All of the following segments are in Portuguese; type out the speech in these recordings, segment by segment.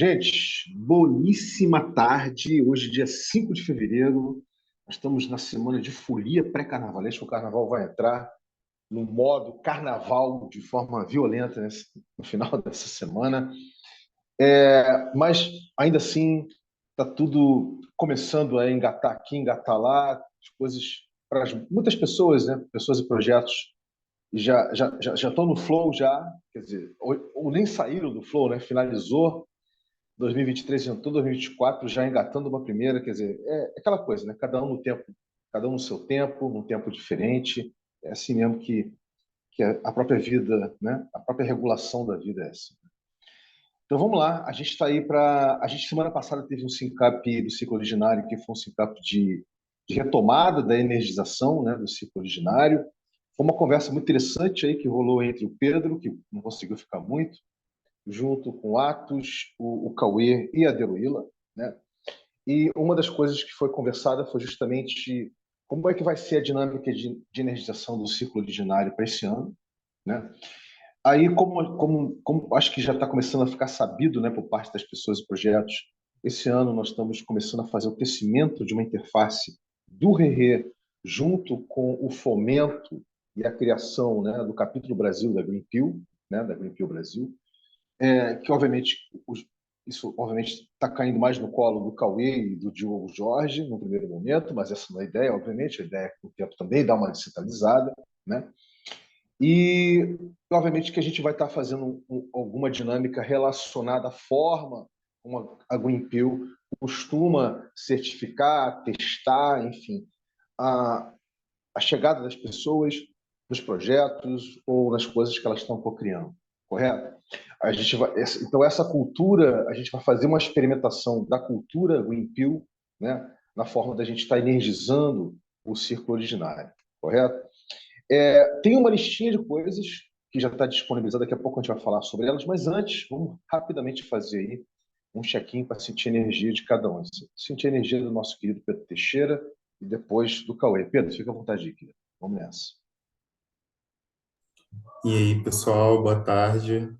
Gente, boníssima tarde. Hoje, dia 5 de fevereiro. Nós estamos na semana de folia pré-carnavalesca. O carnaval vai entrar no modo carnaval de forma violenta no final dessa semana. Mas, ainda assim, está tudo começando a engatar aqui, engatar lá. As coisas, para muitas pessoas, né? Pessoas e projetos já estão no flow já. Quer dizer, ou nem saíram do flow, né? Finalizou 2023 entrou 2024 já engatando uma primeira, quer dizer, é aquela coisa, né? Cada um no tempo, cada um no seu tempo, num tempo diferente. É assim mesmo que a própria vida, né? A própria regulação da vida é assim. Então vamos lá, a gente está aí para. A gente semana passada teve um SINCAP do ciclo originário, que foi um SINCAP de retomada da energização, né, do ciclo originário. Foi uma conversa muito interessante aí que rolou entre o Pedro, que não conseguiu ficar muito, junto com o Atos, o Cauê e a Deruíla, né? E uma das coisas que foi conversada foi justamente como é que vai ser a dinâmica de energização do ciclo originário para esse ano, né? Aí, como acho que já está começando a ficar sabido, né, por parte das pessoas e projetos, esse ano nós estamos começando a fazer o tecimento de uma interface do Rerê junto com o fomento e a criação, né, do capítulo Brasil da Greenpeal, né, da Greenpeal Brasil, que obviamente isso obviamente está caindo mais no colo do Cauê e do Diogo Jorge no primeiro momento, mas essa não é a ideia, obviamente, a ideia é com o tempo também dar uma descentralizada, né? E obviamente que a gente vai estar fazendo alguma dinâmica relacionada à forma como a Greenpeal costuma certificar, testar, enfim, a, a chegada das pessoas nos projetos ou nas coisas que elas estão cocriando, correto? A gente vai, então, essa cultura, a gente vai fazer uma experimentação da cultura Greenpeal, né, na forma da gente estar energizando o círculo originário, correto? Tem uma listinha de coisas que já está disponibilizada, daqui a pouco a gente vai falar sobre elas, mas antes, vamos rapidamente fazer aí um check-in para sentir a energia de cada um. Sentir a energia do nosso querido Pedro Teixeira e depois do Cauê. Pedro, fica à vontade aqui. Vamos nessa. E aí, pessoal, boa tarde.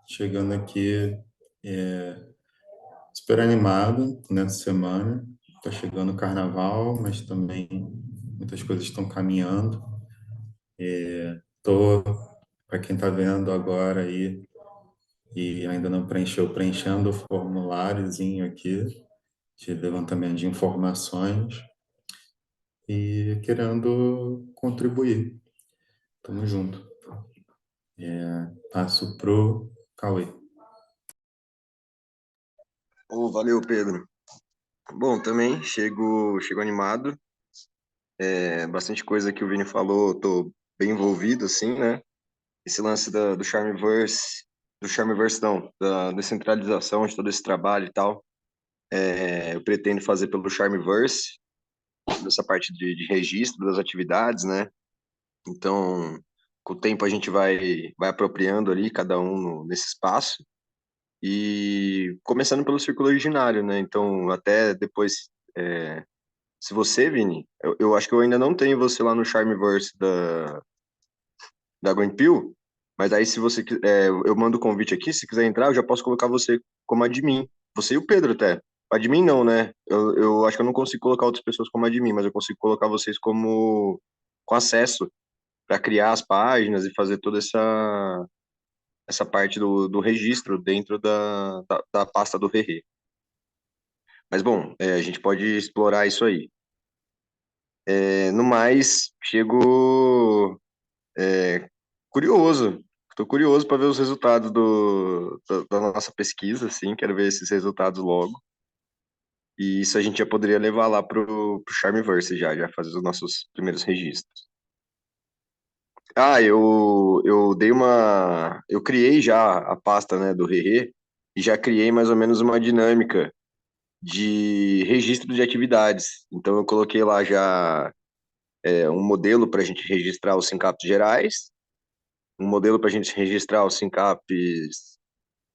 Chegando aqui, é, super animado nessa semana. Está chegando o carnaval, mas também muitas coisas estão caminhando. Estou, para quem está vendo agora aí e ainda não preencheu, preenchendo o formuláriozinho aqui de levantamento de informações e querendo contribuir. Tamo junto. Passo pro Cauê. Valeu, Pedro. Bom, também chego animado. Bastante coisa que o Vini falou, tô bem envolvido, assim, né? Esse lance do Charmeverse não, da descentralização de todo esse trabalho e tal. Eu pretendo fazer pelo Charmeverse, dessa parte de registro das atividades, né? Então, com o tempo a gente vai apropriando ali, cada um nesse espaço. E começando pelo círculo originário, né? Então, até depois, se você, Vini, eu acho que eu ainda não tenho você lá no Charmeverse da Greenpeal, mas aí se você, eu mando o convite aqui, se quiser entrar, eu já posso colocar você como admin. Você e o Pedro até. Admin não, né? Eu acho que eu não consigo colocar outras pessoas como admin, mas eu consigo colocar vocês como com acesso para criar as páginas e fazer toda essa parte do registro dentro da pasta do Rerê. Mas bom, a gente pode explorar isso aí. No mais, chego curioso. Estou curioso para ver os resultados da nossa pesquisa, assim, quero ver esses resultados logo. E isso a gente já poderia levar lá pro Charmeverse já fazer os nossos primeiros registros. Eu criei já a pasta, né, do Rerê e já criei mais ou menos uma dinâmica de registro de atividades. Então eu coloquei lá já um modelo para a gente registrar os SINCAPs gerais, um modelo para a gente registrar os SINCAPs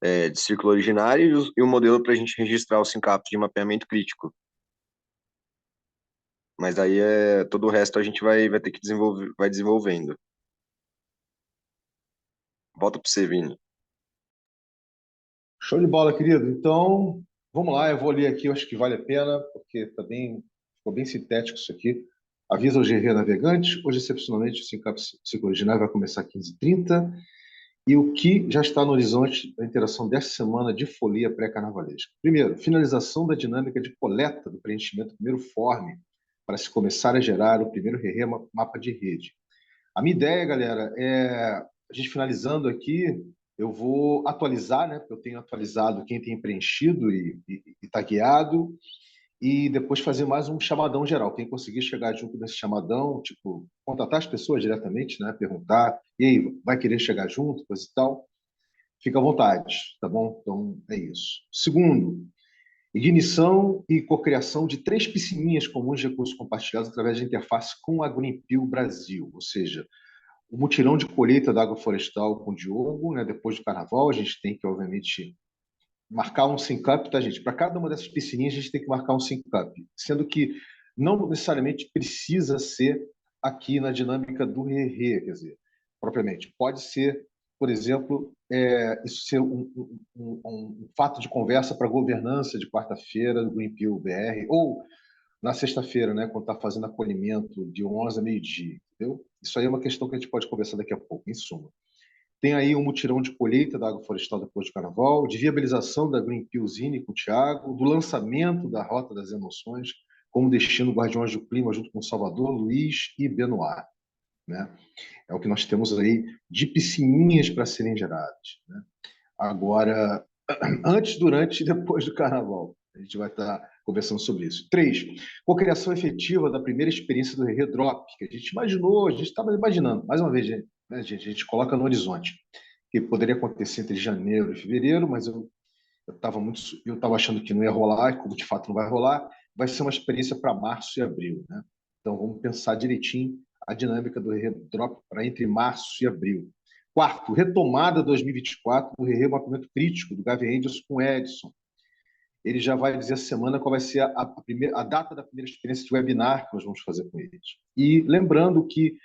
de círculo originário e um modelo para a gente registrar os SINCAPs de mapeamento crítico. Mas aí todo o resto a gente vai ter que desenvolver, vai desenvolvendo. Volta para você, Vini. Show de bola, querido. Então, vamos lá, eu vou ler aqui, eu acho que vale a pena, porque ficou bem sintético isso aqui. Avisa o GV Navegantes, hoje, excepcionalmente, o ciclo original vai começar às 15h30, e o que já está no horizonte da interação desta semana de folia pré-carnavalesca. Primeiro, finalização da dinâmica de coleta do preenchimento do primeiro form, para se começar a gerar o primeiro RR mapa de rede. A minha ideia, galera, é a gente finalizando aqui, eu vou atualizar, né? Porque eu tenho atualizado quem tem preenchido e tagueado, e depois fazer mais um chamadão geral. Quem conseguir chegar junto nesse chamadão, tipo, contatar as pessoas diretamente, né? Perguntar, e aí, vai querer chegar junto, coisa e tal? Fica à vontade, tá bom? Então, é isso. Segundo, ignição e cocriação de 3 piscininhas comuns de recursos compartilhados através de interface com a Greenpeace Brasil, ou seja, o mutirão de colheita da água florestal com o Diogo, né, depois do carnaval, a gente tem que, obviamente, marcar um sync-up, tá, gente? Para cada uma dessas piscininhas, a gente tem que marcar um sync-up, sendo que não necessariamente precisa ser aqui na dinâmica do re-re, quer dizer, propriamente. Pode ser, por exemplo, isso ser um fato de conversa para governança de quarta-feira do Greenpeace BR, ou na sexta-feira, né, quando está fazendo acolhimento de 11 a meio-dia, entendeu? Isso aí é uma questão que a gente pode conversar daqui a pouco, em suma. Tem aí um mutirão de colheita da água florestal depois do carnaval, de viabilização da Greenpeace Zine com o Thiago, do lançamento da Rota das Emoções, como destino Guardiões do Clima, junto com Salvador, Luiz e Benoit. Né? É o que nós temos aí de piscininhas para serem geradas. Né? Agora, antes, durante e depois do carnaval. A gente vai estar conversando sobre isso. 3. Cocriação efetiva da primeira experiência do Re Drop, que a gente imaginou, a gente estava imaginando. Mais uma vez, né, gente, a gente coloca no horizonte, que poderia acontecer entre janeiro e fevereiro, mas eu estava achando que não ia rolar, e como de fato não vai rolar, vai ser uma experiência para março e abril. Né? Então, vamos pensar direitinho a dinâmica do Re Drop para entre março e abril. Quarto, retomada 2024 do re-mapeamento crítico do Gavin Angels com Edson. Ele já vai dizer essa semana qual vai ser a data da primeira experiência de webinar que nós vamos fazer com eles. E lembrando que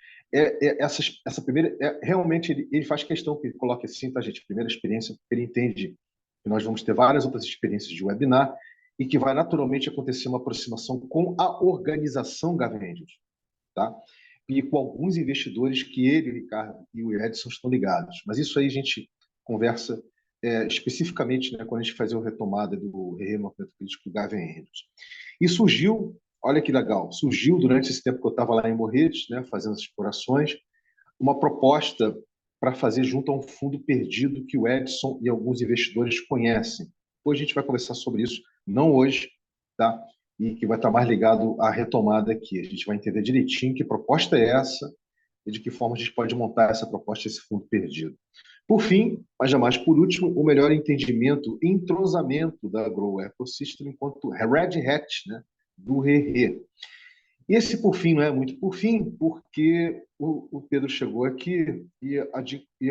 essa primeira, realmente ele faz questão que ele coloque assim, tá, gente? Primeira experiência, porque ele entende que nós vamos ter várias outras experiências de webinar e que vai naturalmente acontecer uma aproximação com a organização Gavin Angels, tá? E com alguns investidores que ele, o Ricardo e o Edson estão ligados. Mas isso aí a gente conversa especificamente, né, quando a gente fazer a retomada do re-mapeamento crítico do Gavin Andrews. E surgiu, olha que legal, surgiu durante esse tempo que eu estava lá em Morretes, né, fazendo as explorações, uma proposta para fazer junto a um fundo perdido que o Edson e alguns investidores conhecem. Hoje a gente vai conversar sobre isso, não hoje, tá? E que vai estar mais ligado à retomada aqui. A gente vai entender direitinho que proposta é essa e de que forma a gente pode montar essa proposta, esse fundo perdido. Por fim, mas jamais por último, o melhor entendimento e entrosamento da Grow Ecosystem enquanto Red Hat, né, do RE. E esse por fim não é muito por fim, porque o Pedro chegou aqui e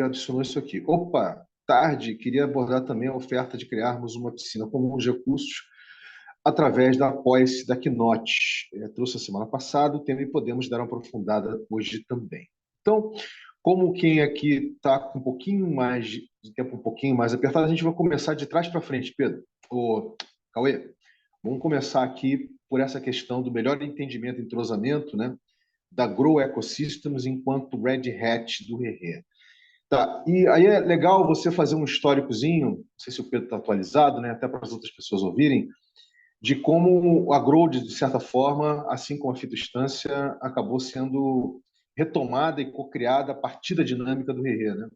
adicionou isso aqui. Opa, tarde, queria abordar também a oferta de criarmos uma piscina comum de recursos através da Apoia-se da Quinote. Trouxe a semana passada o tema e podemos dar uma aprofundada hoje também. Então, como quem aqui está com um pouquinho mais de tempo, um pouquinho mais apertado, a gente vai começar de trás para frente, Pedro. Ô, Cauê, vamos começar aqui por essa questão do melhor entendimento e entrosamento, né, da Grow Ecosystems enquanto Red Hat do RE. Tá, e aí é legal você fazer um históricozinho, não sei se o Pedro está atualizado, né, até para as outras pessoas ouvirem, de como a Grow, de certa forma, assim como a fitoinstância, acabou sendo retomada e cocriada a partir da dinâmica do RE, né?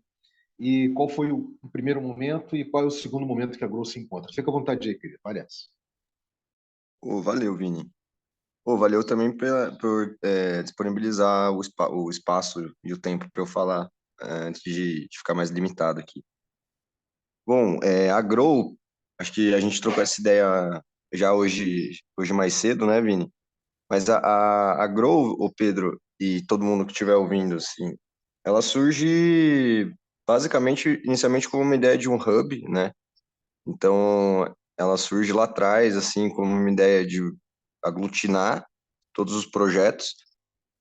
E qual foi o primeiro momento e qual é o segundo momento que a Grow se encontra? Fica à vontade aí, querido, parece. Valeu, Vini. Valeu também por disponibilizar o espaço e o tempo para eu falar antes de ficar mais limitado aqui. Bom, a Grow, acho que a gente trocou essa ideia já hoje mais cedo, né, Vini? Mas a Grow, o Pedro e todo mundo que estiver ouvindo, assim, ela surge basicamente, inicialmente como uma ideia de um hub, né? Então, ela surge lá atrás, assim, como uma ideia de aglutinar todos os projetos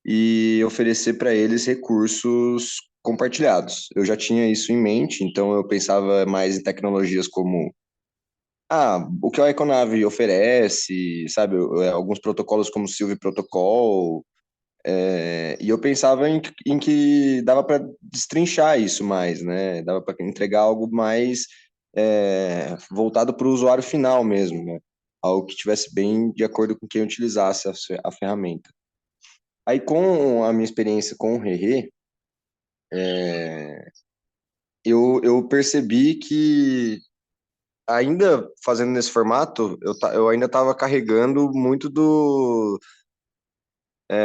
e oferecer para eles recursos compartilhados. Eu já tinha isso em mente, então eu pensava mais em tecnologias como o que a Econave oferece, sabe? Alguns protocolos como o Silvio Protocol, e eu pensava em que dava para destrinchar isso mais, né? Dava para entregar algo mais voltado para o usuário final mesmo, né? Algo que tivesse bem de acordo com quem utilizasse a ferramenta. Aí, com a minha experiência com o Rerê, eu percebi que, ainda fazendo nesse formato, eu ainda estava carregando muito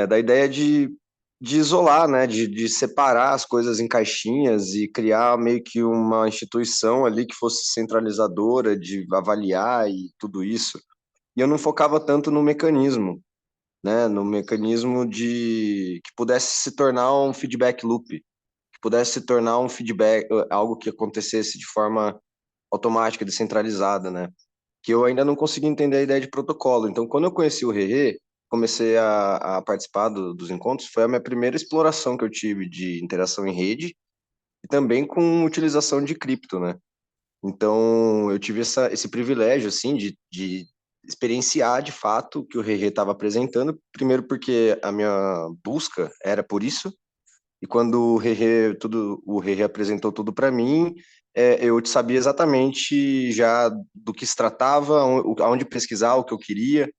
da ideia de isolar, né? De separar as coisas em caixinhas e criar meio que uma instituição ali que fosse centralizadora, de avaliar e tudo isso. E eu não focava tanto no mecanismo, né? No mecanismo que pudesse se tornar um feedback loop, que pudesse se tornar um feedback, algo que acontecesse de forma automática, descentralizada, né? Que eu ainda não consegui entender a ideia de protocolo. Então, quando eu conheci o Rerê, comecei a participar dos encontros, foi a minha primeira exploração que eu tive de interação em rede e também com utilização de cripto, né? Então, eu tive esse privilégio, assim, de experienciar de fato o que o Rerê estava apresentando, primeiro porque a minha busca era por isso, e quando o Rerê apresentou tudo para mim, eu sabia exatamente já do que se tratava, aonde pesquisar, o que eu queria.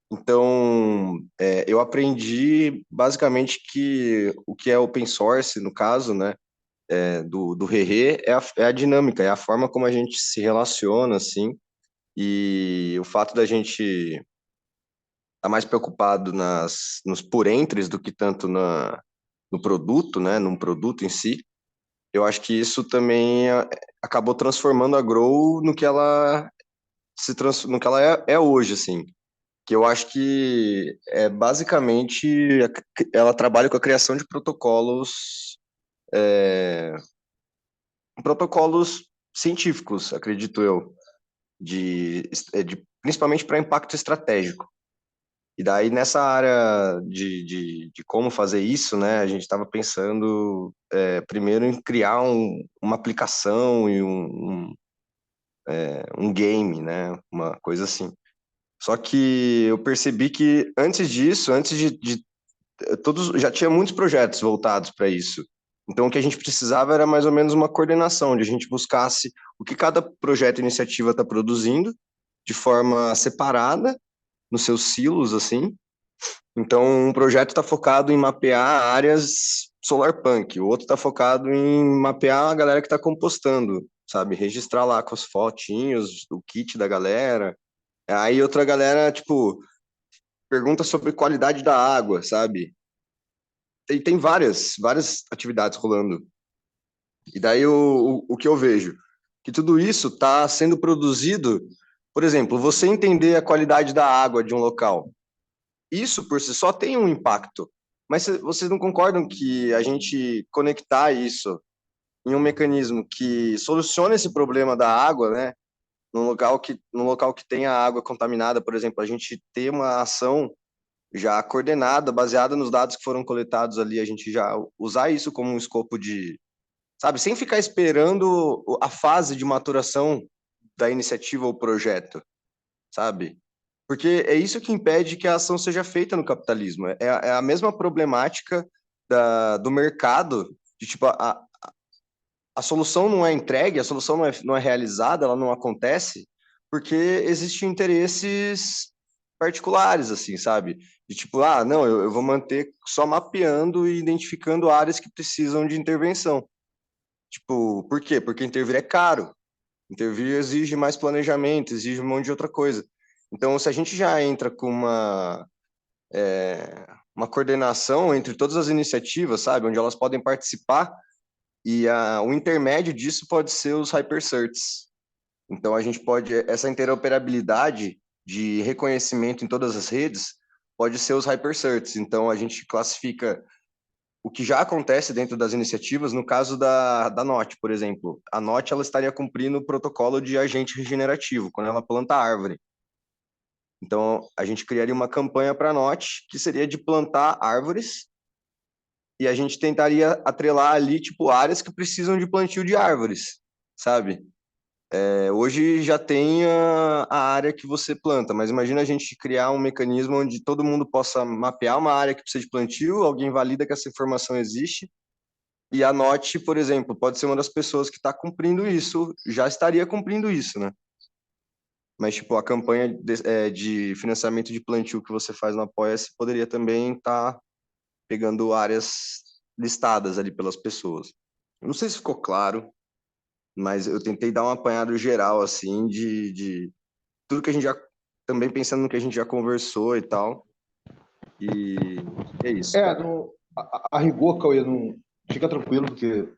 Então, eu aprendi basicamente que o que é open source, no caso, né, do Rerê, é a dinâmica, é a forma como a gente se relaciona, assim, e o fato da gente estar mais preocupado nos porentres do que tanto no produto, né, num produto em si. Eu acho que isso também acabou transformando a Grow no que ela no que ela é hoje, assim. Que eu acho que basicamente ela trabalha com a criação de protocolos científicos, acredito eu, principalmente para impacto estratégico. E daí, nessa área de como fazer isso, né, a gente estava pensando primeiro em criar uma aplicação e um game, né, uma coisa assim. Só que eu percebi que antes disso, todos já tinha muitos projetos voltados para isso. Então, o que a gente precisava era mais ou menos uma coordenação, onde a gente buscasse o que cada projeto e iniciativa está produzindo de forma separada, nos seus silos, assim. Então, um projeto está focado em mapear áreas solarpunk, o outro está focado em mapear a galera que está compostando, sabe? Registrar lá com as fotinhos, o kit da galera. Aí outra galera, tipo, pergunta sobre qualidade da água, sabe? Tem várias atividades rolando. E daí o que eu vejo? Que tudo isso está sendo produzido, por exemplo, você entender a qualidade da água de um local. Isso por si só tem um impacto. Mas vocês não concordam que a gente conectar isso em um mecanismo que solucione esse problema da água, né? Num local que tenha água contaminada, por exemplo, a gente ter uma ação já coordenada, baseada nos dados que foram coletados ali, a gente já usar isso como um escopo sabe, sem ficar esperando a fase de maturação da iniciativa ou projeto, sabe? Porque é isso que impede que a ação seja feita no capitalismo. É a mesma problemática do mercado, de tipo, a solução não é entregue, a solução não é realizada, ela não acontece, porque existem interesses particulares, assim, sabe? De tipo, não, eu vou manter só mapeando e identificando áreas que precisam de intervenção. Tipo, por quê? Porque intervir é caro. Intervir exige mais planejamento, exige um monte de outra coisa. Então, se a gente já entra com uma coordenação entre todas as iniciativas, sabe? Onde elas podem participar, e o intermédio disso pode ser os hypercerts. Então, a gente pode, essa interoperabilidade de reconhecimento em todas as redes pode ser os hypercerts. Então, a gente classifica o que já acontece dentro das iniciativas, no caso da NOT, por exemplo. A NOT ela estaria cumprindo o protocolo de agente regenerativo, quando ela planta árvore. Então, a gente criaria uma campanha para a NOT, que seria de plantar árvores, e a gente tentaria atrelar ali, tipo, áreas que precisam de plantio de árvores, sabe? Hoje já tem a área que você planta, mas imagina a gente criar um mecanismo onde todo mundo possa mapear uma área que precisa de plantio, alguém valida que essa informação existe e anote, por exemplo, pode ser uma das pessoas que está cumprindo isso, já estaria cumprindo isso, né? Mas, tipo, a campanha de financiamento de plantio que você faz no Apoia-se poderia também estar pegando áreas listadas ali pelas pessoas. Eu não sei se ficou claro, mas eu tentei dar um apanhado geral, assim, de tudo que a gente já... Também pensando no que a gente já conversou e tal. E é isso, cara. A rigor, Cauê, não, fica tranquilo, porque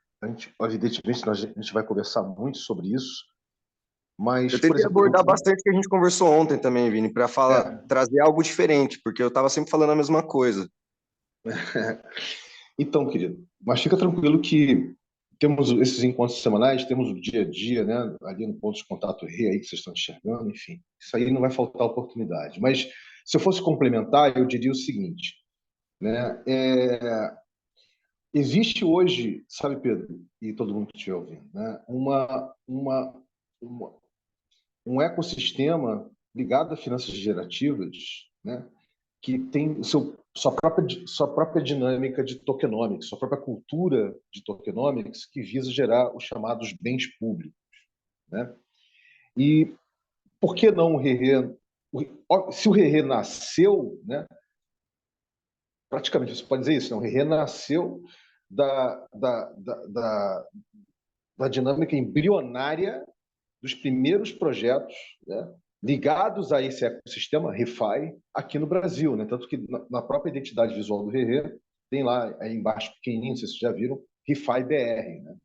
evidentemente, a gente vai conversar muito sobre isso, mas, Eu por tentei exemplo, abordar bastante o que a gente conversou ontem também, Vini, para é, trazer algo diferente, porque eu estava sempre falando a mesma coisa. então, querido, mas fica tranquilo que temos esses encontros semanais, temos o dia a dia, né, ali no ponto de contato RE aí que vocês estão enxergando, enfim, isso aí não vai faltar oportunidade. Mas se eu fosse complementar, eu diria o seguinte, né, existe hoje, sabe, Pedro, e todo mundo que estiver ouvindo, né, uma, um ecossistema ligado a finanças gerativas, né, que tem sua própria dinâmica de tokenomics, sua própria cultura de tokenomics, que visa gerar os chamados bens públicos. Né? E por que não o Rerê? Se o Rerê nasceu, né, praticamente você pode dizer isso, né? O Rerê nasceu da, da, da, da, da dinâmica embrionária dos primeiros projetos, né, ligados a esse ecossistema ReFi aqui no Brasil. Né? Tanto que na própria identidade visual do Rerê tem lá aí embaixo pequenininho, não sei se vocês já viram, ReFi BR. Né?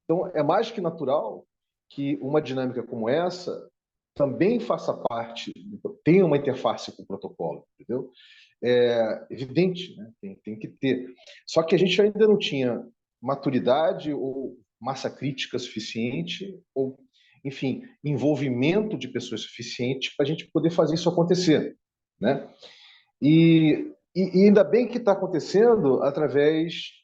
Então, é mais que natural que uma dinâmica como essa também faça parte, tenha uma interface com o protocolo, entendeu? É evidente, né? Tem que ter. Só que a gente ainda não tinha maturidade ou massa crítica suficiente, ou, enfim, envolvimento de pessoas suficiente para a gente poder fazer isso acontecer, né? E ainda bem que está acontecendo através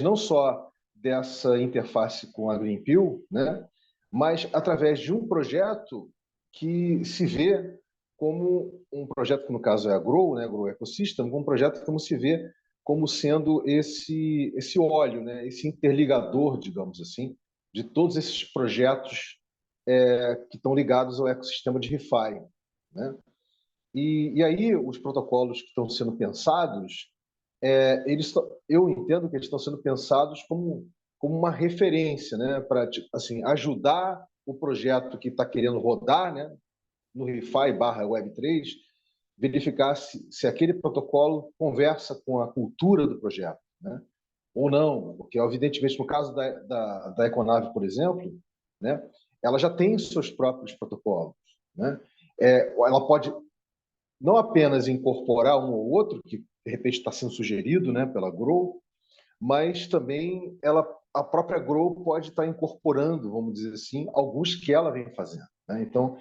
não só dessa interface com a Greenpeal, né? Mas através de um projeto que se vê como um projeto que no caso é a Grow, né, Grow Ecosystem, um projeto como se vê como sendo esse óleo, né, esse interligador, digamos assim, de todos esses projetos que estão ligados ao ecossistema de ReFi, né? E aí os protocolos que estão sendo pensados, eu entendo que eles estão sendo pensados como uma referência, né, para assim ajudar o projeto que está querendo rodar, né, no ReFi barra Web3, verificar se aquele protocolo conversa com a cultura do projeto, né? Ou não, porque evidentemente no caso da Econave, por exemplo, né, ela já tem seus próprios protocolos, né? Ela pode não apenas incorporar um ou outro que de repente está sendo sugerido, né, pela Grow, mas também a própria Grow pode estar incorporando, vamos dizer assim, alguns que ela vem fazendo, né? Então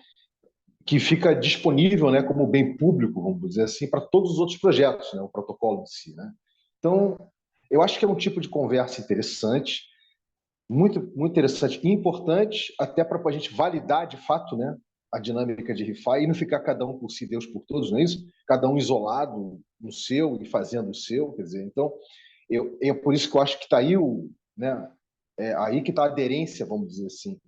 que fica disponível, né, como bem público, vamos dizer assim, para todos os outros projetos, né, o protocolo em si, né? Então, eu acho que é um tipo de conversa interessante, muito interessante e importante, até para a gente validar de fato, né, a dinâmica de ReFi e não ficar cada um por si, Deus por todos, não é isso? Cada um isolado no seu e fazendo o seu, quer dizer, então, é por isso que eu acho que está aí né, aí que está a aderência, vamos dizer assim,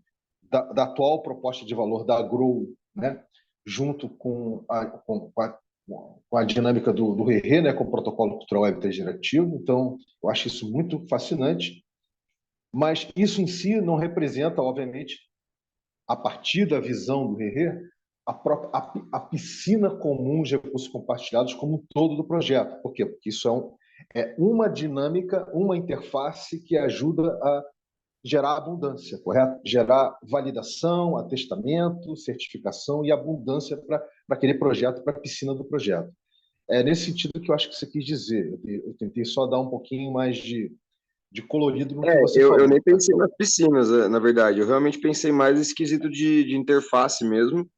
da atual proposta de valor da Grow, né, junto com a dinâmica do RERE, né, com o protocolo cultural Web3 gerativo. Então, eu acho isso muito fascinante, mas isso em si não representa, obviamente, a partir da visão do RERE, a piscina comum de recursos compartilhados como um todo do projeto. Por quê? Porque isso é uma dinâmica, uma interface que ajuda a gerar abundância, correto? Gerar validação, atestamento, certificação e abundância para aquele projeto, para a piscina do projeto. É nesse sentido que eu acho que você quis dizer. Eu tentei só dar um pouquinho mais de colorido no que você Eu falou. nem Tá? pensei nas piscinas, na verdade. Eu realmente pensei mais nesse quesito de interface mesmo,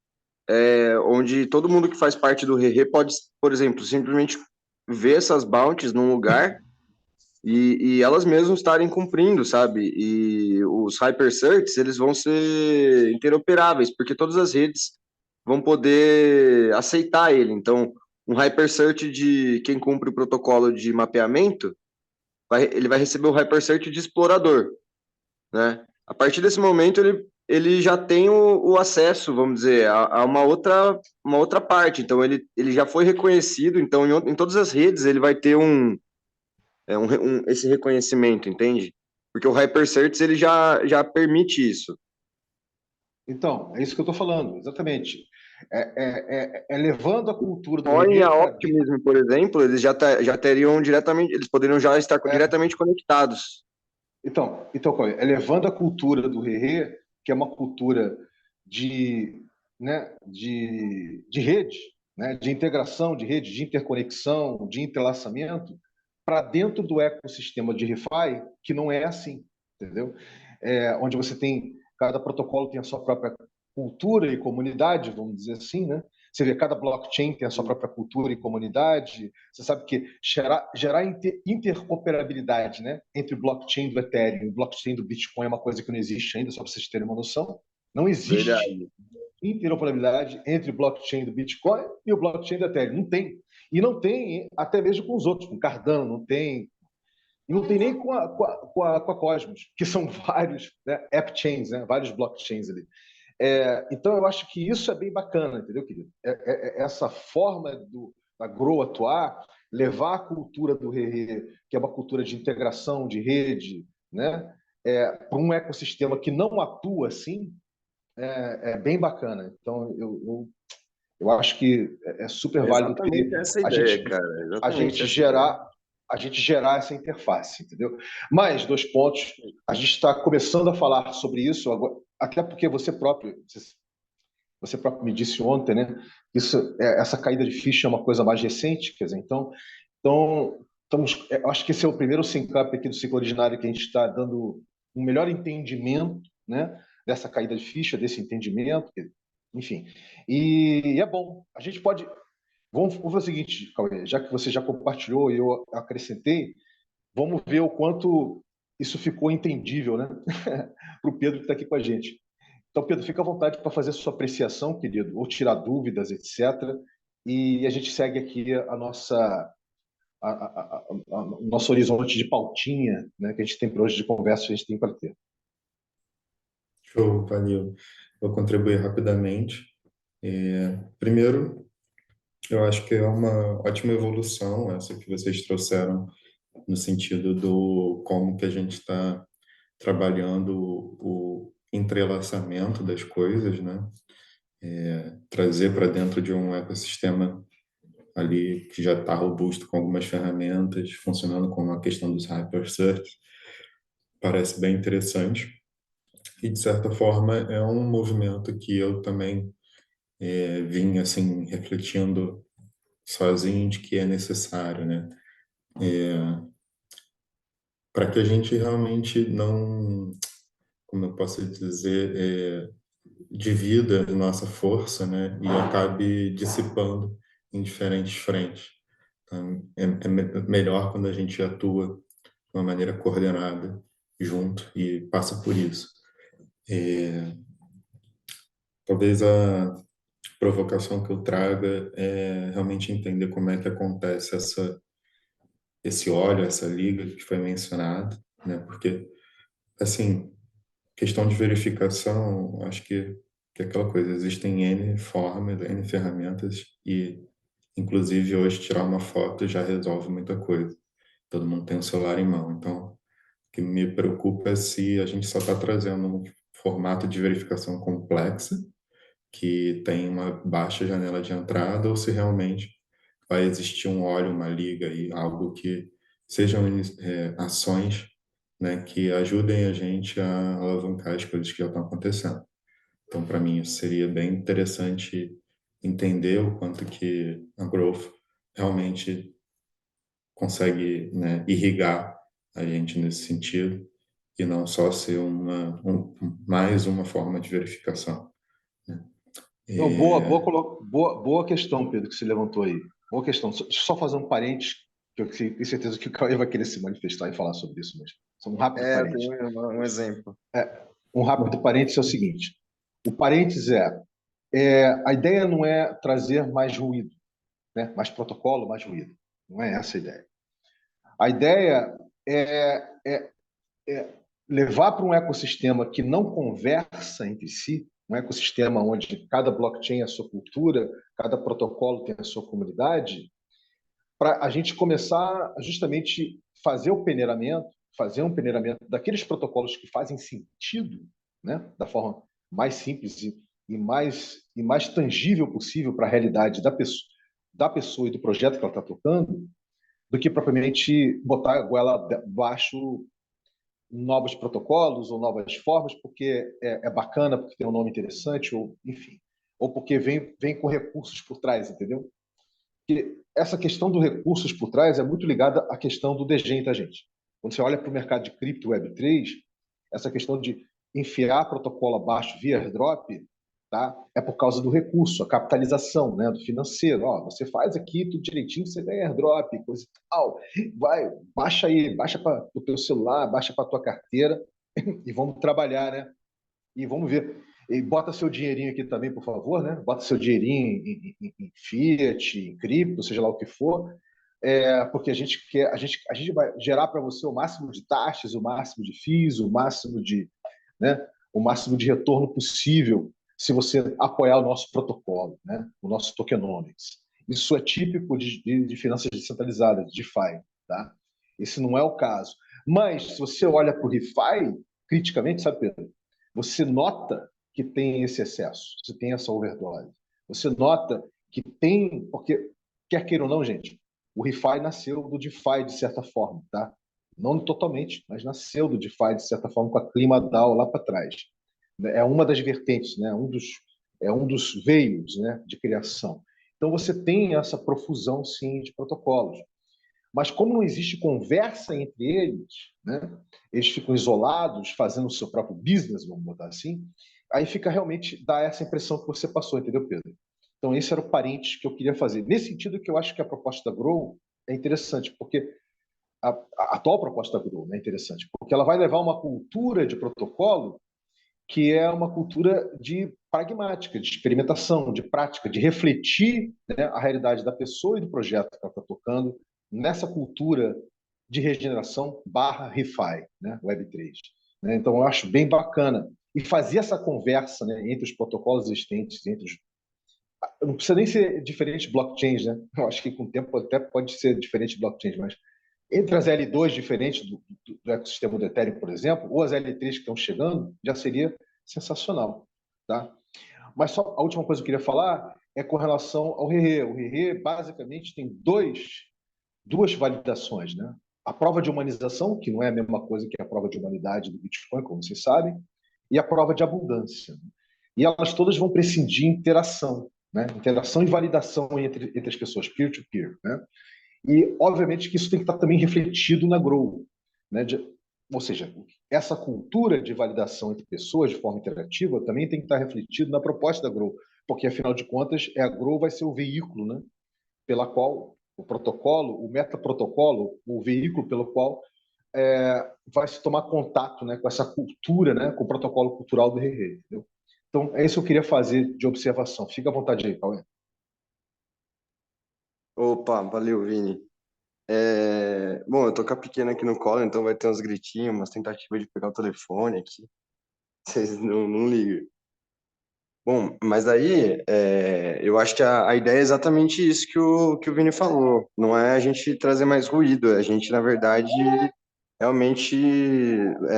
onde todo mundo que faz parte do Rerê pode, por exemplo, simplesmente ver essas bounties num lugar e elas mesmas estarem cumprindo, sabe? E os hypercerts, eles vão ser interoperáveis, porque todas as redes vão poder aceitar ele. Então, um hypercert de quem cumpre o protocolo de mapeamento, ele vai receber o hypercert de explorador, né? A partir desse momento, ele já tem o acesso, vamos dizer, a uma outra parte. Então, ele já foi reconhecido. Então, em todas as redes, ele vai ter esse reconhecimento, entende? Porque o HyperCerts, ele já permite isso. Então, é isso que eu estou falando, exatamente. É levando a cultura do Bitcoin e RE a para dentro. Optimism, por exemplo, eles já teriam diretamente, eles poderiam já estar diretamente conectados. Então, Cauê, é levando a cultura do RE, que é uma cultura de, né, de rede, né, de integração de rede, de interconexão, de entrelaçamento, para dentro do ecossistema de ReFi, que não é assim, entendeu? Onde você tem, cada protocolo tem a sua própria cultura e comunidade, vamos dizer assim, né? Você vê, cada blockchain tem a sua própria cultura e comunidade. Você sabe que gerar interoperabilidade, né, entre o blockchain do Ethereum e o blockchain do Bitcoin é uma coisa que não existe ainda, só para vocês terem uma noção. Não existe Verdade. interoperabilidade entre o blockchain do Bitcoin e o blockchain do Ethereum. Não tem. E não tem até mesmo com os outros, com Cardano, não tem. E não tem nem com a Cosmos, que são vários, né, app chains, né, vários blockchains ali. Então, eu acho que isso é bem bacana, entendeu, querido? Essa forma da Grow atuar, levar a cultura do Rere, que é uma cultura de integração, de rede, né, para um ecossistema que não atua assim, é bem bacana. Então, eu acho que é super É válido exatamente ter essa a ideia, gente, cara. É a exatamente gente essa ideia. gerar a gente gerar essa interface, entendeu? Mais dois pontos. A gente está começando a falar sobre isso agora, até porque você próprio me disse ontem, né? Essa caída de ficha é uma coisa mais recente, quer dizer, eu acho que esse é o primeiro sync-up aqui do ciclo originário que a gente está dando um melhor entendimento, né? Dessa caída de ficha, desse entendimento, enfim. E é bom. A gente pode. Vamos fazer o seguinte, Cauê, já que você já compartilhou e eu acrescentei, vamos ver o quanto isso ficou entendível, né? Para o Pedro que está aqui com a gente. Então, Pedro, fica à vontade para fazer a sua apreciação, querido, ou tirar dúvidas, etc. E a gente segue aqui o nosso horizonte de pautinha, né, que a gente tem para hoje de conversa, a gente tem para ter. Show, valeu. Vou contribuir rapidamente. Primeiro, eu acho que é uma ótima evolução essa que vocês trouxeram no sentido do como que a gente está trabalhando o entrelaçamento das coisas, né? Trazer para dentro de um ecossistema ali que já está robusto com algumas ferramentas, funcionando como a questão dos hypersearch, parece bem interessante. E, de certa forma, é um movimento que eu também vim, assim, refletindo sozinho de que é necessário, né? Para que a gente realmente não, como eu posso dizer, divida a nossa força, né? E acabe dissipando em diferentes frentes. Então, melhor quando a gente atua de uma maneira coordenada, junto, e passa por isso. Talvez a provocação que eu traga é realmente entender como é que acontece esse óleo, essa liga que foi mencionado, né? Porque, assim, questão de verificação, acho que é aquela coisa, existem N formas, N ferramentas e, inclusive, hoje tirar uma foto já resolve muita coisa. Todo mundo tem um celular em mão, então o que me preocupa é se a gente só está trazendo um formato de verificação complexa, que tem uma baixa janela de entrada, ou se realmente vai existir um óleo, uma liga e algo que sejam ações, né, que ajudem a gente a alavancar as coisas que já estão acontecendo. Então, para mim, isso seria bem interessante entender o quanto que a Growth realmente consegue, né, irrigar a gente nesse sentido e não só ser mais uma forma de verificação, né? Não, boa questão, Pedro, que você levantou aí. Boa questão. Deixa eu só fazer um parênteses que eu tenho certeza que o Cauê vai querer se manifestar e falar sobre isso, mas só um rápido Tem parênteses. um exemplo. Um rápido parênteses é o seguinte: o parênteses a ideia não é trazer mais ruído, né? Mais protocolo, mais ruído. Não é essa a ideia. A ideia é levar para um ecossistema que não conversa entre si, um ecossistema onde cada blockchain é a sua cultura, cada protocolo tem a sua comunidade, para a gente começar a justamente fazer um peneiramento daqueles protocolos que fazem sentido, né, da forma mais simples e mais tangível possível para a realidade da pessoa e do projeto que ela está tocando, do que propriamente botar a goela abaixo novos protocolos ou novas formas, porque é bacana, porque tem um nome interessante, ou enfim, ou porque vem com recursos por trás, entendeu? Que essa questão dos recursos por trás é muito ligada à questão do degento, tá, gente? Quando você olha para o mercado de cripto Web3, essa questão de enfiar protocolo abaixo via airdrop, tá? É por causa do recurso, a capitalização, né, do financeiro. Ó, você faz aqui tudo direitinho, você ganha airdrop, coisa e tal. Vai, baixa aí, baixa para o teu celular, baixa para a tua carteira e vamos trabalhar, né? E vamos ver. E bota seu dinheirinho aqui também, por favor, né? Bota seu dinheirinho em fiat, em cripto, seja lá o que for, porque a gente vai gerar para você o máximo de taxas, o máximo de FIIs, né, o máximo de retorno possível se você apoiar o nosso protocolo, né, o nosso tokenomics. Isso é típico de finanças descentralizadas, de DeFi, tá? Esse não é o caso. Mas se você olha para o ReFi criticamente, sabe, Pedro? Você nota que tem esse excesso, você tem essa overdose. Você nota que tem, porque quer queira ou não, gente, o ReFi nasceu do DeFi de certa forma, tá? Não totalmente, mas nasceu do DeFi de certa forma com a clima DAO lá para trás. É uma das vertentes, né? É um dos veios, né, de criação. Então você tem essa profusão sim de protocolos. Mas como não existe conversa entre eles, né, eles ficam isolados, fazendo o seu próprio business, vamos botar assim, aí fica realmente, dá essa impressão que você passou, entendeu, Pedro? Então, esse era o parente que eu queria fazer. Nesse sentido que eu acho que a proposta da Grow é interessante, porque a atual proposta da Grow é interessante, porque ela vai levar uma cultura de protocolo que é uma cultura de pragmática, de experimentação, de prática, de refletir, né, a realidade da pessoa e do projeto que ela está tocando nessa cultura de regeneração barra refi, né, Web3. Né? Então, eu acho bem bacana. E fazer essa conversa, né, entre os protocolos existentes, não precisa nem ser diferente de blockchains, né? Eu acho que com o tempo até pode ser diferente de blockchains, mas entre as L2 diferentes do ecossistema do Ethereum, por exemplo, ou as L3 que estão chegando, já seria sensacional, tá? Mas só a última coisa que eu queria falar é com relação ao RE. O RE basicamente tem duas validações, né? A prova de humanização, que não é a mesma coisa que a prova de humanidade do Bitcoin, como vocês sabem, e a prova de abundância. E elas todas vão prescindir de interação, né? Interação e validação entre as pessoas, peer-to-peer, né? E, obviamente, que isso tem que estar também refletido na Grow, né? Ou seja, essa cultura de validação entre pessoas de forma interativa também tem que estar refletido na proposta da Grow, porque, afinal de contas, a Grow vai ser o veículo, né, pela qual o protocolo, o metaprotocolo, o veículo pelo qual vai se tomar contato, né, com essa cultura, né, com o protocolo cultural do Rei. Entendeu? Então, é isso que eu queria fazer de observação. Fica à vontade aí, Cauê. Opa, valeu, Vini. Bom, eu tô com a pequena aqui no colo, então vai ter uns gritinhos, umas tentativas de pegar o telefone aqui. Vocês não ligam. Bom, mas aí eu acho que a ideia é exatamente isso que o Vini falou. Não é a gente trazer mais ruído, é a gente, na verdade, realmente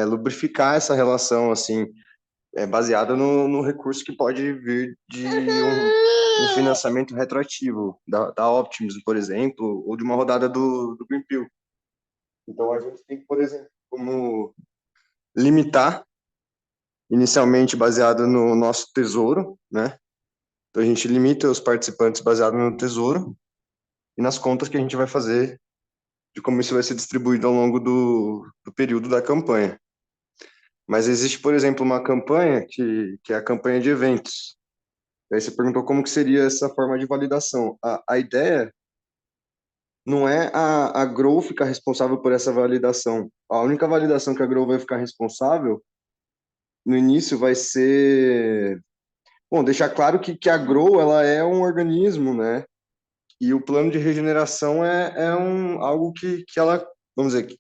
lubrificar essa relação, assim, baseada no recurso que pode vir de um financiamento retroativo da Optimus, por exemplo, ou de uma rodada do Greenpill. Então, a gente tem, por exemplo, como limitar, inicialmente baseado no nosso tesouro, né? Então, a gente limita os participantes baseado no tesouro e nas contas que a gente vai fazer de como isso vai ser distribuído ao longo do período da campanha. Mas existe, por exemplo, uma campanha que é a campanha de eventos. Aí você perguntou como que seria essa forma de validação. A ideia não é a Grow ficar responsável por essa validação. A única validação que a Grow vai ficar responsável no início vai ser, bom, deixar claro que a Grow ela é um organismo, né? E o plano de regeneração algo que ela, vamos dizer,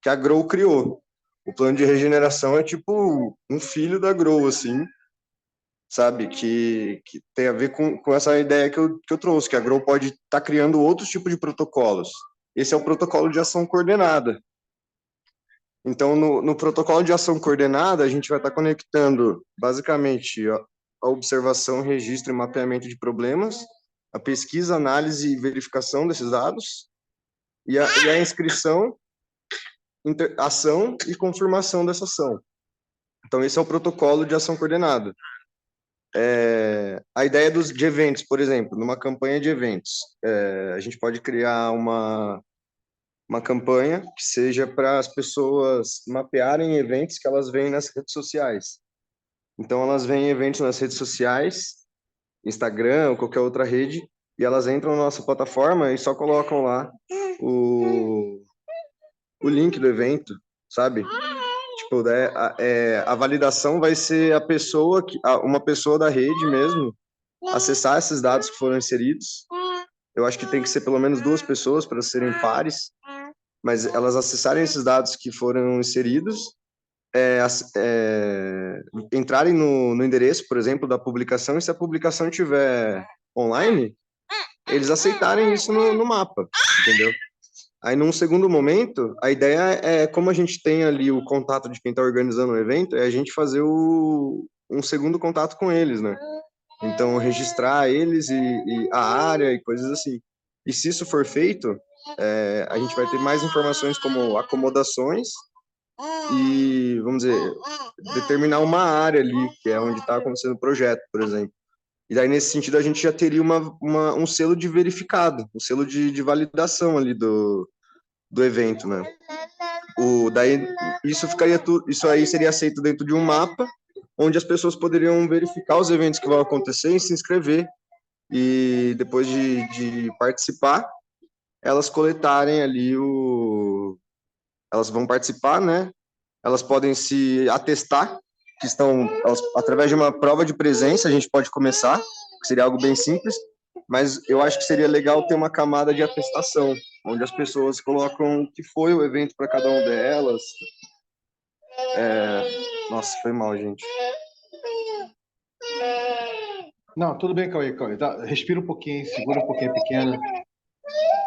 que a Grow criou. O plano de regeneração é tipo um filho da Grow, assim, sabe? Que tem a ver com essa ideia que eu trouxe, que a Grow pode estar criando outros tipos de protocolos. Esse é o protocolo de ação coordenada. Então, no protocolo de ação coordenada, a gente vai estar conectando, basicamente, a observação, registro e mapeamento de problemas, a pesquisa, análise e verificação desses dados, e a inscrição, ação e confirmação dessa ação. Então, esse é o protocolo de ação coordenada. A ideia de eventos, por exemplo, numa campanha de eventos, a gente pode criar uma campanha que seja para as pessoas mapearem eventos que elas veem nas redes sociais. Então, elas veem eventos nas redes sociais, Instagram ou qualquer outra rede, e elas entram na nossa plataforma e só colocam lá o link do evento, sabe? Tipo, a validação vai ser uma pessoa da rede mesmo acessar esses dados que foram inseridos. Eu acho que tem que ser pelo menos 2 pessoas para serem pares, mas elas acessarem esses dados que foram inseridos, entrarem no endereço, por exemplo, da publicação, e se a publicação estiver online, eles aceitarem isso no mapa, entendeu? Aí, num segundo momento, a ideia como a gente tem ali o contato de quem está organizando o evento, é a gente fazer um segundo contato com eles, né? Então, registrar eles e a área e coisas assim. E se isso for feito, a gente vai ter mais informações como acomodações e, vamos dizer, determinar uma área ali, que é onde está acontecendo o projeto, por exemplo. E daí, nesse sentido, a gente já teria um selo de verificado, um selo de validação ali do evento, né? Daí, isso aí seria aceito dentro de um mapa, onde as pessoas poderiam verificar os eventos que vão acontecer e se inscrever. E depois de participar, elas coletarem ali elas vão participar, né? Elas podem se atestar, através de uma prova de presença, a gente pode começar, que seria algo bem simples, mas eu acho que seria legal ter uma camada de atestação, onde as pessoas colocam o que foi o evento para cada um delas. Nossa, foi mal, gente. Não, tudo bem, Cauê. Respira um pouquinho, segura um pouquinho, pequena.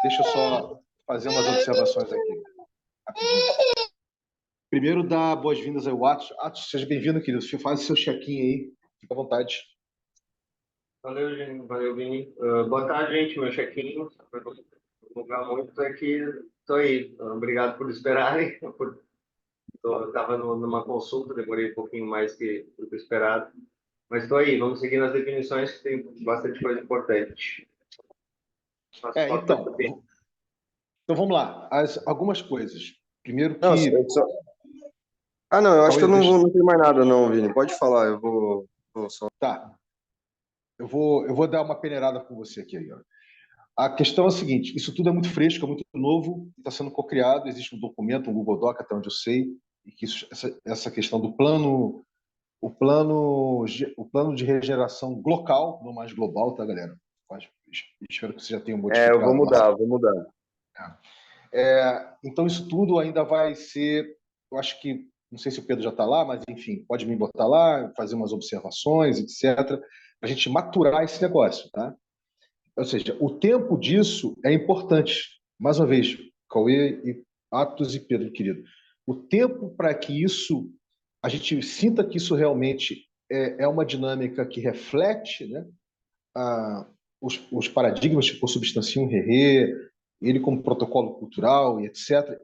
Deixa eu só fazer umas observações aqui. Rapidinho. Primeiro, dar boas-vindas ao Atos. Atos, seja bem-vindo, querido. Faz o seu check-in aí. Fica à vontade. Valeu, Vini. Valeu, Vini. Boa tarde, gente. Meu check-in. Não lugar muito é que estou aí. Obrigado por esperarem. Estava numa consulta, demorei um pouquinho mais do que esperado. Mas estou aí. Vamos seguir nas definições, que tem bastante coisa importante. Então vamos lá. Algumas coisas. Primeiro que... Não, eu acho que eu não tenho mais nada, não, Vini. Pode falar, eu vou só... Tá. Eu vou dar uma peneirada com você aqui. Ó. A questão é a seguinte, isso tudo é muito fresco, é muito novo, está sendo cocriado, existe um documento, um Google Doc, até onde eu sei, e que essa questão do plano, o plano de regeneração local, não mais global, tá, galera? Espero que você já tenha modificado. Eu vou mudar. Então, isso tudo ainda vai ser, eu acho que, não sei se o Pedro já está lá, mas, enfim, pode me botar lá, fazer umas observações, etc., para a gente maturar esse negócio, tá? Ou seja, o tempo disso é importante. Mais uma vez, Cauê, e Atos e Pedro, querido. O tempo para que isso, a gente sinta que isso realmente é uma dinâmica que reflete, né, os paradigmas que consubstanciam o Rerê, ele como protocolo cultural e etc.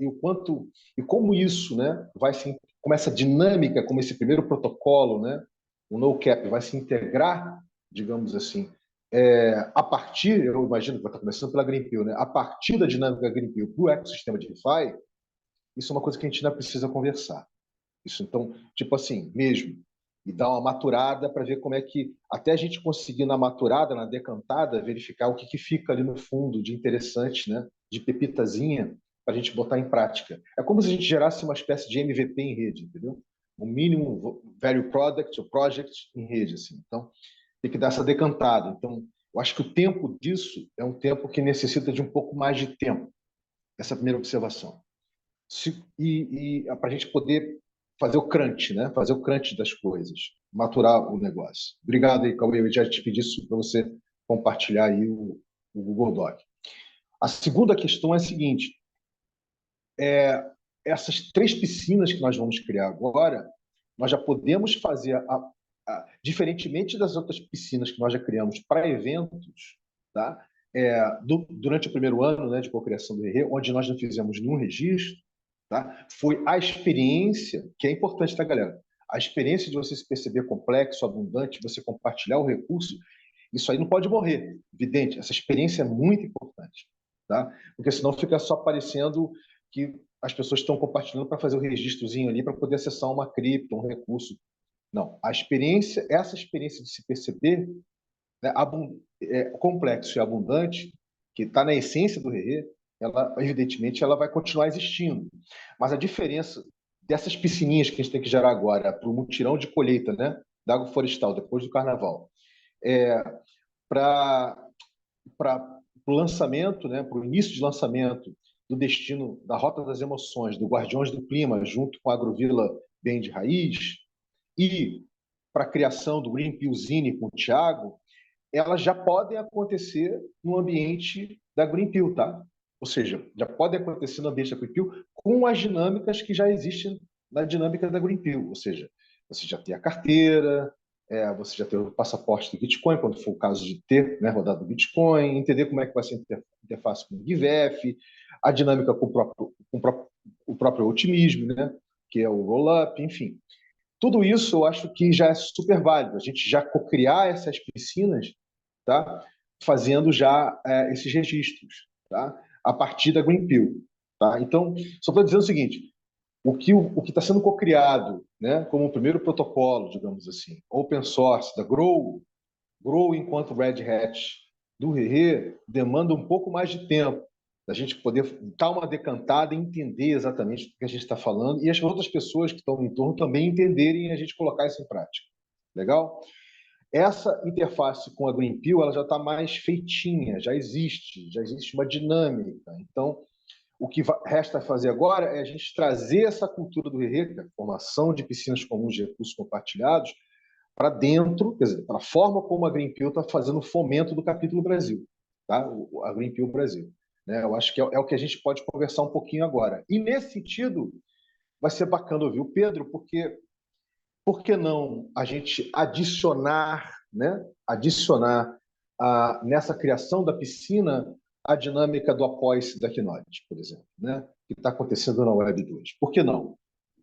E como isso, né, como essa dinâmica, como esse primeiro protocolo, né, o NoCap, vai se integrar, digamos assim, a partir, eu imagino que vai estar começando pela Greenpeace, né, a partir da dinâmica Greenpeace para o ecossistema de DeFi, isso é uma coisa que a gente ainda precisa conversar. Isso, então, tipo assim, mesmo, e dar uma maturada para ver como é que, até a gente conseguir na maturada, na decantada, verificar o que fica ali no fundo de interessante, né, de pepitazinha para a gente botar em prática. É como se a gente gerasse uma espécie de MVP em rede, entendeu? Um mínimo value product ou project em rede, assim. Então, tem que dar essa decantada. Então, eu acho que o tempo disso é um tempo que necessita de um pouco mais de tempo. Essa é a primeira observação. Para a gente poder fazer o crunch, né? Fazer o crunch das coisas, maturar o negócio. Obrigado aí, Cauê. Eu já te pedi isso para você compartilhar aí o Google Doc. A segunda questão é a seguinte: essas 3 piscinas que nós vamos criar agora, nós já podemos fazer, diferentemente das outras piscinas que nós já criamos para eventos, tá? Durante o primeiro ano, né, de cocriação do RE, onde nós não fizemos nenhum registro, tá? Foi a experiência, que é importante, tá, galera? A experiência de você se perceber complexo, abundante, você compartilhar o recurso, isso aí não pode morrer, evidente. Essa experiência é muito importante, tá? Porque senão fica só parecendo que as pessoas estão compartilhando para fazer o registrozinho ali para poder acessar uma cripto, um recurso. Não, essa experiência de se perceber, né, complexo e abundante, que está na essência do RE, ela, evidentemente, ela vai continuar existindo. Mas a diferença dessas piscininhas que a gente tem que gerar agora para o mutirão de colheita, né, da água florestal, depois do carnaval, para o lançamento, né, para o início de lançamento do destino da Rota das Emoções, do Guardiões do Clima, junto com a Agrovila Bem de Raiz, e para a criação do Green Pill Zine com o Thiago, elas já podem acontecer no ambiente da Green Pill, tá? Ou seja, já podem acontecer no ambiente da Green Pill com as dinâmicas que já existem na dinâmica da Green Pill. Ou seja, você já tem a carteira, você já tem o passaporte do Bitcoin, quando for o caso de ter, né, rodado do Bitcoin, entender como é que vai ser a interface com o GIVEF, a dinâmica com o próprio otimismo, né, que é o roll-up, enfim. Tudo isso eu acho que já é super válido. A gente já cocriar essas piscinas, tá, fazendo já esses registros, tá, a partir da Green Pill. Tá? Então, só estou dizendo o seguinte: o que está sendo cocriado, né, como o primeiro protocolo, digamos assim, open source, da Grow enquanto Red Hat do RE, demanda um pouco mais de tempo, da gente poder dar uma decantada e entender exatamente o que a gente está falando, e as outras pessoas que estão no entorno também entenderem e a gente colocar isso em prática. Legal? Essa interface com a Green Pill, ela já está mais feitinha, já existe uma dinâmica. Então, o que resta fazer agora é a gente trazer essa cultura do RE, a formação de piscinas comuns de recursos compartilhados, para dentro, quer dizer, para a forma como a Green Pill está fazendo o fomento do capítulo Brasil, tá? A Green Pill Brasil. Né? Eu acho que é o que a gente pode conversar um pouquinho agora. E, nesse sentido, vai ser bacana ouvir o Pedro, porque por que não a gente adicionar, né? Nessa criação da piscina a dinâmica do após da Keynote, por exemplo, né? Que está acontecendo na Web 2. Por que não?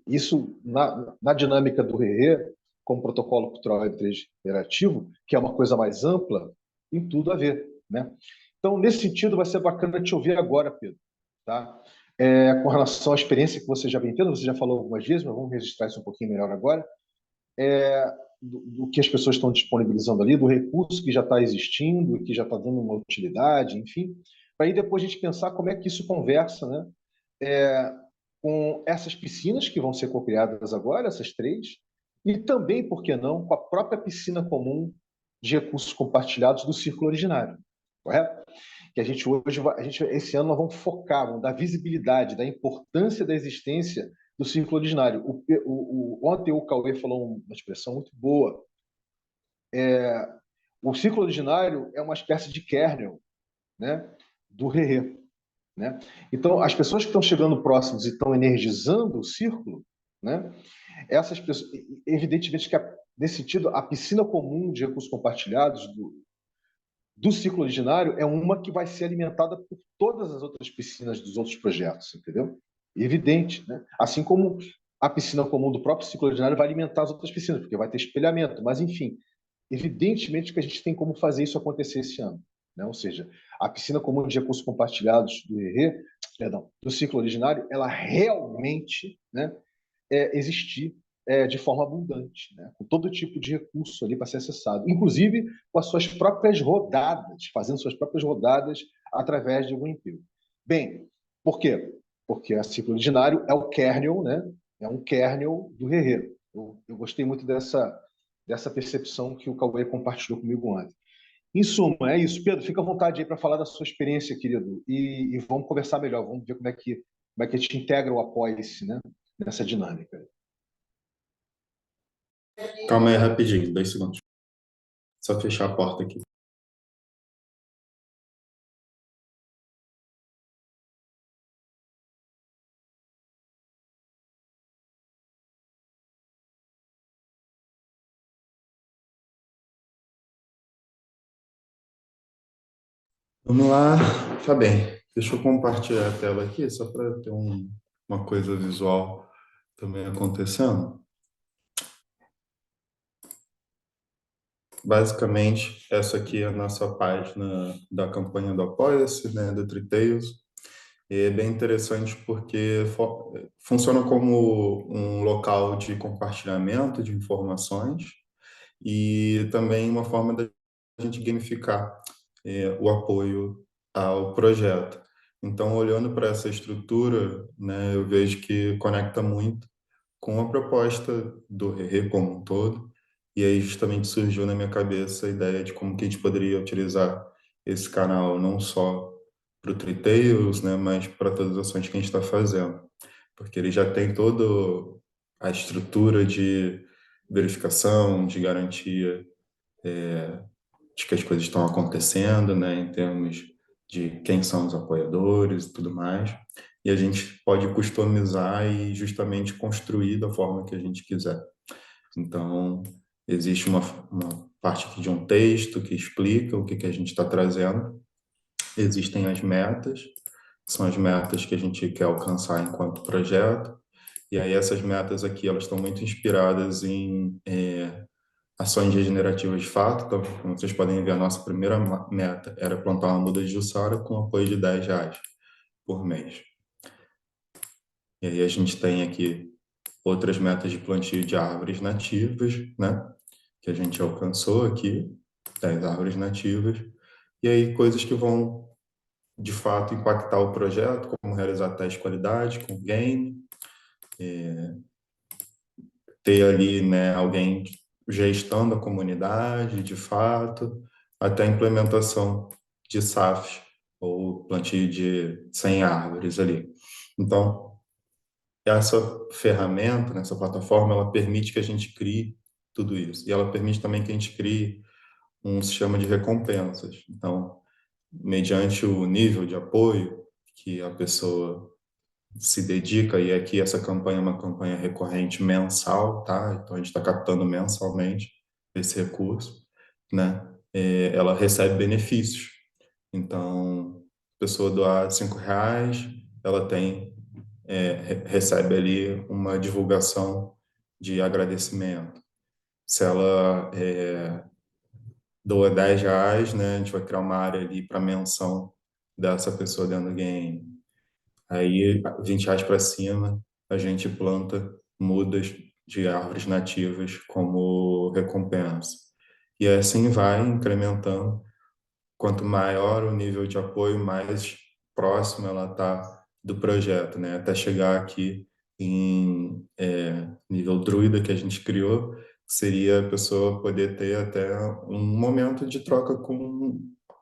Isso, na dinâmica do RE, como protocolo cultural Web 3 interativo, que é uma coisa mais ampla, tem tudo a ver, né? Então, nesse sentido, vai ser bacana te ouvir agora, Pedro, tá? Com relação à experiência que você já vem tendo, você já falou algumas vezes, mas vamos registrar isso um pouquinho melhor agora, do que as pessoas estão disponibilizando ali, do recurso que já está existindo, que já está dando uma utilidade, enfim, para aí depois a gente pensar como é que isso conversa, né? Com essas piscinas que vão ser cocriadas agora, essas 3, e também, por que não, com a própria piscina comum de recursos compartilhados do Círculo Originário, correto? Que a gente esse ano nós vamos focar, vamos dar visibilidade da importância da existência do Círculo Originário. Ontem o Cauê falou uma expressão muito boa. O Círculo Originário é uma espécie de kernel, né, do RE. Né? Então, as pessoas que estão chegando próximos e estão energizando o círculo, né? Essas pessoas, evidentemente que, nesse sentido, a piscina comum de recursos compartilhados do ciclo originário é uma que vai ser alimentada por todas as outras piscinas dos outros projetos, entendeu? Evidente, né? Assim como a piscina comum do próprio ciclo originário vai alimentar as outras piscinas, porque vai ter espelhamento, mas, enfim, evidentemente que a gente tem como fazer isso acontecer esse ano. Né? Ou seja, a piscina comum de recursos compartilhados do ciclo originário, ela realmente, né, existir de forma abundante, né? Com todo tipo de recurso ali para ser acessado, inclusive com as suas próprias rodadas, fazendo suas próprias rodadas através de Green Pill. Bem, por quê? Porque a ciclo ordinário é o kernel, né? É um kernel do Rerê. Eu gostei muito dessa percepção que o Cauê compartilhou comigo ontem. Em suma, é isso. Pedro, fica à vontade aí para falar da sua experiência, querido. E vamos conversar melhor, vamos ver como é que a gente integra o Apoia-se, né, nessa dinâmica. Calma aí, rapidinho, 2 segundos. Só fechar a porta aqui. Vamos lá. Tá bem. Deixa eu compartilhar a tela aqui, só para ter uma coisa visual também acontecendo. Basicamente, essa aqui é a nossa página da campanha do Apoia-se, né, do Triteios. E é bem interessante porque funciona como um local de compartilhamento de informações e também uma forma da gente gamificar o apoio ao projeto. Então, olhando para essa estrutura, né, eu vejo que conecta muito com a proposta do Rerê como um todo, e aí justamente surgiu na minha cabeça a ideia de como que a gente poderia utilizar esse canal não só para o Triteios, né, mas para todas as ações que a gente está fazendo, porque ele já tem toda a estrutura de verificação, de garantia de que as coisas estão acontecendo, né, em termos de quem são os apoiadores e tudo mais. E a gente pode customizar e justamente construir da forma que a gente quiser. Então, existe uma parte aqui de um texto que explica o que a gente está trazendo. Existem as metas, que são as metas que a gente quer alcançar enquanto projeto. E aí essas metas aqui, elas estão muito inspiradas em ações regenerativas de fato. Então, como vocês podem ver, a nossa primeira meta era plantar uma muda de jussara com apoio de R$ 10 por mês. E aí a gente tem aqui outras metas de plantio de árvores nativas, né? Que a gente alcançou aqui, 10 árvores nativas. E aí coisas que vão, de fato, impactar o projeto, como realizar testes de qualidade com game, ter ali, né, alguém gestando a comunidade, de fato, até a implementação de SAFs, ou plantio de 100 árvores ali. Então, essa ferramenta, né, essa plataforma, ela permite que a gente crie tudo isso. E ela permite também que a gente crie um sistema de recompensas. Então, mediante o nível de apoio que a pessoa se dedica, e aqui essa campanha é uma campanha recorrente mensal, tá? Então a gente está captando mensalmente esse recurso, né? Ela recebe benefícios. Então, a pessoa doar R$ 5, ela recebe ali uma divulgação de agradecimento. Se ela doa R$ 10, né? A gente vai criar uma área ali para menção dessa pessoa dentro do game. Aí, R$ 20 para cima, a gente planta mudas de árvores nativas como recompensa. E assim vai incrementando. Quanto maior o nível de apoio, mais próximo ela está do projeto, né? Até chegar aqui em nível druida que a gente criou, seria a pessoa poder ter até um momento de troca com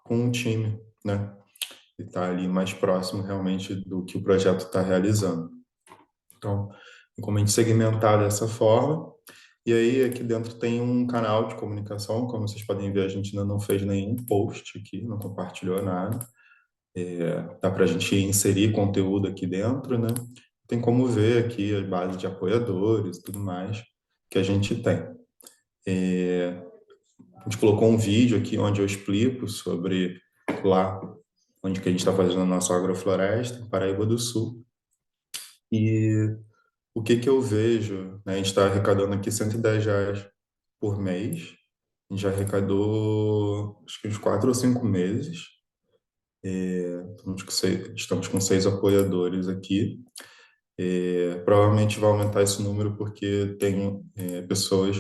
o time, né? E estar ali mais próximo realmente do que o projeto está realizando. Então, como a gente segmentar dessa forma, e aí aqui dentro tem um canal de comunicação, como vocês podem ver, a gente ainda não fez nenhum post aqui, não compartilhou nada. Dá para a gente inserir conteúdo aqui dentro, né? Tem como ver aqui a base de apoiadores e tudo mais que a gente tem. A gente colocou um vídeo aqui onde eu explico sobre lá onde que a gente está fazendo a nossa agrofloresta, em Paraíba do Sul. E o que eu vejo, né? A gente está arrecadando aqui R$ 110 por mês. A gente já arrecadou, acho que uns 4 ou 5 meses. Estamos com 6 apoiadores aqui. Provavelmente vai aumentar esse número porque tem pessoas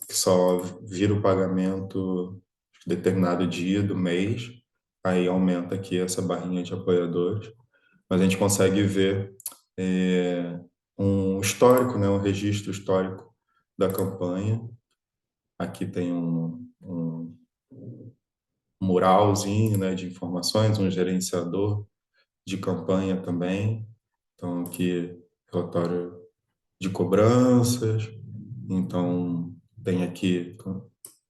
que só viram o pagamento em determinado dia do mês. Aí aumenta aqui essa barrinha de apoiadores. mas a gente consegue ver um histórico, né, um registro histórico da campanha. Aqui tem um muralzinho, né, de informações, um gerenciador de campanha também. Então, aqui, relatório de cobranças. Então, tem aqui R$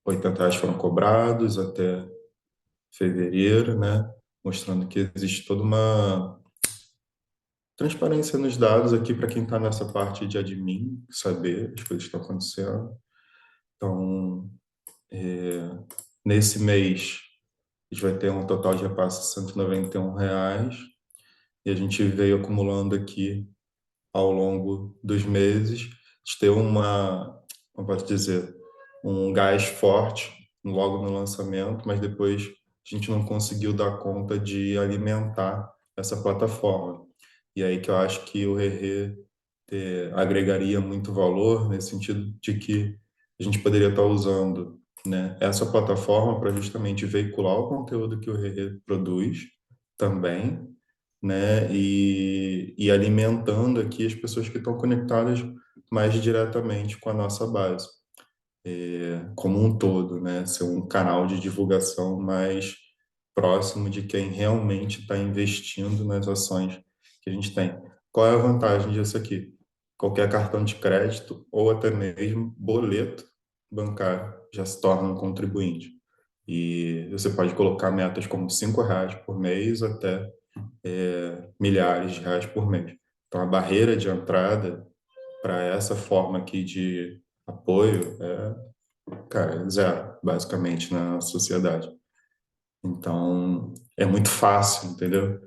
80 foram cobrados até fevereiro, né? Mostrando que existe toda uma transparência nos dados aqui para quem está nessa parte de admin, saber as coisas que estão acontecendo. Então, nesse mês, a gente vai ter um total de repasse de R$ 191, e a gente veio acumulando aqui ao longo dos meses, de ter como posso dizer, um gás forte logo no lançamento, mas depois a gente não conseguiu dar conta de alimentar essa plataforma. E aí que eu acho que o Rerê agregaria muito valor, nesse sentido de que a gente poderia estar usando, né, essa plataforma para justamente veicular o conteúdo que o Rerê produz também, né, e alimentando aqui as pessoas que estão conectadas mais diretamente com a nossa base, como um todo, né, ser um canal de divulgação mais próximo de quem realmente está investindo nas ações que a gente tem. Qual é a vantagem disso aqui? Qualquer cartão de crédito ou até mesmo boleto bancário já se torna um contribuinte. E você pode colocar metas como R$ 5 por mês até milhares de reais por mês. Então, a barreira de entrada para essa forma aqui de apoio cara, zero, basicamente, na sociedade. Então, é muito fácil, entendeu?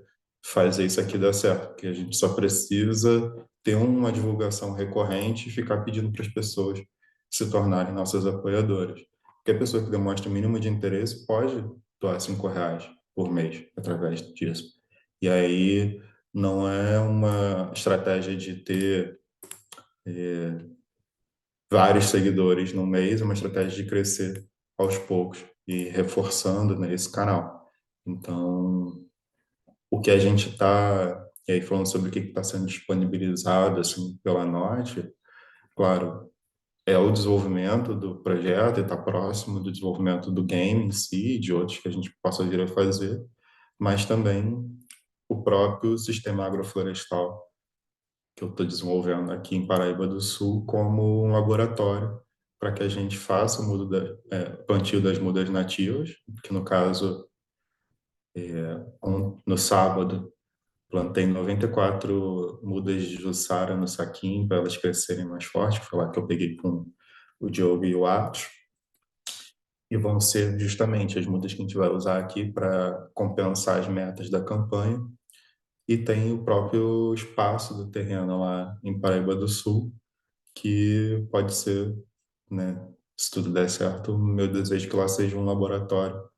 Fazer isso aqui dar certo, porque a gente só precisa ter uma divulgação recorrente e ficar pedindo para as pessoas se tornarem nossas apoiadoras. Porque a pessoa que demonstra o mínimo de interesse pode doar R$ 5 por mês através disso. E aí não é uma estratégia de ter vários seguidores no mês, é uma estratégia de crescer aos poucos e reforçando, né, esse canal. Então, o que a gente está, e aí falando sobre o que está sendo disponibilizado assim pela Norte, claro, é o desenvolvimento do projeto e está próximo do desenvolvimento do game em si, de outros que a gente possa vir a fazer, mas também o próprio sistema agroflorestal que eu estou desenvolvendo aqui em Paraíba do Sul como um laboratório para que a gente faça o plantio das mudas nativas, que no caso, no sábado, plantei 94 mudas de Jussara no saquinho para elas crescerem mais fortes, que foi lá que eu peguei com o Diogo e o Atos, e vão ser justamente as mudas que a gente vai usar aqui para compensar as metas da campanha. E tem o próprio espaço do terreno lá em Paraíba do Sul, que pode ser, né, se tudo der certo, meu desejo é que lá seja um laboratório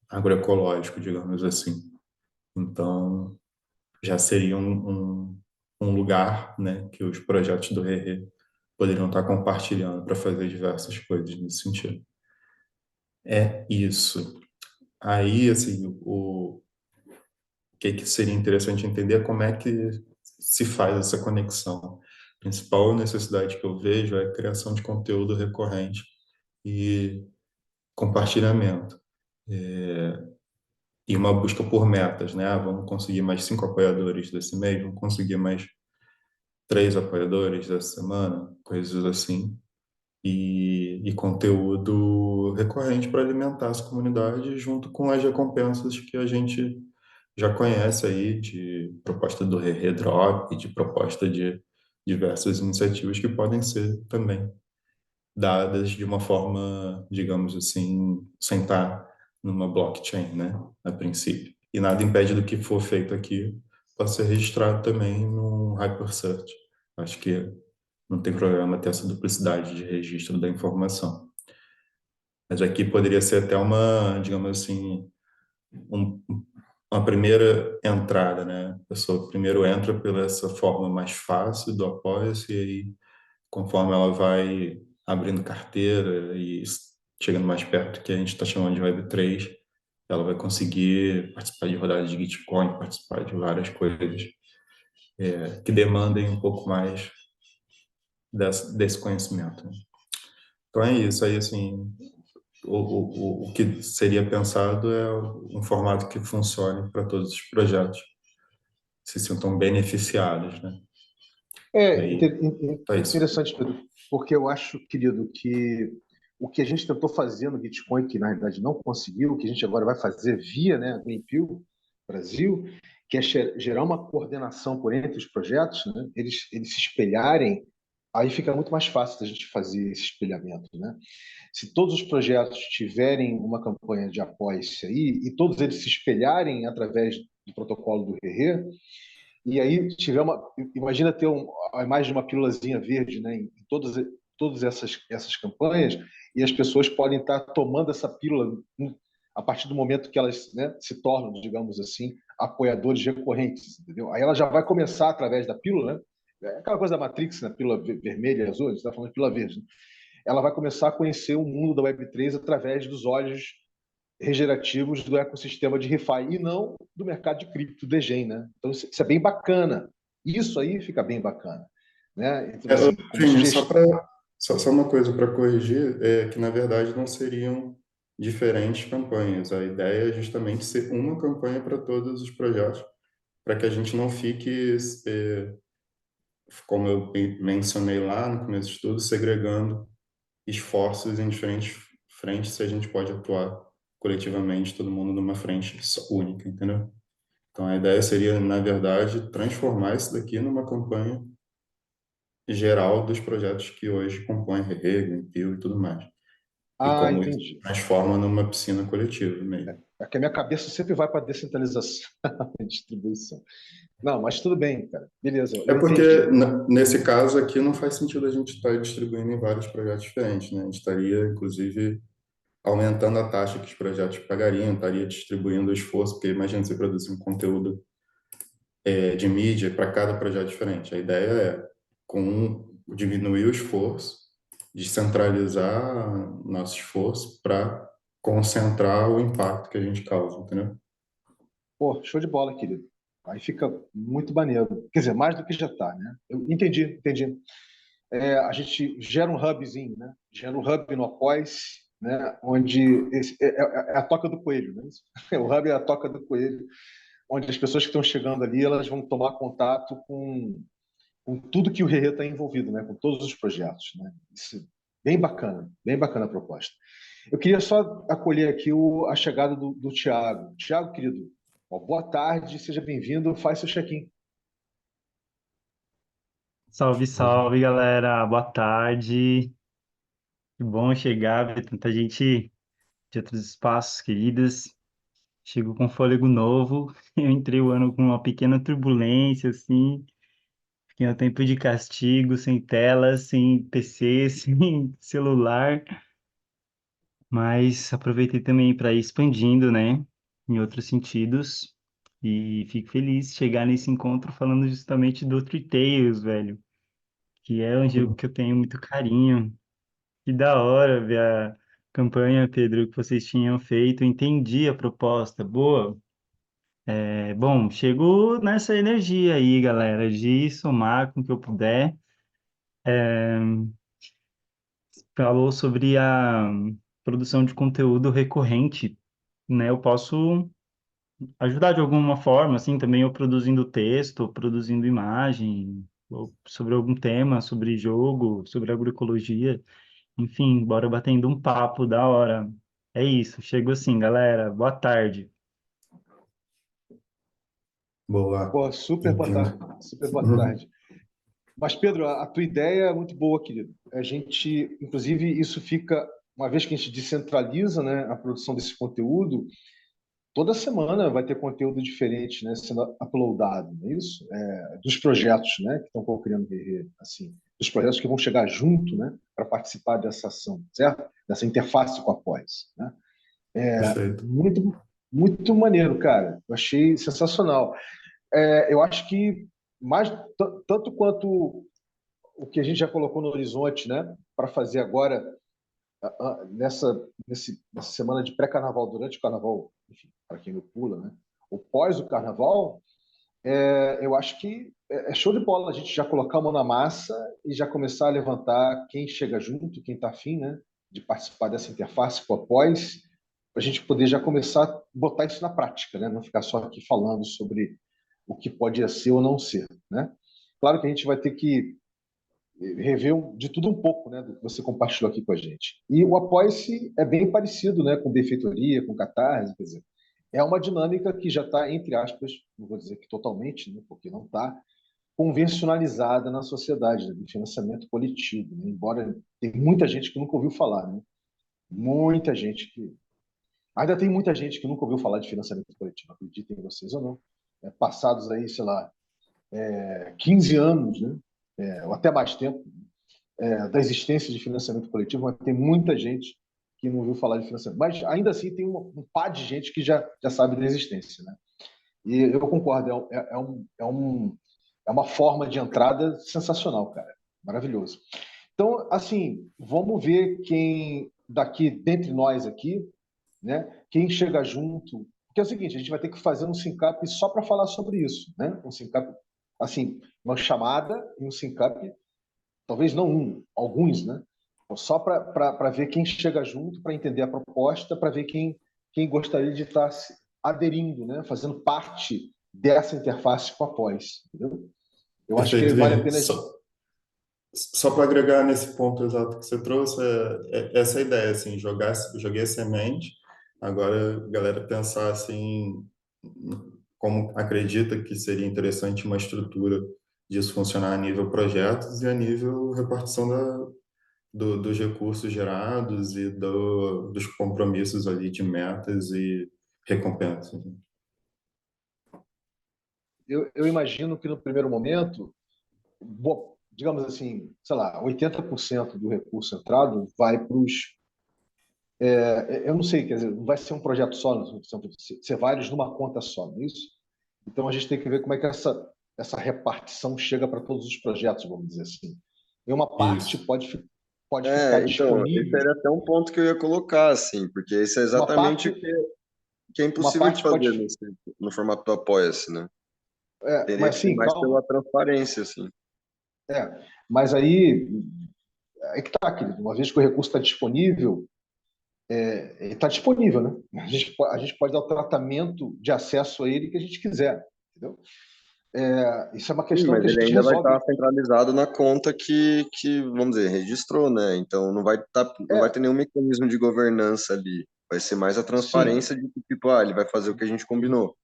agroecológico, digamos assim. Então, já seria um lugar, né, que os projetos do Rerê poderiam estar compartilhando para fazer diversas coisas nesse sentido. É isso. Aí, assim, o que seria interessante entender é como é que se faz essa conexão. A principal necessidade que eu vejo é a criação de conteúdo recorrente e compartilhamento. E uma busca por metas, né? Vamos conseguir mais 5 apoiadores desse mês, vamos conseguir mais 3 apoiadores dessa semana, coisas assim. E conteúdo recorrente para alimentar essa comunidade, junto com as recompensas que a gente já conhece aí, de proposta do Redrop, de proposta de diversas iniciativas que podem ser também dadas de uma forma, digamos assim, sem estar numa blockchain, né, a princípio. E nada impede do que for feito aqui possa ser registrado também no Hypersearch. Acho que não tem problema ter essa duplicidade de registro da informação. Mas aqui poderia ser até uma, digamos assim, um, uma primeira entrada, né? A pessoa primeiro entra pela essa forma mais fácil do Apoia-se e aí, conforme ela vai abrindo carteira e chegando mais perto do que a gente está chamando de Web3, ela vai conseguir participar de rodadas de Gitcoin, participar de várias coisas que demandem um pouco mais desse conhecimento, né? Então é isso, aí assim, o que seria pensado é um formato que funcione para todos os projetos, se sintam beneficiados, né? É Aí, é isso. interessante, Pedro, porque eu acho, querido, que o que a gente tentou fazer no Bitcoin, que na realidade não conseguiu, o que a gente agora vai fazer via, né, Greenpeace Brasil, que é gerar uma coordenação por entre os projetos, né, eles se espelharem, aí fica muito mais fácil da gente fazer esse espelhamento, né? Se todos os projetos tiverem uma campanha de apoio-se aí, e todos eles se espelharem através do protocolo do RE, e aí tiver uma, imagina ter a imagem de uma pílulazinha verde, né, em todas essas campanhas, e as pessoas podem estar tomando essa pílula a partir do momento que elas, né, se tornam, digamos assim, apoiadores recorrentes, entendeu? Aí ela já vai começar através da pílula, né? É aquela coisa da Matrix, né? Pílula vermelha e azul, a gente está falando de pílula verde, né? Ela vai começar a conhecer o mundo da Web3 através dos olhos regenerativos do ecossistema de ReFi e não do mercado de cripto, DGen, né? Então isso é bem bacana. Isso aí fica bem bacana, né? Então assim, como Vini, sugestão. só uma coisa para corrigir, é que na verdade não seriam diferentes campanhas. A ideia é justamente ser uma campanha para todos os projetos, para que a gente não fique, como eu mencionei lá no começo de tudo, segregando esforços em diferentes frentes, se a gente pode atuar coletivamente, todo mundo numa frente única, entendeu? Então a ideia seria, na verdade, transformar isso daqui numa campanha geral dos projetos que hoje compõem Rego, Impio e tudo mais. E Ah, como isso se entendi. transforma numa piscina coletiva mesmo. É que a minha cabeça sempre vai para a descentralização e distribuição. Não, mas tudo bem, cara. Beleza, É eu porque, entendi. nesse caso aqui, não faz sentido a gente estar distribuindo em vários projetos diferentes, né? A gente estaria, inclusive, aumentando a taxa que os projetos pagariam, estaria distribuindo o esforço, porque imagina você produzir um conteúdo de mídia para cada projeto diferente. A ideia é diminuir o esforço, descentralizar nosso esforço para concentrar o impacto que a gente causa, entendeu? Pô, show de bola, querido. Aí fica muito maneiro. Quer dizer, mais do que já está, né? Eu entendi. A gente gera um hubzinho, né? Gera um hub no Após, né? Onde é a toca do coelho, né? O hub é a toca do coelho, onde as pessoas que estão chegando ali elas vão tomar contato com tudo que o Rerê está envolvido, né? Com todos os projetos, né? Isso, bem bacana a proposta. Eu queria só acolher aqui a chegada do Tiago. Tiago, querido, ó, boa tarde, seja bem-vindo, faz seu check-in. Salve, salve, galera. Boa tarde. Que bom chegar, ver tanta gente de outros espaços queridos. Chego com fôlego novo. Eu entrei o ano com uma pequena turbulência, assim. Fiquei um tempo de castigo, sem tela, sem PC, sem celular. Mas aproveitei também para ir expandindo, né, em outros sentidos. E fico feliz de chegar nesse encontro falando justamente do Three Tails, velho, que é um jogo que eu tenho muito carinho. Que da hora ver a campanha, Pedro, que vocês tinham feito. Entendi a proposta. Boa. Bom, chego nessa energia aí, galera, de somar com o que eu puder. Falou sobre a produção de conteúdo recorrente, né? Eu posso ajudar de alguma forma, assim, também eu produzindo texto, ou produzindo imagem, ou sobre algum tema, sobre jogo, sobre agroecologia. Enfim, bora batendo um papo da hora. É isso, chego assim, galera. Boa tarde. Boa, Pô, super boa entendo. tarde, super boa tarde. Mas, Pedro, a tua ideia é muito boa, querido. A gente, inclusive, isso fica, uma vez que a gente descentraliza, né, a produção desse conteúdo, toda semana vai ter conteúdo diferente, né, sendo uploadado, não é isso? Dos projetos, né, que estão co-criando Guerreiro, assim, dos projetos que vão chegar junto, né, para participar dessa ação, certo? Dessa interface com a pós, né? Perfeito. Muito maneiro, cara. Eu achei sensacional. Eu acho que mais tanto quanto o que a gente já colocou no horizonte, né, para fazer agora nessa semana de pré-carnaval, durante o carnaval, enfim, para quem não pula, né? O pós o carnaval, eu acho que é show de bola a gente já colocar a mão na massa e já começar a levantar quem chega junto, quem está afim, né, de participar dessa interface com a pós, para a gente poder já começar a botar isso na prática, né, não ficar só aqui falando sobre o que pode ser ou não ser, né? Claro que a gente vai ter que rever de tudo um pouco, né, do que você compartilhou aqui com a gente. E o Apoia-se é bem parecido, né, com Benfeitoria, com Catarse, quer dizer, é uma dinâmica que já está, entre aspas, não vou dizer que totalmente, né, porque não está, convencionalizada na sociedade, né, de financiamento coletivo, né, embora tem muita gente que nunca ouviu falar, né, muita gente que... Ainda tem muita gente que nunca ouviu falar de financiamento coletivo, acreditem vocês ou não. Passados aí, sei lá, 15 anos, né, ou até mais tempo, da existência de financiamento coletivo, mas tem muita gente que não ouviu falar de financiamento. Mas ainda assim tem um par de gente que já sabe da existência, né? E eu concordo, é uma forma de entrada sensacional, cara. Maravilhoso. Então, assim, vamos ver quem daqui, dentre nós aqui, né? Quem chega junto. Porque é o seguinte, a gente vai ter que fazer um SYNCAP só para falar sobre isso, né? Um SYNCAP, assim, uma chamada e um SYNCAP, talvez não um, alguns, né? Só para ver quem chega junto, para entender a proposta, para ver quem gostaria de estar aderindo, né? Fazendo parte dessa interface com a pós, entendeu? Eu acho que Perfeito, vale a Vini. pena. Só para agregar nesse ponto exato que você trouxe, essa ideia, assim, joguei a semente, agora a galera pensar assim, como acredita que seria interessante uma estrutura disso funcionar a nível projetos e a nível repartição dos recursos gerados e dos compromissos ali de metas e recompensas. Eu imagino que no primeiro momento, digamos assim, sei lá, 80% do recurso entrado vai para os... eu não sei, quer dizer, não vai ser um projeto só, não, são ser vários numa conta só, não é isso? Então a gente tem que ver como é que essa repartição chega para todos os projetos, vamos dizer assim. E uma parte Isso. pode ficar Então, esse disponível, era até um ponto que eu ia colocar, assim, porque isso é uma exatamente parte, o que é uma impossível de parte fazer pode, no formato do Apoia-se, né? Teria mas que ser sim, mais calma, pela transparência, assim. mas aí que tá, querido, uma vez que o recurso está disponível, ele está disponível, né? A gente pode dar o tratamento de acesso a ele que a gente quiser, entendeu? Isso é uma Sim, questão mas que a ele gente ainda vai resolve. estar centralizado na conta que, vamos dizer, registrou, né? Então não vai ter É, nenhum mecanismo de governança ali. Vai ser mais a sim, transparência de que, tipo, ele vai fazer o que a gente combinou.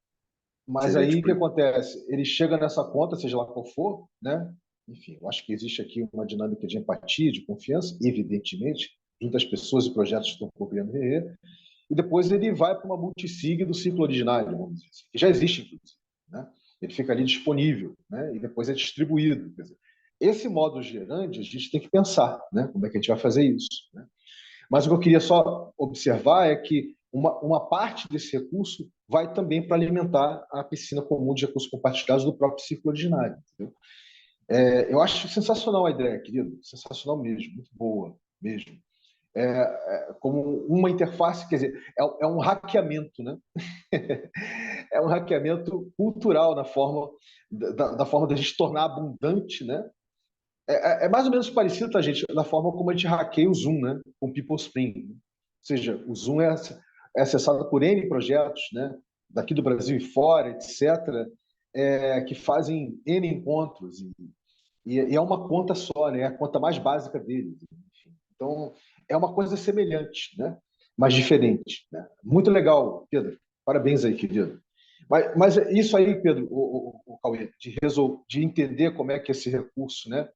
mas Seria, aí o tipo, que acontece? Ele chega nessa conta, seja lá qual for, né? Enfim, eu acho que existe aqui uma dinâmica de empatia, de confiança, evidentemente, junto às pessoas e projetos que estão cobrindo o RE, e depois ele vai para uma multisig do ciclo originário, vamos dizer assim, que já existe, inclusive, né? Ele fica ali disponível, né? E depois é distribuído. Quer dizer, esse modo gerante, a gente tem que pensar, né? Como é que a gente vai fazer isso, né? Mas o que eu queria só observar é que uma parte desse recurso vai também para alimentar a piscina comum de recursos compartilhados do próprio ciclo ordinário. Entendeu? Eu acho sensacional a ideia, querido, sensacional mesmo, muito boa mesmo. Como uma interface, quer dizer, é um hackeamento, né? É um hackeamento cultural na forma da forma da gente tornar abundante, né? É mais ou menos parecido, tá, gente, da forma como a gente hackeia o Zoom, né? Com o People Spring. Ou seja, o Zoom é acessado por N projetos, né? Daqui do Brasil e fora, etc., que fazem N encontros. E é uma conta só, né? É a conta mais básica deles. Enfim. Então, é uma coisa semelhante, né? Mas diferente. Né? Muito legal, Pedro. Parabéns aí, querido. Mas isso aí, Pedro, o Cauê, de entender como é que esse recurso, né?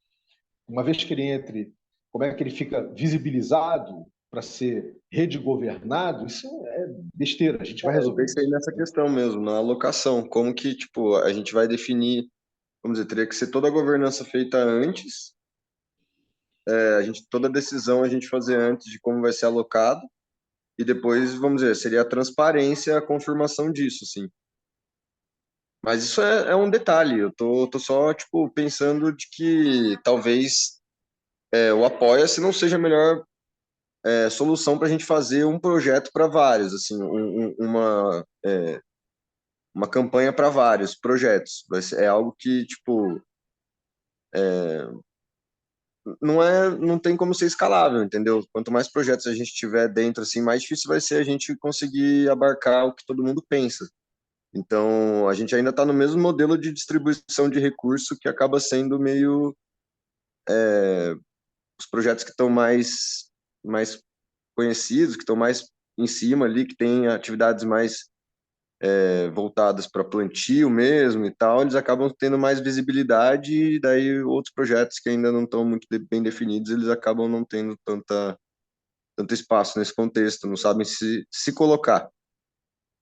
Uma vez que ele entre, como é que ele fica visibilizado para ser rede governado, isso é besteira, a gente vai eu resolver pensei isso. nessa Né? questão mesmo, na alocação. Como que, tipo, a gente vai definir, vamos dizer, teria que ser toda a governança feita antes, toda a decisão a gente fazer antes de como vai ser alocado, e depois, vamos dizer, seria a transparência, a confirmação disso, assim. Mas isso é um detalhe, eu tô só, tipo, pensando de que talvez o Apoia-se não seja a melhor solução para a gente fazer um projeto para vários, assim, uma campanha para vários projetos. É algo que, tipo, não tem como ser escalável, entendeu? Quanto mais projetos a gente tiver dentro, assim, mais difícil vai ser a gente conseguir abarcar o que todo mundo pensa. Então, a gente ainda está no mesmo modelo de distribuição de recurso que acaba sendo meio os projetos que estão mais conhecidos, que estão mais em cima ali, que têm atividades mais voltadas para plantio mesmo e tal, eles acabam tendo mais visibilidade e daí outros projetos que ainda não estão muito bem definidos, eles acabam não tendo tanto espaço nesse contexto, não sabem se colocar.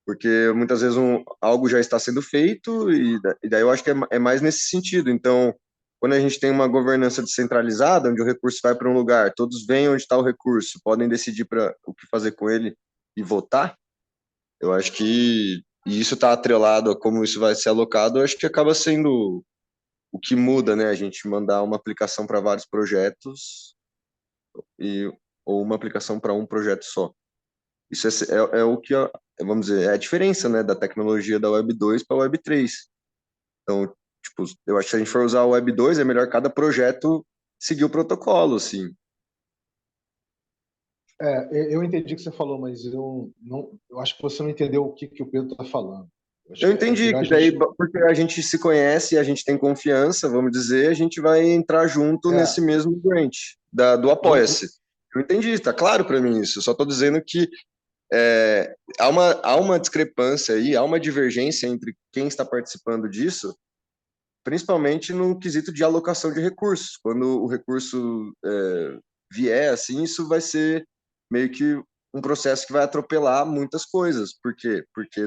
Porque muitas vezes algo já está sendo feito e daí eu acho que é mais nesse sentido. Então, quando a gente tem uma governança descentralizada, onde o recurso vai para um lugar, todos veem onde está o recurso, podem decidir o que fazer com ele e votar, eu acho que e isso está atrelado a como isso vai ser alocado, eu acho que acaba sendo o que muda, né? A gente mandar uma aplicação para vários projetos ou uma aplicação para um projeto só. Isso é o que, vamos dizer, é a diferença, né, da tecnologia da Web 2 para a Web 3. Então, tipo, eu acho que se a gente for usar a Web 2, é melhor cada projeto seguir o protocolo, assim. Eu entendi o que você falou, mas eu acho que você não entendeu o que o Pedro está falando. Eu acho Eu que é entendi melhor a que daí, gente. porque a gente se conhece, a gente tem confiança, vamos dizer, a gente vai entrar junto nesse É, mesmo grant do Apoia-se. Eu entendi, está claro para mim isso. Eu só estou dizendo que há uma discrepância aí, há uma divergência entre quem está participando disso, principalmente no quesito de alocação de recursos. Quando o recurso vier, assim, isso vai ser meio que um processo que vai atropelar muitas coisas. Por quê? Porque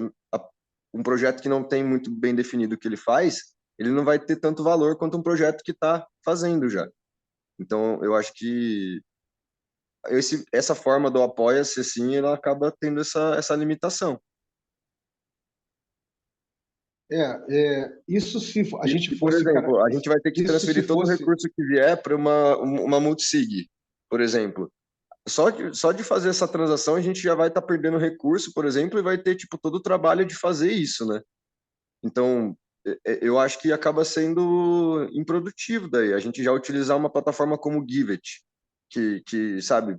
um projeto que não tem muito bem definido o que ele faz, ele não vai ter tanto valor quanto um projeto que está fazendo já. Então, eu acho que essa forma do Apoia-se, assim, ela acaba tendo essa limitação. isso se a gente Por fosse, cara, exemplo, a gente vai ter que isso se transferir todo o fosse. recurso que vier para uma multisig, por exemplo. Só de fazer essa transação, a gente já vai estar perdendo recurso, por exemplo, e vai ter tipo todo o trabalho de fazer isso, né? Então, eu acho que acaba sendo improdutivo daí. A gente já utilizar uma plataforma como o Givet, que sabe,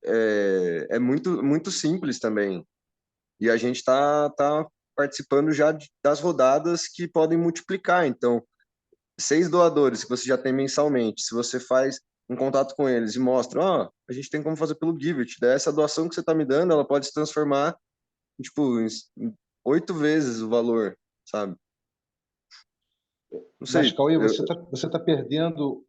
é muito, muito simples também. E a gente tá participando já das rodadas que podem multiplicar. Então, 6 doadores que você já tem mensalmente, se você faz um contato com eles e mostra, a gente tem como fazer pelo Givet, daí essa doação que você está me dando, ela pode se transformar tipo, em 8 vezes o valor, sabe? Não Mas, sei. Cauê, você tá perdendo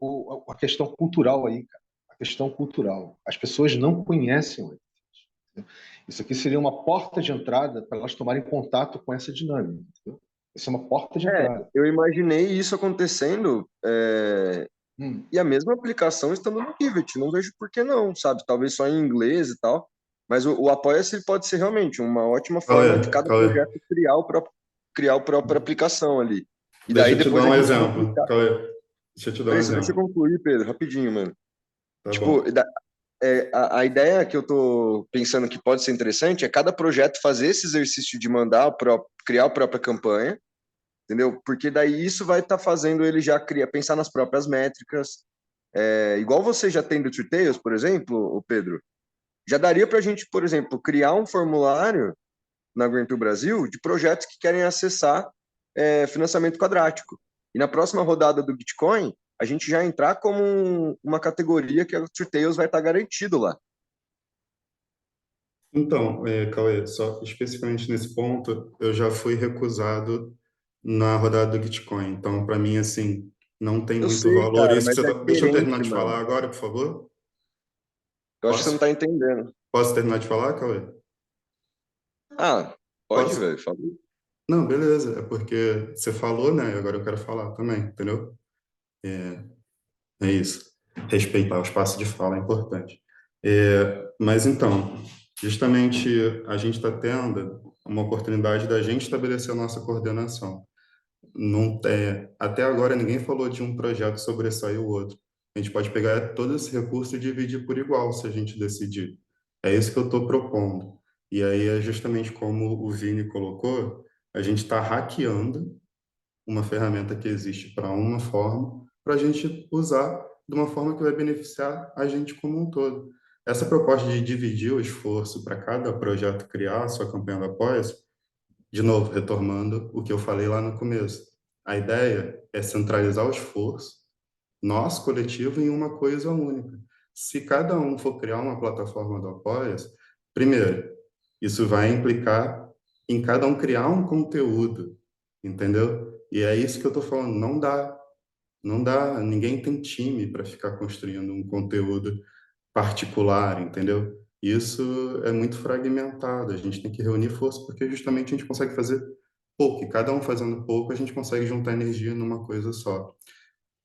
a questão cultural aí, cara. A questão cultural. As pessoas não conhecem o NFT. Isso aqui seria uma porta de entrada para elas tomarem contato com essa dinâmica. Entendeu? Isso é uma porta de entrada. Eu imaginei isso acontecendo Hum. e a mesma aplicação estando no Givet, não vejo por que não, sabe? Talvez só em inglês e tal, mas o Apoia-se pode ser realmente uma ótima forma de cada Cauê, projeto criar a própria aplicação ali. E deixa daí eu te dar depois a um gente exemplo. duplicar. Cauê, deixa eu te dar um Peraí, só deixa eu exemplo. concluir, Pedro, rapidinho, mano. Tá Tipo, bom. a ideia que eu tô pensando que pode ser interessante é cada projeto fazer esse exercício de criar a própria campanha, entendeu? Porque daí isso vai estar fazendo ele já pensar nas próprias métricas. Igual você já tem do Twitter, por exemplo, o Pedro, já daria para a gente, por exemplo, criar um formulário na Greenpeace Brasil de projetos que querem acessar financiamento quadrático. E na próxima rodada do Bitcoin, a gente já entrar como uma categoria que a Twitter vai estar garantido lá. Então, Cauê, só especificamente nesse ponto, eu já fui recusado na rodada do Bitcoin. Então, para mim, assim, não tem Eu muito sei, valor cara, isso que mas você é tá... Deixa eu terminar diferente, de mano. falar agora, por favor? Eu acho que você não Posso? tá entendendo. Posso terminar de falar, Cauê? Ah, pode, Posso? velho. Fala. Não, beleza. É porque você falou, né? E agora eu quero falar também, entendeu? É isso. Respeitar o espaço de fala é importante. Mas então, justamente a gente está tendo uma oportunidade da gente estabelecer a nossa coordenação. Não, até agora ninguém falou de um projeto sobressair o outro. A gente pode pegar todo esse recurso e dividir por igual, se a gente decidir. É isso que eu estou propondo. E aí é justamente como o Vini colocou, a gente está hackeando uma ferramenta que existe para uma forma, para a gente usar de uma forma que vai beneficiar a gente como um todo. Essa proposta de dividir o esforço para cada projeto criar a sua campanha de apoio, de novo, retomando o que eu falei lá no começo. A ideia é centralizar o esforço, nosso coletivo, em uma coisa única. Se cada um for criar uma plataforma do Apoia-se, primeiro, isso vai implicar em cada um criar um conteúdo, entendeu? E é isso que eu estou falando, não dá, ninguém tem time para ficar construindo um conteúdo particular, entendeu? Isso é muito fragmentado, a gente tem que reunir força porque justamente a gente consegue fazer pouco, e cada um fazendo pouco, a gente consegue juntar energia numa coisa só.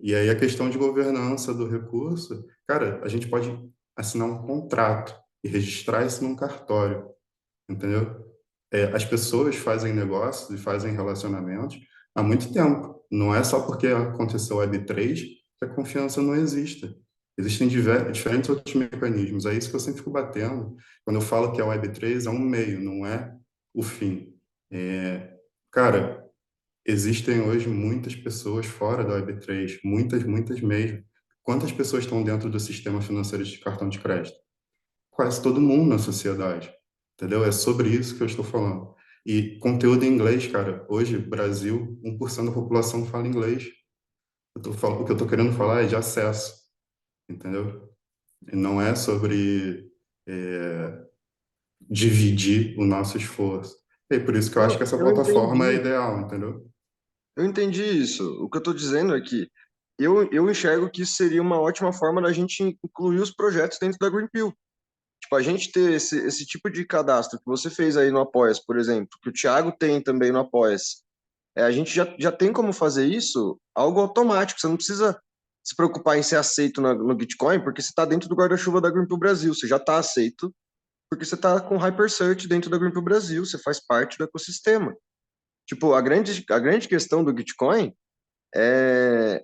E aí a questão de governança do recurso, cara, a gente pode assinar um contrato e registrar isso num cartório, entendeu? As pessoas fazem negócios e fazem relacionamentos há muito tempo. Não é só porque aconteceu a Web3 que a confiança não existe. Existem diferentes outros mecanismos. É isso que eu sempre fico batendo. Quando eu falo que a Web3 é um meio, não é o fim. É, cara, existem hoje muitas pessoas fora da Web3, muitas, muitas mesmo. Quantas pessoas estão dentro do sistema financeiro de cartão de crédito? Quase todo mundo na sociedade, entendeu? É sobre isso que eu estou falando. E conteúdo em inglês, cara, hoje, Brasil, 1% da população fala inglês. O que eu estou querendo falar é de acesso, entendeu? E não é sobre é, dividir o nosso esforço. E por isso que eu acho que Não, essa eu plataforma é entendi. ideal, entendeu? Eu entendi isso. O que eu estou dizendo é que eu enxergo que isso seria uma ótima forma da gente incluir os projetos dentro da Green Pill. Tipo, a gente ter esse tipo de cadastro que você fez aí no Apoia-se, por exemplo, que o Thiago tem também no Apoia-se. A gente já tem como fazer isso algo automático. Você não precisa se preocupar em ser aceito no Bitcoin, porque você está dentro do guarda-chuva da Green Pill Brasil. Você já está aceito, porque você está com Hyper Search dentro da Green Pill Brasil. Você faz parte do ecossistema. Tipo, a grande questão do Bitcoin é,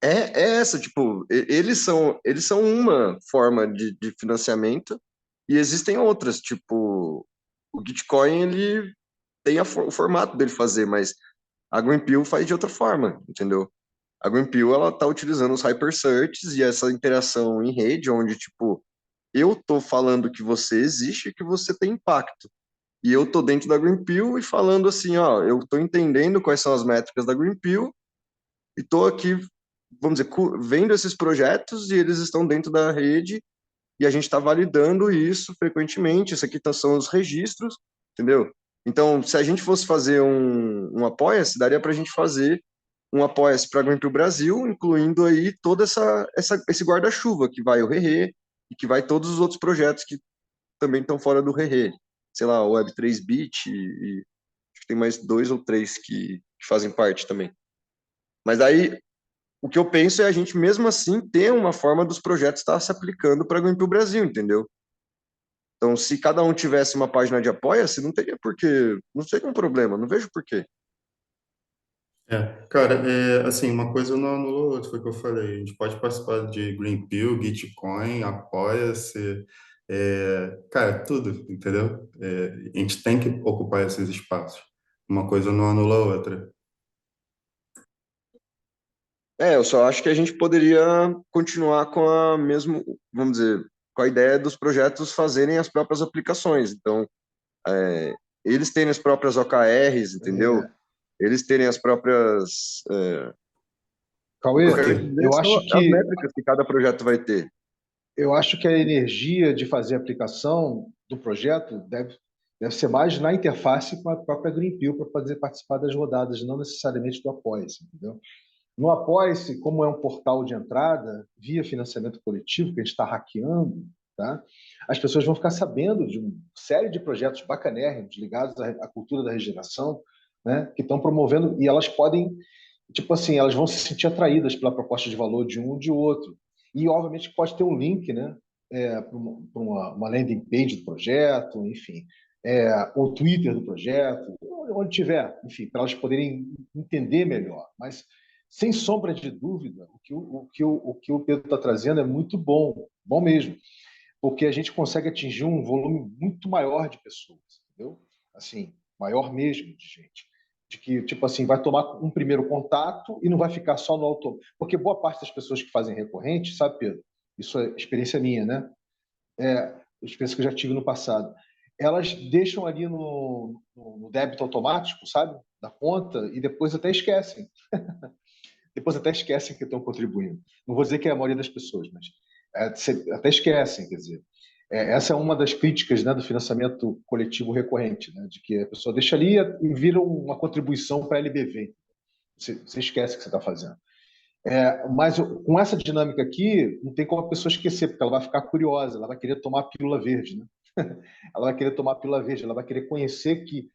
é essa, tipo, eles são uma forma de financiamento e existem outras, tipo, o Bitcoin, ele tem o formato dele fazer, mas a Greenpill faz de outra forma, entendeu? A Greenpill, ela tá utilizando os hypersearches e essa interação em rede, onde, tipo, eu tô falando que você existe e que você tem impacto. E eu tô dentro da Greenpill e falando assim, ó, eu tô entendendo quais são as métricas da Greenpill e tô aqui, vamos dizer, vendo esses projetos e eles estão dentro da rede e a gente está validando isso frequentemente. Isso aqui são os registros, entendeu? Então, se a gente fosse fazer um Apoia-se, daria para a gente fazer um Apoia-se para a Greenpeace Brasil, incluindo aí todo esse guarda-chuva, que vai o Rerê e que vai todos os outros projetos que também estão fora do Rerê. Sei lá, o Web3Bit e acho que tem mais dois ou três que fazem parte também. Mas aí, o que eu penso é a gente, mesmo assim, ter uma forma dos projetos estar se aplicando para a Greenpeace Brasil, entendeu? Então, se cada um tivesse uma página de apoia-se, não teria porquê, não seria um problema, não vejo porquê. Cara, assim, uma coisa não anula a outra, foi o que eu falei. A gente pode participar de Green Pill, Gitcoin, Apoia-se, cara, tudo, entendeu? A gente tem que ocupar esses espaços. Uma coisa não anula a outra. Eu só acho que a gente poderia continuar com a mesmo, vamos dizer, com a ideia dos projetos fazerem as próprias aplicações. Então, é, eles terem as próprias OKRs, entendeu? É, Eles terem as próprias. O que eu Cauê, quero Ok. dizer são as métricas que cada projeto vai ter. eu acho que a energia de fazer a aplicação do projeto deve ser mais na interface com a própria Greenpeace para poder participar das rodadas, não necessariamente do Apoia-se, entendeu? No Apoia-se, como é um portal de entrada, via financiamento coletivo, que a gente está hackeando, tá? As pessoas vão ficar sabendo de uma série de projetos bacanérrimos ligados à cultura da regeneração, né? Que estão promovendo, e elas podem, tipo assim, elas vão se sentir atraídas pela proposta de valor de um ou de outro. E, obviamente, pode ter um link, né? Para uma landing page do projeto, enfim, o Twitter do projeto, onde tiver, enfim, para elas poderem entender melhor. Mas sem sombra de dúvida, o que o Pedro está trazendo é muito bom, bom mesmo, porque a gente consegue atingir um volume muito maior de pessoas, entendeu? Assim, maior mesmo de gente. De que, tipo assim, vai tomar um primeiro contato e não vai ficar só no auto. Porque boa parte das pessoas que fazem recorrente, sabe, Pedro? Isso é experiência minha, né? Experiência que eu já tive no passado. Elas deixam ali no débito automático, sabe? Da conta, e depois até esquecem. Depois até esquecem que estão contribuindo. Não vou dizer que é a maioria das pessoas, mas até esquecem, quer dizer. Essa é uma das críticas, né, do financiamento coletivo recorrente, né, de que a pessoa deixa ali e vira uma contribuição para a LBV. Você esquece o que você está fazendo. Mas com essa dinâmica aqui, não tem como a pessoa esquecer, porque ela vai ficar curiosa, ela vai querer tomar a pílula verde, né? Ela vai querer tomar a pílula verde, ela vai querer conhecer que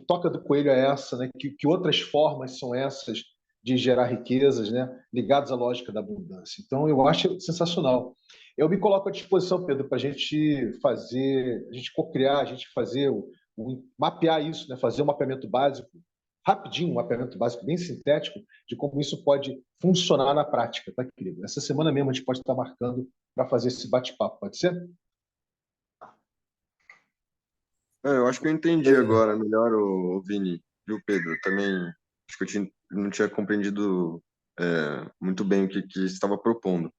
toca do coelho é essa, né? Que outras formas são essas de gerar riquezas, né? Ligadas à lógica da abundância. Então, eu acho sensacional. Eu me coloco à disposição, Pedro, para a gente fazer, a gente cocriar, a gente fazer mapear isso, né? Fazer um mapeamento básico, rapidinho, um mapeamento básico bem sintético de como isso pode funcionar na prática, tá, querido? Essa semana mesmo a gente pode estar marcando para fazer esse bate-papo, pode ser? Eu acho que eu entendi agora melhor, o Vini, viu, Pedro? Também acho que não tinha compreendido muito bem o que você estava propondo.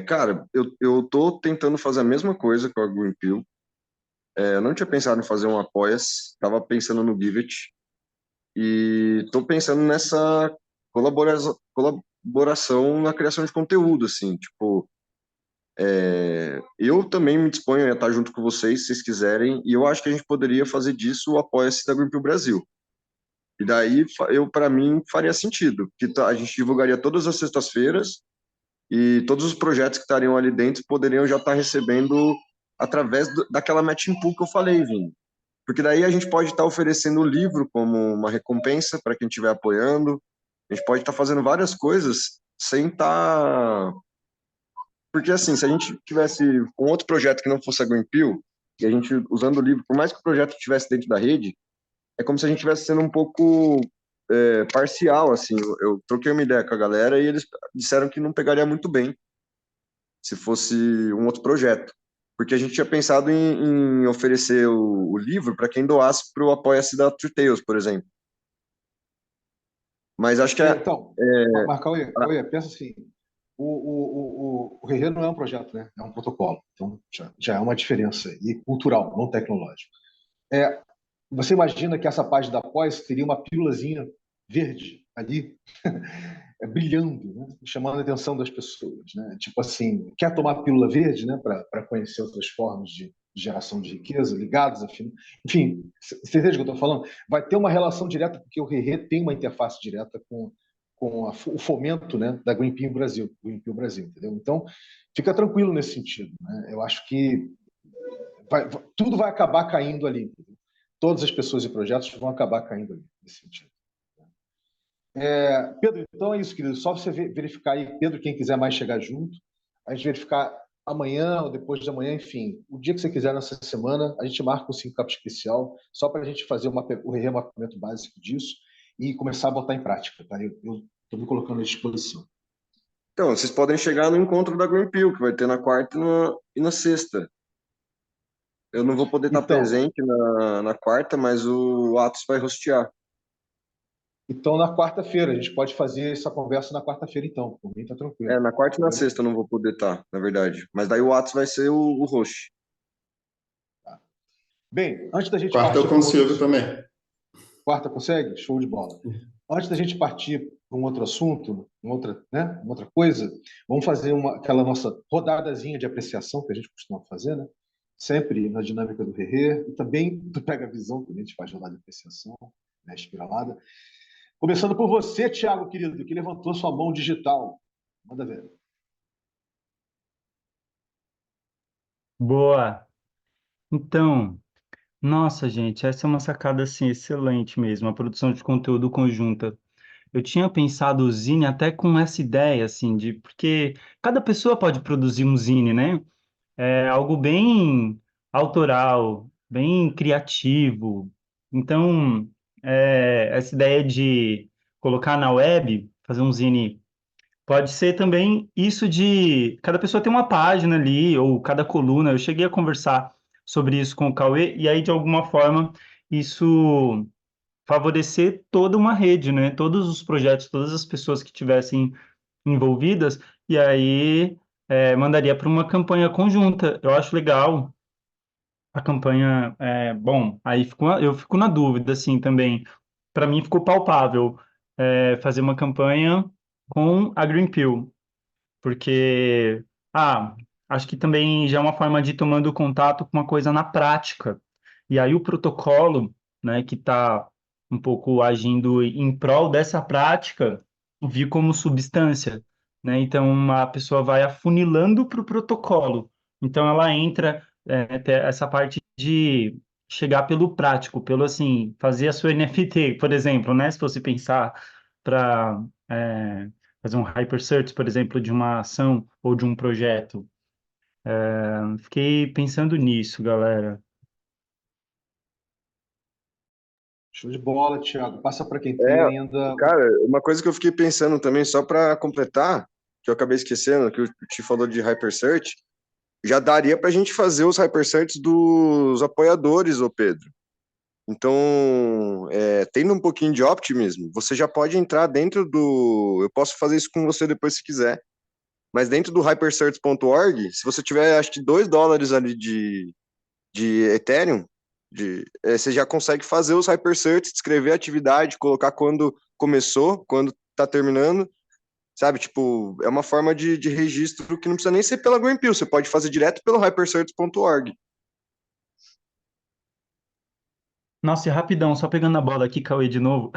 Cara, eu tô tentando fazer a mesma coisa com a Green Pill. Eu não tinha pensado em fazer um Apoia-se, estava pensando no Give It, e tô pensando nessa colaboração na criação de conteúdo, assim, tipo, eu também me disponho a estar junto com vocês, se vocês quiserem, e eu acho que a gente poderia fazer disso o Apoia-se da Green Pill Brasil. E daí, para mim, faria sentido, que a gente divulgaria todas as sextas-feiras e todos os projetos que estariam ali dentro poderiam já estar recebendo através daquela matching pool que eu falei, Vini. Porque daí a gente pode estar oferecendo o livro como uma recompensa para quem estiver apoiando. A gente pode estar fazendo várias coisas sem estar... Porque, assim, se a gente tivesse um outro projeto que não fosse a Green Pill, e a gente usando o livro, por mais que o projeto estivesse dentro da rede, é como se a gente estivesse sendo um pouco parcial, assim. Eu troquei uma ideia com a galera e eles disseram que não pegaria muito bem se fosse um outro projeto. Porque a gente tinha pensado em oferecer o livro para quem doasse para o Apoia-se da True Tales, por exemplo. Mas acho que Então, mas Cauê, pensa assim, o Herrera não é um projeto, né? É um protocolo. Então, já é uma diferença, e cultural, não tecnológico. Você imagina que essa página da Pós teria uma pílulazinha verde ali, brilhando, né? Chamando a atenção das pessoas, né? Tipo assim, quer tomar pílula verde, né? Para conhecer outras formas de geração de riqueza ligadas a enfim, você entende o que eu estou falando? Vai ter uma relação direta, porque o Rerê tem uma interface direta com o fomento, né, da Green Pill Brasil, entendeu? Então, fica tranquilo nesse sentido, né? Eu acho que tudo vai acabar caindo ali, entendeu? Todas as pessoas e projetos vão acabar caindo ali, nesse sentido. Pedro, então é isso, querido. Só você verificar aí, Pedro, quem quiser mais chegar junto, a gente verificar amanhã ou depois de amanhã, enfim, o dia que você quiser nessa semana, a gente marca um 5 especial, só para a gente fazer o remapeamento básico disso e começar a botar em prática, tá? Eu estou me colocando à disposição. Então, vocês podem chegar no encontro da Green Pill, que vai ter na quarta e na sexta. Eu não vou poder estar presente na quarta, mas o Atos vai rostear. Então, na quarta-feira, a gente pode fazer essa conversa na quarta-feira, então. Por mim, tá tranquilo. Na quarta e na sexta eu não vou poder estar, na verdade. Mas daí o Atos vai ser o host. Tá. Bem, antes da gente Quarta partir... eu consigo também. Quarta consegue? Show de bola. Antes da gente partir para um outro assunto, uma outra coisa, vamos fazer aquela nossa rodadazinha de apreciação que a gente costuma fazer, né? Sempre na dinâmica do Rerê, e também do Pega a Visão, que a gente faz rodada de apreciação, né? Espiralada. Começando por você, Thiago, querido, que levantou sua mão digital. Manda ver. Boa. Então, nossa, gente, essa é uma sacada assim excelente mesmo, a produção de conteúdo conjunta. Eu tinha pensado o Zine até com essa ideia assim de porque cada pessoa pode produzir um Zine, né? É algo bem autoral, bem criativo. Então, essa ideia de colocar na web, fazer um zine, pode ser também isso de cada pessoa ter uma página ali, ou cada coluna. Eu cheguei a conversar sobre isso com o Cauê, e aí, de alguma forma, isso favorecer toda uma rede, né? Todos os projetos, todas as pessoas que tivessem envolvidas, e aí mandaria para uma campanha conjunta. Eu acho legal a campanha, bom, aí eu fico na dúvida, assim, também. Para mim ficou palpável fazer uma campanha com a Green Pill, porque, acho que também já é uma forma de ir tomando contato com uma coisa na prática. E aí o protocolo, né, que está um pouco agindo em prol dessa prática, vi como substância, né? Então a pessoa vai afunilando para o protocolo. Então ela entra até essa parte de chegar pelo prático, pelo assim, fazer a sua NFT, por exemplo, né? Se você pensar para fazer um hyper search, por exemplo, de uma ação ou de um projeto. Fiquei pensando nisso, galera. Show de bola, Thiago. Passa para quem tem É, ainda. cara, uma coisa que eu fiquei pensando também, só para completar, que eu acabei esquecendo, que o Ti falou de Hyper Search, já daria para a gente fazer os Hyper Search dos apoiadores, ô Pedro. Então, tendo um pouquinho de optimismo, você já pode entrar dentro do. Eu posso fazer isso com você depois se quiser, mas dentro do hypersearch.org, se você tiver, acho que $2 ali de Ethereum, você já consegue fazer os hypersearch, descrever a atividade, colocar quando começou, quando está terminando, sabe? Tipo, é uma forma de registro que não precisa nem ser pela Greenpeace, você pode fazer direto pelo hypersearch.org. Nossa, e rapidão, só pegando a bola aqui, Cauê, de novo.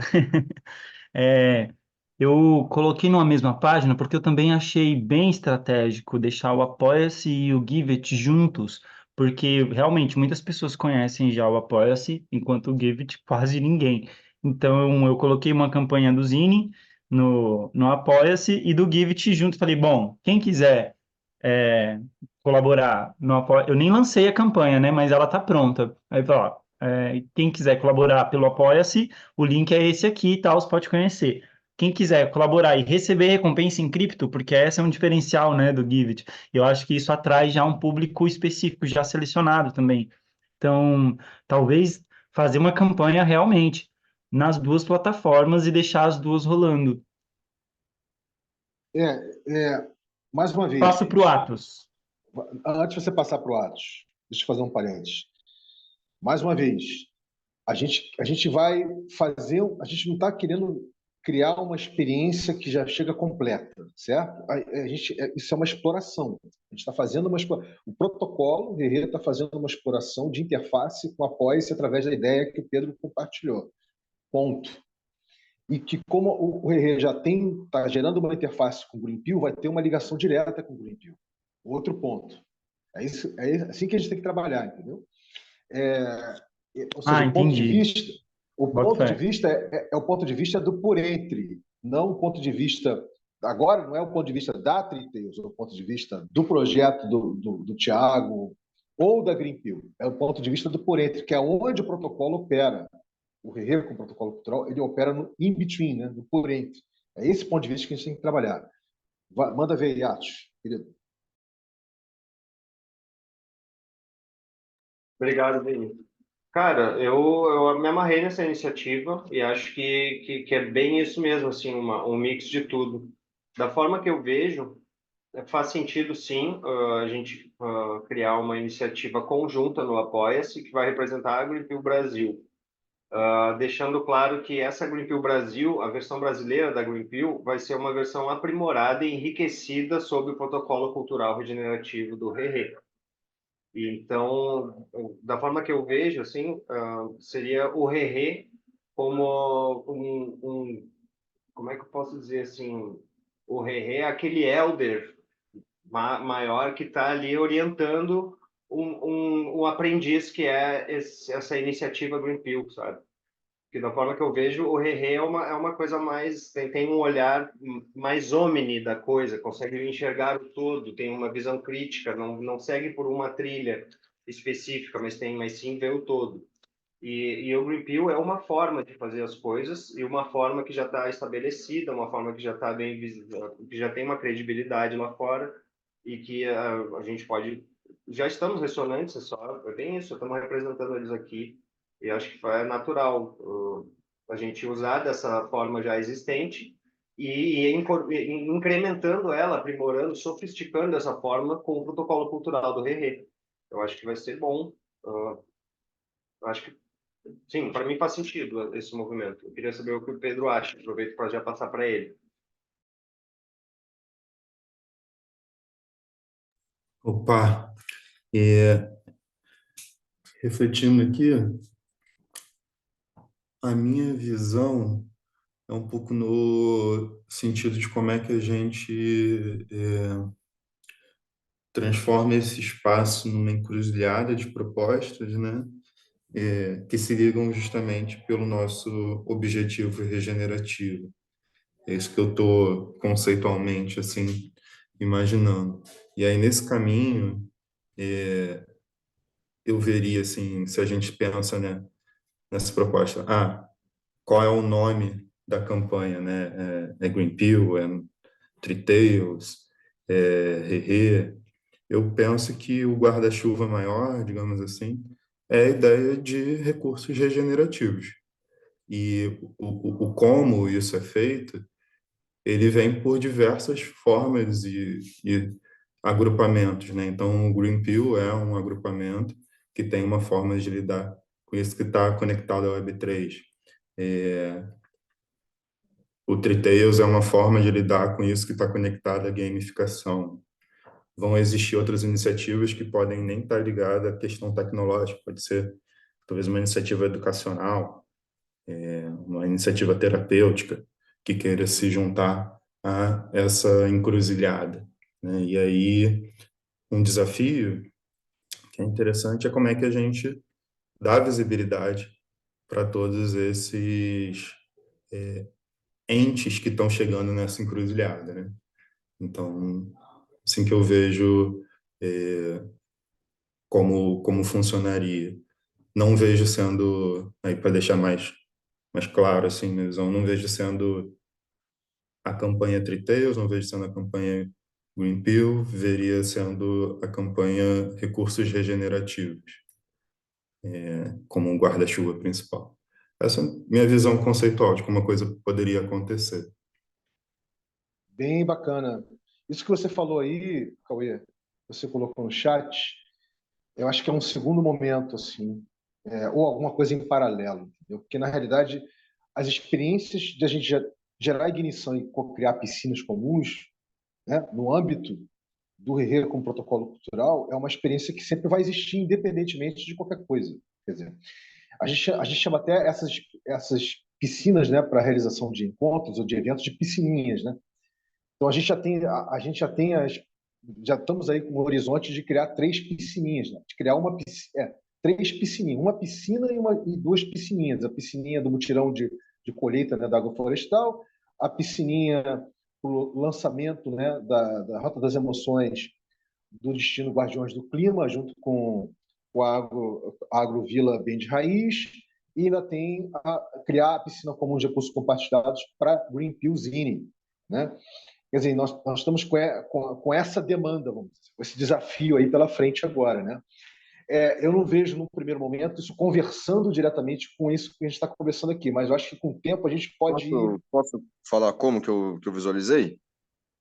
É, eu coloquei numa mesma página porque eu também achei bem estratégico deixar o Apoia-se e o Give It juntos, porque realmente muitas pessoas conhecem já o Apoia-se, enquanto o Give It quase ninguém. Então eu coloquei uma campanha do Zine no Apoia-se e do Give It junto. Falei, bom, quem quiser é, colaborar no Apoia, eu nem lancei a campanha, né? Mas ela tá pronta. Aí, ó, quem quiser colaborar pelo Apoia-se, o link é esse aqui e tal, você pode conhecer. Quem quiser colaborar e receber recompensa em cripto, porque esse é um diferencial, né, do Givit. Eu acho que isso atrai já um público específico, já selecionado também. Então, talvez fazer uma campanha realmente nas duas plataformas e deixar as duas rolando. Mais uma vez, Passo para o gente. Atos. Antes de você passar para o Atos, deixa eu fazer um parênteses. Mais uma vez, a gente vai fazer. A gente não está querendo criar uma experiência que já chega completa, certo? Isso é uma exploração. A gente está fazendo o protocolo, o Rerê está fazendo uma exploração de interface com apoio-se através da ideia que o Pedro compartilhou. Ponto. E que como o Rerê já está gerando uma interface com o Greenpeace, vai ter uma ligação direta com o Greenpeace. Outro ponto. É assim que a gente tem que trabalhar, entendeu? É, ou seja, Entendi. o Bota ponto de fé. vista é o ponto de vista do por entre, não o ponto de vista agora não é o ponto de vista da Triteus, é o ponto de vista do projeto do Tiago ou da Greenpeace, é o ponto de vista do por entre, que é onde o protocolo opera. O Herrera com o protocolo cultural, ele opera no in-between, né, no por entre. É esse ponto de vista que a gente tem que trabalhar. Manda ver, Yatos, querido. Obrigado, Vini. Cara, eu me amarrei nessa iniciativa e acho que é bem isso mesmo, assim, um mix de tudo. Da forma que eu vejo, faz sentido, sim, a gente criar uma iniciativa conjunta no Apoia-se que vai representar a Greenpeace Brasil. Deixando claro que essa Greenpeace Brasil, a versão brasileira da Greenpeace, vai ser uma versão aprimorada e enriquecida sob o protocolo cultural regenerativo do RERE. Então, da forma que eu vejo, assim, seria o RERE como como é que eu posso dizer assim, o RERE é aquele elder maior que está ali orientando um aprendiz que é essa iniciativa Greenpeace, sabe? Que da forma que eu vejo, o Rerê é uma coisa mais, tem um olhar mais omni da coisa, consegue enxergar o todo, tem uma visão crítica, não segue por uma trilha específica, mas sim vê o todo. E o Green Pill é uma forma de fazer as coisas e uma forma que já está estabelecida, uma forma que já está bem visível, que já tem uma credibilidade lá fora e que a gente pode. Já estamos ressonantes, é bem isso, estamos representando eles aqui e acho que é natural a gente usar dessa forma já existente e incrementando ela, aprimorando, sofisticando essa forma com o protocolo cultural do Rerê. Eu acho que vai ser bom. Uh, acho que sim, para mim faz sentido esse movimento. Eu queria saber o que o Pedro acha. Aproveito para já passar para ele. Opa, é, refletindo aqui, a minha visão é um pouco no sentido de como é que a gente transforma esse espaço numa encruzilhada de propostas, né? Que se ligam justamente pelo nosso objetivo regenerativo. É isso que eu estou conceitualmente assim imaginando. E aí nesse caminho eu veria assim, se a gente pensa, né, nessa proposta, qual é o nome da campanha, né? É Green Pill, é Three Tails, é Rerê. Eu penso que o guarda-chuva maior, digamos assim, é a ideia de recursos regenerativos. E o como isso é feito, ele vem por diversas formas e agrupamentos, né? Então, o Green Pill é um agrupamento que tem uma forma de lidar com isso que está conectado à Web3. O Three Tails é uma forma de lidar com isso que está conectado à gamificação. Vão existir outras iniciativas que podem nem estar ligadas à questão tecnológica, pode ser talvez uma iniciativa educacional, uma iniciativa terapêutica que queira se juntar a essa encruzilhada, né? E aí, um desafio que é interessante é como é que a gente dá visibilidade para todos esses entes que estão chegando nessa encruzilhada, né? Então, assim que eu vejo como funcionaria. Não vejo sendo, aí para deixar mais claro assim, minha visão, não vejo sendo a campanha Three Tails, não vejo sendo a campanha Green Pill, veria sendo a campanha Recursos Regenerativos, como um guarda-chuva principal. Essa é a minha visão conceitual de como a coisa poderia acontecer. Bem bacana. Isso que você falou aí, Cauê, você colocou no chat, eu acho que é um segundo momento, assim, ou alguma coisa em paralelo, entendeu? Porque, na realidade, as experiências de a gente gerar ignição e criar piscinas comuns, né, no âmbito do Herrera como protocolo cultural, é uma experiência que sempre vai existir, independentemente de qualquer coisa. Quer dizer, a gente chama até essas piscinas, né, para realização de encontros ou de eventos de piscininhas, né? Então a gente já estamos aí com o horizonte de criar três piscininhas, né? De criar três piscininhas, uma piscina e duas piscininhas. A piscininha do mutirão de colheita, né, da água florestal, a piscininha para o lançamento, né, da Rota das Emoções do Destino Guardiões do Clima, junto com a Agrovila Bem de Raiz, e ainda tem criar a piscina comum de recursos compartilhados para Green Pill Zine, né? Quer dizer, nós estamos com essa demanda, vamos dizer, com esse desafio aí pela frente agora, né? Eu não vejo, num primeiro momento, isso conversando diretamente com isso que a gente está conversando aqui, mas eu acho que com o tempo Posso falar como que eu visualizei?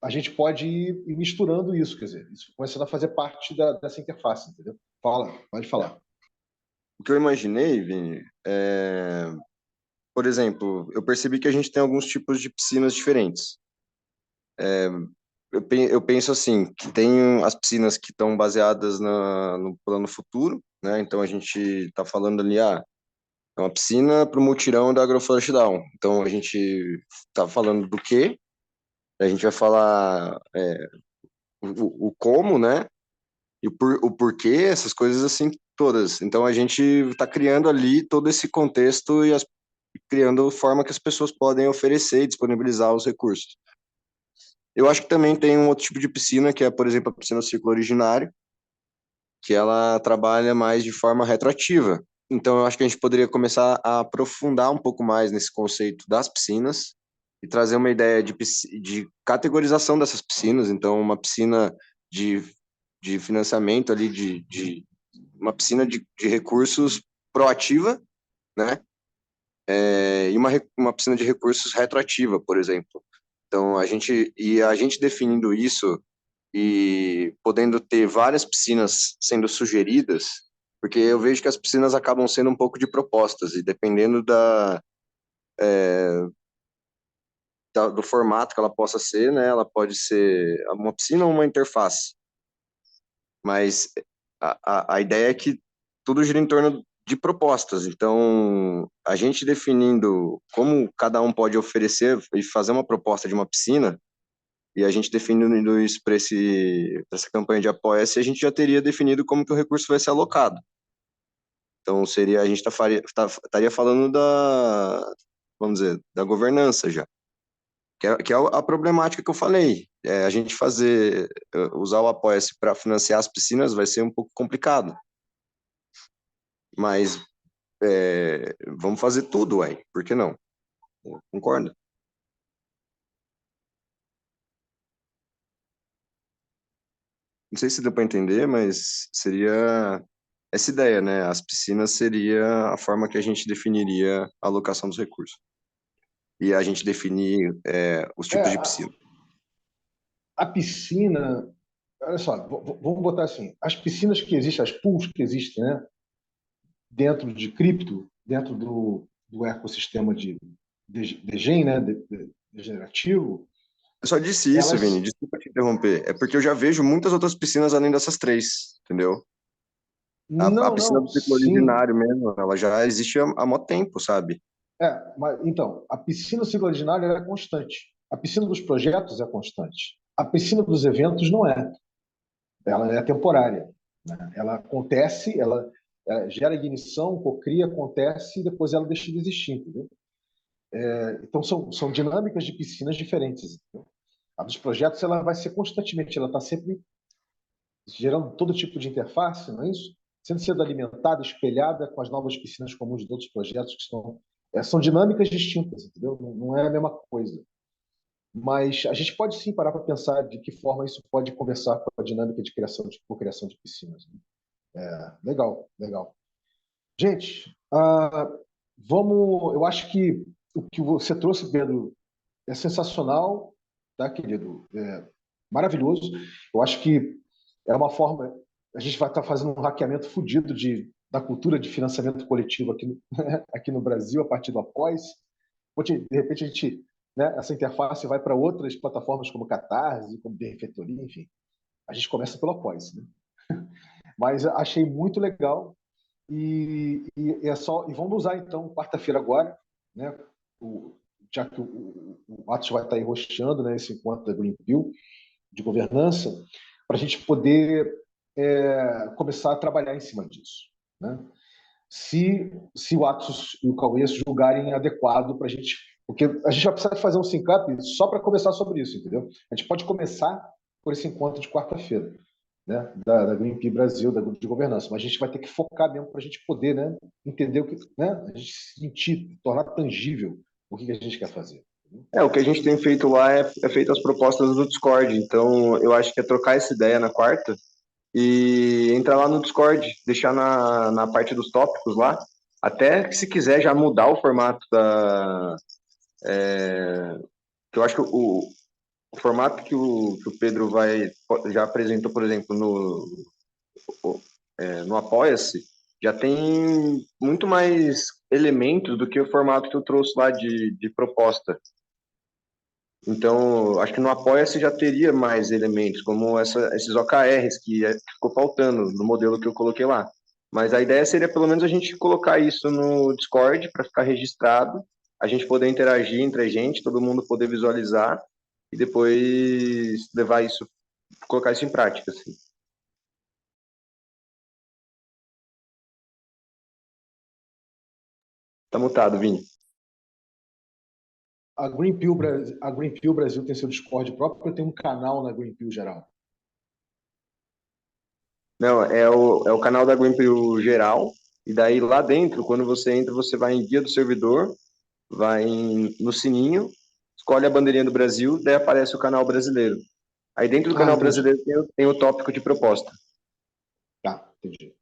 a gente pode ir misturando isso, quer dizer, isso começando a fazer parte dessa interface, entendeu? Pode falar. O que eu imaginei, Vini, por exemplo, eu percebi que a gente tem alguns tipos de piscinas diferentes. Eu penso assim, que tem as piscinas que estão baseadas no plano futuro, né? Então a gente está falando ali, é uma piscina para o mutirão da Agrofloresta Down. Então a gente está falando do quê? A gente vai falar o como, né? E o porquê, essas coisas assim todas. Então a gente está criando ali todo esse contexto e criando forma que as pessoas podem oferecer e disponibilizar os recursos. Eu acho que também tem um outro tipo de piscina, que é, por exemplo, a piscina ciclo originário, que ela trabalha mais de forma retroativa. Então, eu acho que a gente poderia começar a aprofundar um pouco mais nesse conceito das piscinas e trazer uma ideia de categorização dessas piscinas. Então, uma piscina de, de financiamento ali, uma piscina de recursos proativa, né? E uma piscina de recursos retroativa, por exemplo. Então, a gente definindo isso e podendo ter várias piscinas sendo sugeridas, porque eu vejo que as piscinas acabam sendo um pouco de propostas, e dependendo do formato que ela possa ser, né, ela pode ser uma piscina ou uma interface, mas a ideia é que tudo gira em torno de propostas. Então, a gente definindo como cada um pode oferecer e fazer uma proposta de uma piscina, e a gente definindo isso para essa campanha de apoia-se, a gente já teria definido como que o recurso vai ser alocado. Então, a gente estaria falando vamos dizer, da governança já, que é a problemática que eu falei. A gente usar o apoia-se para financiar as piscinas vai ser um pouco complicado, mas vamos fazer tudo, uai, por que não? Concorda? Não sei se deu para entender, mas seria essa ideia, né? As piscinas seria a forma que a gente definiria a alocação dos recursos. E a gente definir os É, tipos de piscina. a piscina, olha só, vamos botar assim, as piscinas que existem, as pools que existem, né, dentro de cripto, dentro do ecossistema de Gen, né, degenerativo, Eu só disse isso, Vini, elas... desculpa te interromper. É porque eu já vejo muitas outras piscinas além dessas três, entendeu? A Não, piscina não, do ciclo sim. originário mesmo, ela já existe há mó tempo, sabe? Mas, então, a piscina ciclo originário é constante. A piscina dos projetos é constante. A piscina dos eventos não é. Ela é temporária, né? Ela acontece, ela gera ignição, cocria, acontece e depois ela deixa de existir, entendeu? Então, são dinâmicas de piscinas diferentes. Entendeu? A dos projetos ela vai ser constantemente, ela está sempre gerando todo tipo de interface, não é isso? Sendo alimentada, espelhada com as novas piscinas comuns de outros projetos que são dinâmicas distintas, entendeu? Não é a mesma coisa. Mas a gente pode sim parar para pensar de que forma isso pode conversar com a dinâmica de cocriação de piscinas. Né? Legal, legal. Gente, eu acho que o que você trouxe, Pedro, é sensacional, tá, querido? Maravilhoso. Eu acho que é uma forma. A gente vai estar fazendo um hackeamento fodido da cultura de financiamento coletivo aqui no Brasil, a partir do Após. De repente, a gente, né, essa interface vai para outras plataformas como Catarse, como Benfeitoria, enfim. A gente começa pelo Após. Né? Mas achei muito legal. E vamos usar, então, quarta-feira agora, né, já que o Atos vai estar aí rosteando, né, esse encontro da Green Pill, de governança, para a gente poder começar a trabalhar em cima disso. Né? Se o Atos e o Cauê julgarem adequado para a gente. Porque a gente vai precisar fazer um sync-up só para conversar sobre isso, entendeu? A gente pode começar por esse encontro de quarta-feira, né? Da Greenpeace Brasil, da Grupo de Governança, mas a gente vai ter que focar mesmo para a gente poder, né, entender o que, né, a gente sentir, tornar tangível o que a gente quer fazer. O que a gente tem feito lá é feito as propostas do Discord, então eu acho que é trocar essa ideia na quarta e entrar lá no Discord, deixar na parte dos tópicos lá, até que se quiser já mudar o formato que eu acho que o formato que o Pedro já apresentou, por exemplo, no Apoia-se, já tem muito mais elementos do que o formato que eu trouxe lá de proposta. Então, acho que no Apoia-se já teria mais elementos, como esses OKRs que ficou faltando no modelo que eu coloquei lá. Mas a ideia seria pelo menos a gente colocar isso no Discord para ficar registrado, a gente poder interagir entre a gente, todo mundo poder visualizar e depois levar isso, colocar isso em prática. Assim. Tá mutado, Vini. A Green Pill Brasil tem seu Discord próprio, tem um canal na Green Pill geral. Não, é o canal da Greenpeace geral, E daí lá dentro, quando você entra, você vai em guia do servidor, no sininho, escolhe a bandeirinha do Brasil, daí aparece o canal brasileiro. Aí dentro do Ah, canal entendi. brasileiro tem o tópico de proposta. Tá, entendi.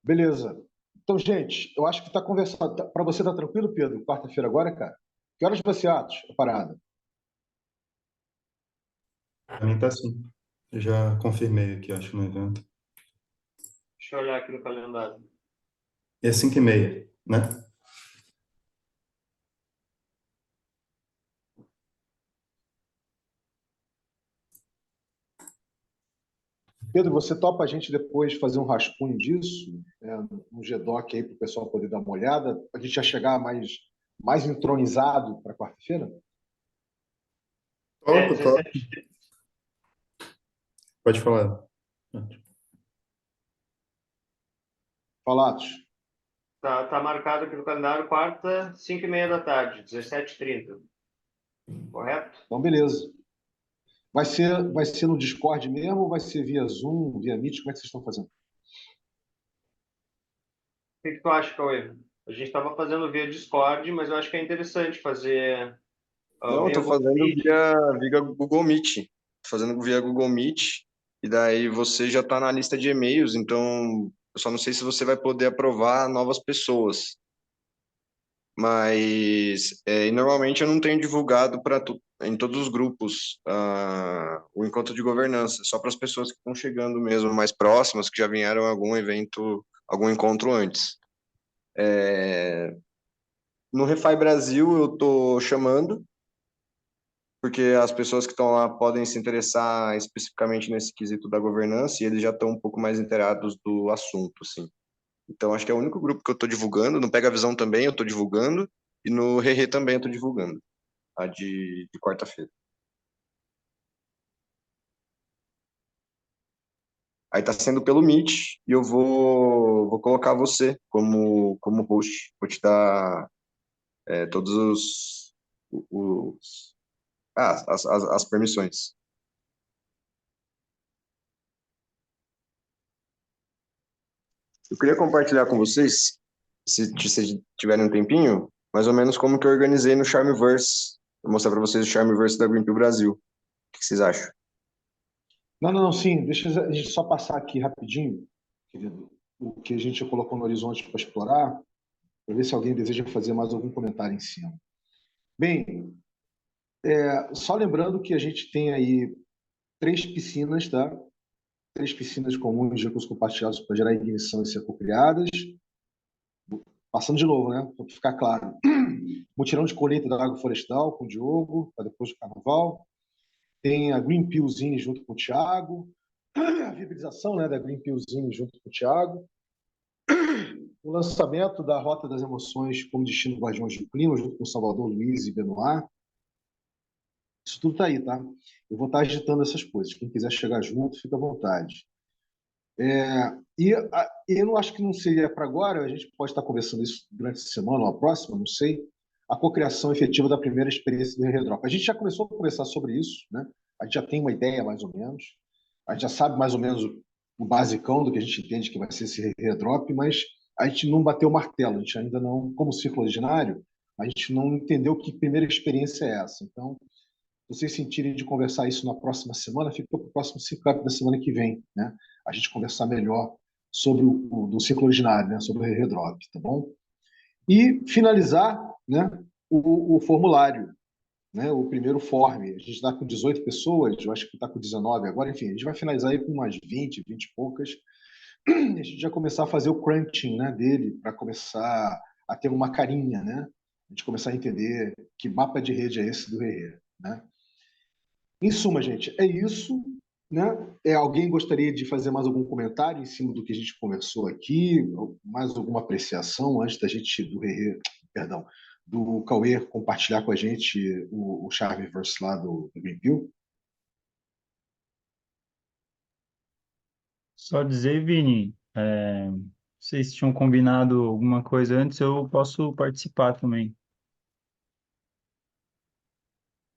Beleza. Então, gente, eu acho que está conversado. Para você tá tranquilo, Pedro? Quarta-feira agora, cara? Que horas vai ser Atos, a parada? Para mim tá assim. Já confirmei aqui, acho, no evento. Deixa eu olhar aqui no calendário. É 5h30, né? Pedro, você topa a gente depois fazer um rascunho disso, um GDoc aí para o pessoal poder dar uma olhada, para a gente já chegar mais entronizado para quarta-feira? É, Topo, topo. 17. Pode falar. Fala, Atos. Tá marcado aqui no calendário, quarta, 5h30 da tarde, 17h30. Correto? Então, beleza. Vai ser no Discord mesmo ou vai ser via Zoom, via Meet? Como é que vocês estão fazendo? O que tu acha, Cauê? A gente estava fazendo via Discord, mas eu acho que é interessante fazer Não, eu via tô Google fazendo Meet. via Google Meet. Tô fazendo via Google Meet, e daí você já tá na lista de e-mails, então eu só não sei se você vai poder aprovar novas pessoas. Mas e normalmente eu não tenho divulgado em todos os grupos o encontro de governança, só para as pessoas que estão chegando mesmo, mais próximas, que já vieram a algum evento, algum encontro antes. No Refi Brasil eu tô chamando, porque as pessoas que estão lá podem se interessar especificamente nesse quesito da governança e eles já estão um pouco mais inteirados do assunto, assim. Então, acho que é o único grupo que eu estou divulgando. No Pega a Visão também eu estou divulgando. E no Rerê também eu estou divulgando. A de quarta-feira. Aí está sendo pelo Meet e eu vou colocar você como host. Vou te dar todos as permissões. Eu queria compartilhar com vocês, se tiverem um tempinho, mais ou menos como que eu organizei no Charmverse. Vou mostrar para vocês o Charmverse da Greenpeace Brasil. O que vocês acham? Não, não, não, sim. Deixa a gente só passar aqui rapidinho, querido, o que a gente colocou no horizonte para explorar, para ver se alguém deseja fazer mais algum comentário em cima. Bem, só lembrando que a gente tem aí 3 piscinas, tá? 3 piscinas comuns de recursos compartilhados para gerar ignição e ser cocriadas. Passando de novo, né? Para ficar claro. Mutirão de colheita da água florestal com o Diogo, para depois do carnaval. Tem a Green Pillzine junto com o Thiago. A viabilização, né, da Green Pillzine junto com o Thiago. O lançamento da Rota das Emoções como destino Guardiões do Clima, junto com Salvador, Luiz e Benoit. Isso tudo está aí, tá? Eu vou estar agitando essas coisas. Quem quiser chegar junto, fica à vontade. Eu não acho que não seria para agora, a gente pode estar conversando isso durante a semana ou a próxima, não sei, a cocriação efetiva da primeira experiência do Redrop. A gente já começou a conversar sobre isso, né? A gente já tem uma ideia mais ou menos, a gente já sabe mais ou menos o basicão do que a gente entende que vai ser esse Redrop, mas a gente não bateu o martelo, a gente ainda não, como ciclo ordinário, a gente não entendeu que primeira experiência é essa. Então, se vocês sentirem de conversar isso na próxima semana, fica para o próximo ciclo da semana que vem, né? A gente conversar melhor sobre do ciclo originário, né? Sobre o redrop, tá bom? E finalizar, né? O formulário, né? O primeiro form. A gente está com 18 pessoas, eu acho que está com 19 agora, enfim, a gente vai finalizar aí com umas 20 e poucas. E a gente já começar a fazer o crunching, né, dele, para começar a ter uma carinha, né? A gente começar a entender que mapa de rede é esse do Rerê, né? Em suma, gente, é isso, né? Alguém gostaria de fazer mais algum comentário em cima do que a gente conversou aqui? Mais alguma apreciação antes da gente perdão, do Cauê compartilhar com a gente o Charmeverse lá do Greenpeace? Só dizer, Vini, vocês tinham combinado alguma coisa antes, eu posso participar também.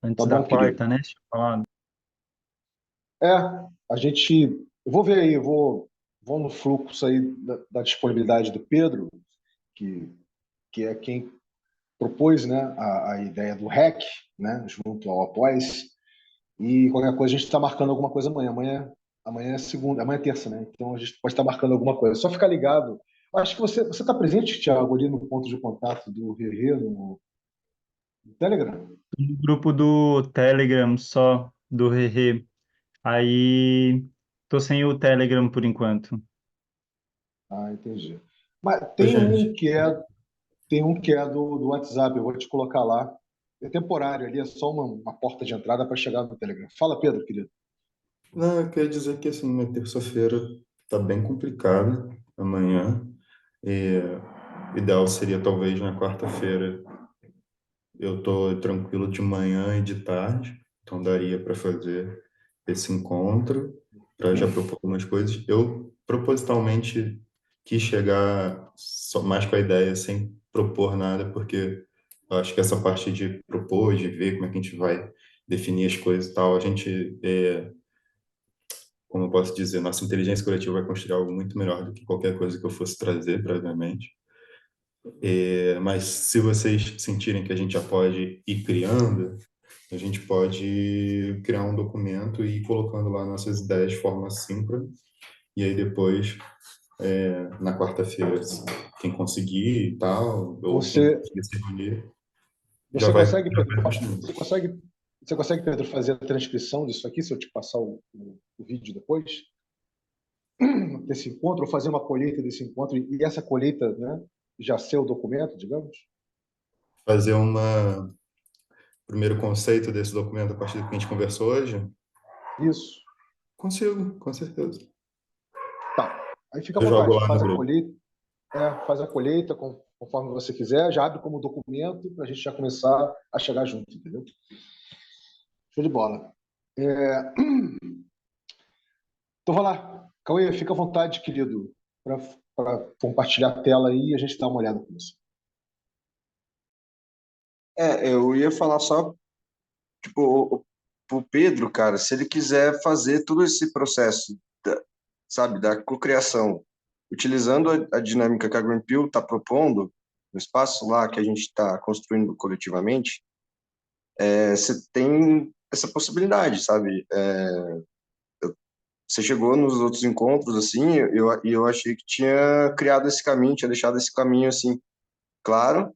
Tá Antes da bom, querido? quarta, né? Tinha falado. É, a gente. Eu vou ver aí, eu vou. vão no fluxo aí da disponibilidade do Pedro, que é quem propôs, né, a ideia do REC, né, junto ao Após. E qualquer coisa a gente está marcando alguma coisa amanhã. Amanhã é segunda, amanhã é terça, né? Então a gente pode estar marcando alguma coisa. Só ficar ligado. Acho que você está presente, Thiago, ali no ponto de contato do Rerê, no Telegram. No grupo do Telegram só, do Rerê. Aí, tô sem o Telegram por enquanto. Ah, entendi. Mas Ô, gente, tem um que é do WhatsApp. Eu vou te colocar lá. É temporário ali, é só uma porta de entrada para chegar no Telegram. Fala, Pedro, querido. não, eu queria dizer que assim, minha terça-feira tá bem complicada amanhã. E ideal seria talvez na quarta-feira. Eu tô tranquilo de manhã e de tarde, então daria para fazer esse encontro, para já propor algumas coisas. Eu propositalmente quis chegar só mais com a ideia, sem propor nada, porque eu acho que essa parte de propor, de ver como é que a gente vai definir as coisas e tal, a gente, como eu posso dizer, nossa inteligência coletiva vai construir algo muito melhor do que qualquer coisa que eu fosse trazer previamente. Mas se vocês sentirem que a gente já pode ir criando, a gente pode criar um documento e ir colocando lá nossas ideias de forma síncrona. E aí depois, na quarta-feira, quem conseguir e tal, ou quem Você, conseguir se reunir, já você vai, consegue, já Pedro, vai continuando. você consegue, Pedro, fazer a transcrição disso aqui, se eu te passar o vídeo depois? Desse encontro, ou fazer uma colheita desse encontro, e essa colheita, né, já ser o documento, digamos? Fazer uma primeiro conceito desse documento a partir do que a gente conversou hoje? Isso. Consigo, com certeza. Tá. Aí fica à Eu jogo vontade, lá no grupo. faz a colheita conforme você quiser, já abre como documento para a gente já começar a chegar junto, entendeu? Show de bola. É, então vai lá. Cauê, fica à vontade, querido, para compartilhar a tela aí e a gente dá uma olhada com isso. Eu ia falar só, tipo, pro Pedro, cara, se ele quiser fazer todo esse processo, sabe, da cocriação, utilizando a dinâmica que a Greenpeace está propondo, no espaço lá que a gente está construindo coletivamente, você tem essa possibilidade, sabe? Você chegou nos outros encontros, assim, eu achei que tinha criado esse caminho, tinha deixado esse caminho, assim, claro,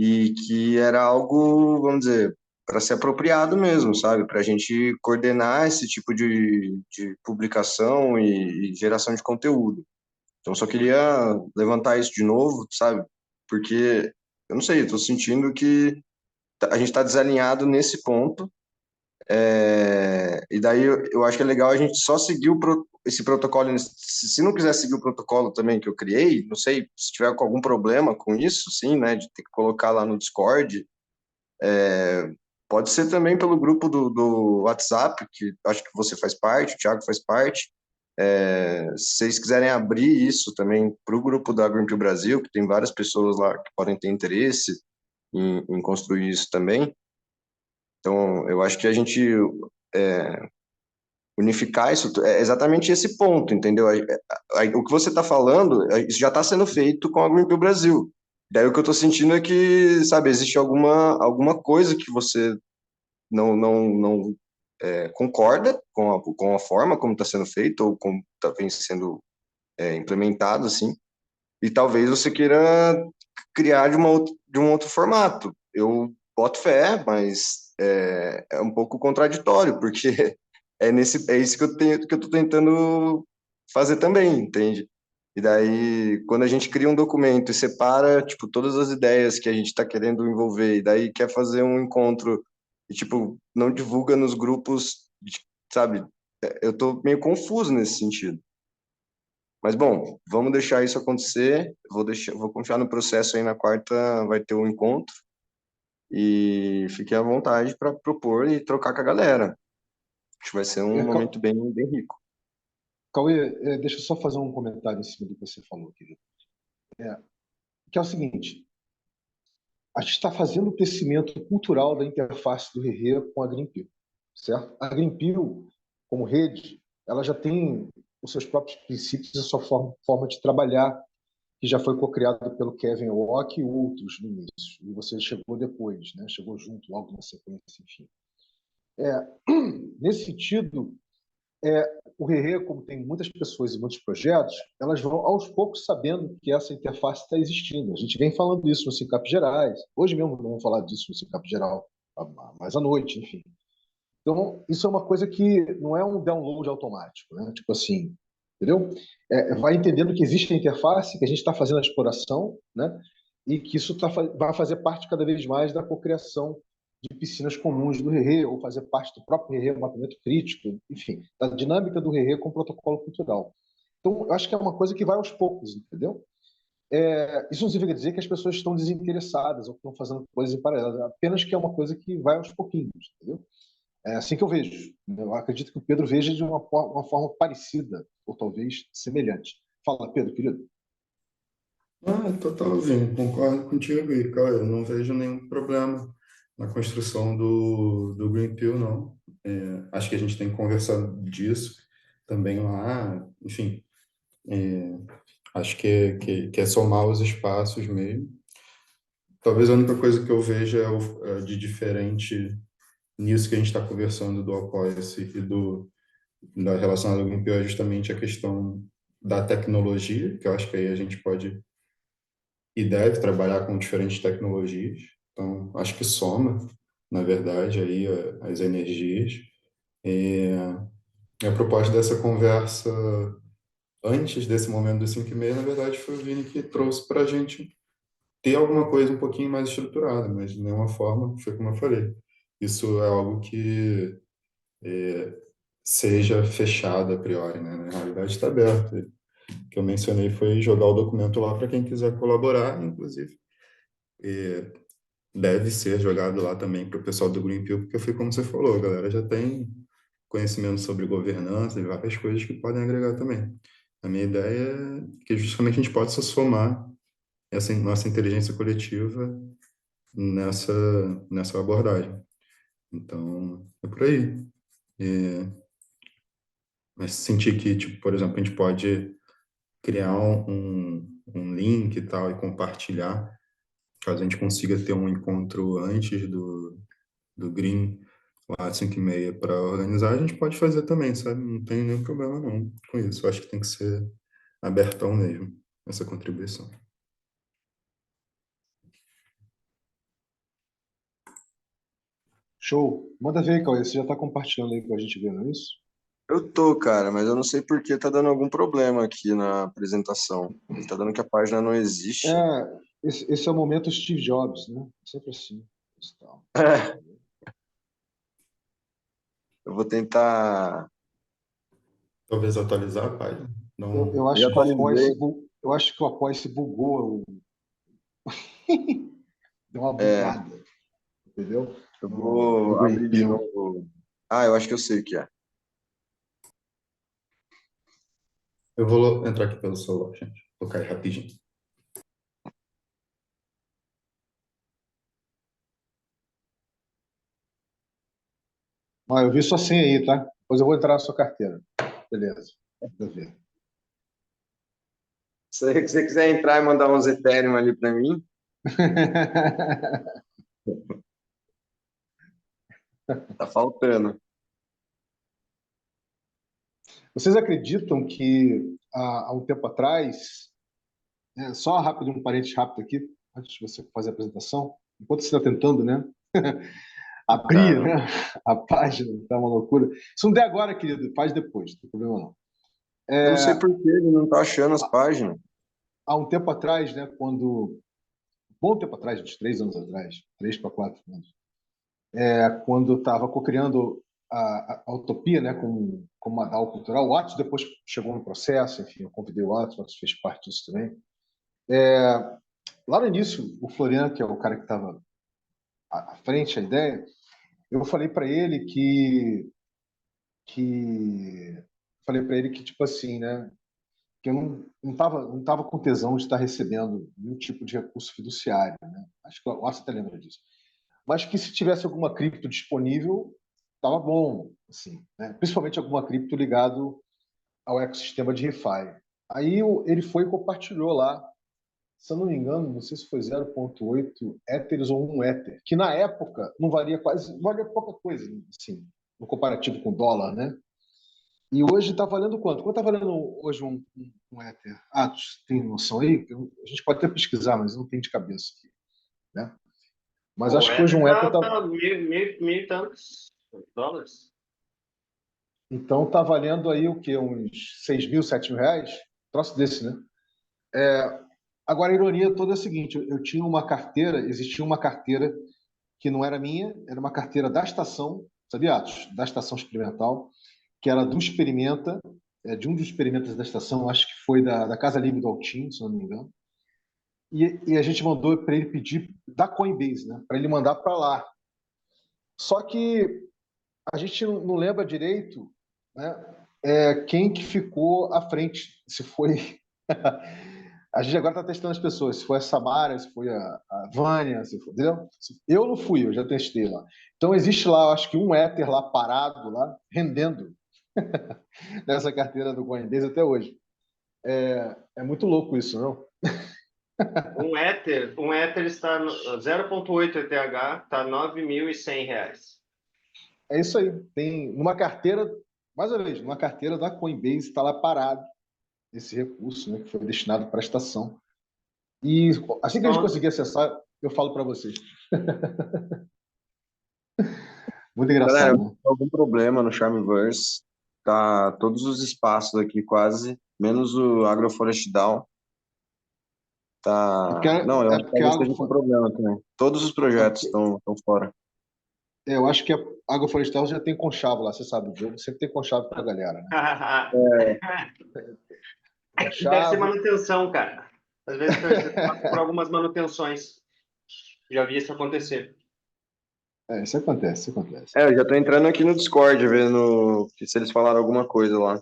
e que era algo, vamos dizer, para ser apropriado mesmo, sabe? Para a gente coordenar esse tipo de publicação e geração de conteúdo. Então, só queria levantar isso de novo, sabe? Porque, eu não sei, eu tô sentindo que a gente está desalinhado nesse ponto, e daí eu acho que é legal a gente só seguir esse protocolo. Se não quiser seguir o protocolo também que eu criei, não sei se tiver com algum problema com isso, sim, né, de ter que colocar lá no Discord, pode ser também pelo grupo do WhatsApp, que acho que você faz parte, o Thiago faz parte. Se vocês quiserem abrir isso também para o grupo da Greenpeace Brasil, que tem várias pessoas lá que podem ter interesse em construir isso também. Então, eu acho que a gente unificar isso é exatamente esse ponto, entendeu? O que você está falando, isso já está sendo feito com a Greenpeace Brasil. Daí o que eu estou sentindo é que, sabe, existe alguma coisa que você não concorda com a forma como está sendo feito ou como está vem sendo implementado, assim, e talvez você queira criar de um outro formato. Eu boto fé, mas é um pouco contraditório, porque é isso que que eu tô tentando fazer também, entende? E daí, quando a gente cria um documento e separa, tipo, todas as ideias que a gente está querendo envolver, e daí quer fazer um encontro e, tipo, não divulga nos grupos, sabe? Eu tô meio confuso nesse sentido. Mas bom, vamos deixar isso acontecer. Vou confiar no processo aí na quarta vai ter um encontro e fique à vontade para propor e trocar com a galera. Acho que vai ser um momento bem rico. Cauê, deixa eu só fazer um comentário em cima do que você falou, querido. Que é o seguinte, a gente está fazendo o crescimento cultural da interface do Rerê com a Greenpeace, certo? A Greenpeace, como rede, ela já tem os seus próprios princípios e a sua forma de trabalhar, que já foi co-criado pelo Kevin Walk e outros no início. E você chegou depois, né? Chegou junto, logo na sequência, enfim. Nesse sentido, o Rerê, como tem muitas pessoas e muitos projetos, elas vão aos poucos sabendo que essa interface está existindo. A gente vem falando isso no SICAP Gerais. Hoje mesmo vamos falar disso no SICAP Geral, mais à noite, enfim. Então, isso é uma coisa que não é um download automático, né? Tipo assim, entendeu? Vai entendendo que existe a interface, que a gente está fazendo a exploração, né? E que isso vai fazer parte cada vez mais da cocriação de piscinas comuns do Rerê, ou fazer parte do próprio Rerê, um mapeamento crítico, enfim, da dinâmica do Rerê com o protocolo cultural. Então, eu acho que é uma coisa que vai aos poucos, entendeu? Isso não significa dizer que as pessoas estão desinteressadas ou estão fazendo coisas em paralelo, apenas que é uma coisa que vai aos pouquinhos, entendeu? É assim que eu vejo. Eu acredito que o Pedro veja de uma forma parecida, ou talvez semelhante. Fala, Pedro, querido. Total, Vini, concordo contigo aí, cara. Eu não vejo nenhum problema na construção do Green Pill, não. Acho que a gente tem que conversar disso também lá, enfim. Acho que é somar os espaços mesmo. Talvez a única coisa que eu veja é de diferente nisso que a gente está conversando do Apoia-se e da relacionada ao Green Pill é justamente a questão da tecnologia, que eu acho que aí a gente pode e deve trabalhar com diferentes tecnologias. Então, acho que soma, na verdade, aí as energias. E a proposta dessa conversa, antes desse momento dos 5h30, na verdade, foi o Vini que trouxe para a gente ter alguma coisa um pouquinho mais estruturada, mas de nenhuma forma, foi como eu falei. Isso é algo que seja fechado a priori, né? Na realidade, está aberto. O que eu mencionei foi jogar o documento lá para quem quiser colaborar, inclusive. Deve ser jogado lá também para o pessoal do Green Pill, porque foi como você falou, a galera já tem conhecimento sobre governança e várias coisas que podem agregar também. A minha ideia é que justamente a gente possa somar essa nossa inteligência coletiva nessa abordagem. Então, é por aí. Mas sentir que, tipo, por exemplo, a gente pode criar um link e tal e compartilhar, caso a gente consiga ter um encontro antes do Green lá às 5h30 para organizar, a gente pode fazer também, sabe? Não tem nenhum problema não com isso. Eu acho que tem que ser abertão mesmo, essa contribuição. Show. Manda ver, Cauê. Você já está compartilhando aí com a gente ver, não é isso? Eu tô, cara, mas eu não sei por que tá dando algum problema aqui na apresentação. Ele tá dando que a página não existe. Esse é o momento Steve Jobs, né? Sempre assim. Tal. Eu vou tentar. Talvez atualizar a página. Eu Já acho que o atualizei. Apoia-se bugou. Deu uma É, bugada, entendeu? eu No vou Green abrir de Pill. novo. Ah, eu acho que eu sei o que é. Eu vou entrar aqui pelo celular, gente. Vou cair rapidinho. Eu vi sua senha aí, tá? Depois eu vou entrar na sua carteira. Beleza. Deixa eu ver. Se você quiser entrar e mandar uns Ethereum ali para mim, tá faltando. Vocês acreditam que há um tempo atrás, só rápido, um parênteses rápido aqui, antes de você fazer a apresentação, enquanto você está tentando, né? Tá, Abrir, né? A página, tá uma loucura. Se não der agora, querido, faz depois, não tem problema não. eu não sei por que ele não tá achando as páginas. Há um tempo atrás, né, bom tempo atrás, uns 3 anos atrás, 3 para 4 anos, quando eu estava co-criando a Utopia, né, com uma DAO cultural, o Atos depois chegou no processo, enfim, eu convidei o Atos fez parte disso também. Lá no início, o Florian, que é o cara que estava à frente, a ideia, eu falei para ele que tipo assim, né, que eu não tava com tesão de estar recebendo nenhum tipo de recurso fiduciário, né? Acho que o Arthur até lembra disso. Mas que se tivesse alguma cripto disponível, estava bom, assim, né? Principalmente alguma cripto ligado ao ecossistema de ReFi. Aí ele foi e compartilhou lá, se eu não me engano, não sei se foi 0,8 Ethers ou 1 Ether, que na época não valia pouca coisa, assim, no comparativo com o dólar, né? E hoje está valendo quanto? Quanto está valendo hoje um Ether? Ah, tu tem noção aí? A gente pode até pesquisar, mas não tem de cabeça aqui, né? Mas Pô, acho que hoje Ether um Ether está... tá mil e tantos dólares. Então está valendo aí o quê? Uns 6 mil, 7 mil reais? Troço desse, né? Agora, a ironia toda é a seguinte: eu tinha uma carteira, existia uma carteira que não era minha, era uma carteira da estação, sabia, Atos? Da estação experimental, que era do Experimenta, de um dos experimentos da estação, acho que foi da Casa Livre do Altinho, se não me engano. E a gente mandou para ele pedir da Coinbase, né? Para ele mandar para lá. Só que a gente não lembra direito, né? Quem que ficou à frente, se foi a gente agora está testando as pessoas, se foi a Samara, se foi a Vânia, se foi, entendeu? Eu não fui, eu já testei lá. Então existe lá, eu acho que um Ether lá parado, lá, rendendo nessa carteira do Coinbase até hoje. É muito louco isso, não? Um Ether está no 0,8 ETH, está R$ 9.100. É isso aí. Tem numa carteira, mais uma vez, numa carteira da Coinbase está lá parado esse recurso, né, que foi destinado para a estação. E assim que a gente Então, conseguir acessar, eu falo para vocês. Muito engraçado, Galera, né? algum problema no Charmverse. Tá todos os espaços aqui quase, menos o Agroflorest Down. É porque, Tá. Não, eu é acho que porque a talvez água, esteja com problema também. Todos os é projetos porque, estão fora. eu acho que a água florestal já tem conchavo lá, você sabe, o jogo sempre tem conchavo para a galera, né? deve ser Conchavo. manutenção, cara. Às vezes você passa por algumas manutenções. Já vi isso acontecer. Isso acontece, isso acontece. Eu já tô entrando aqui no Discord, vendo se eles falaram alguma coisa lá.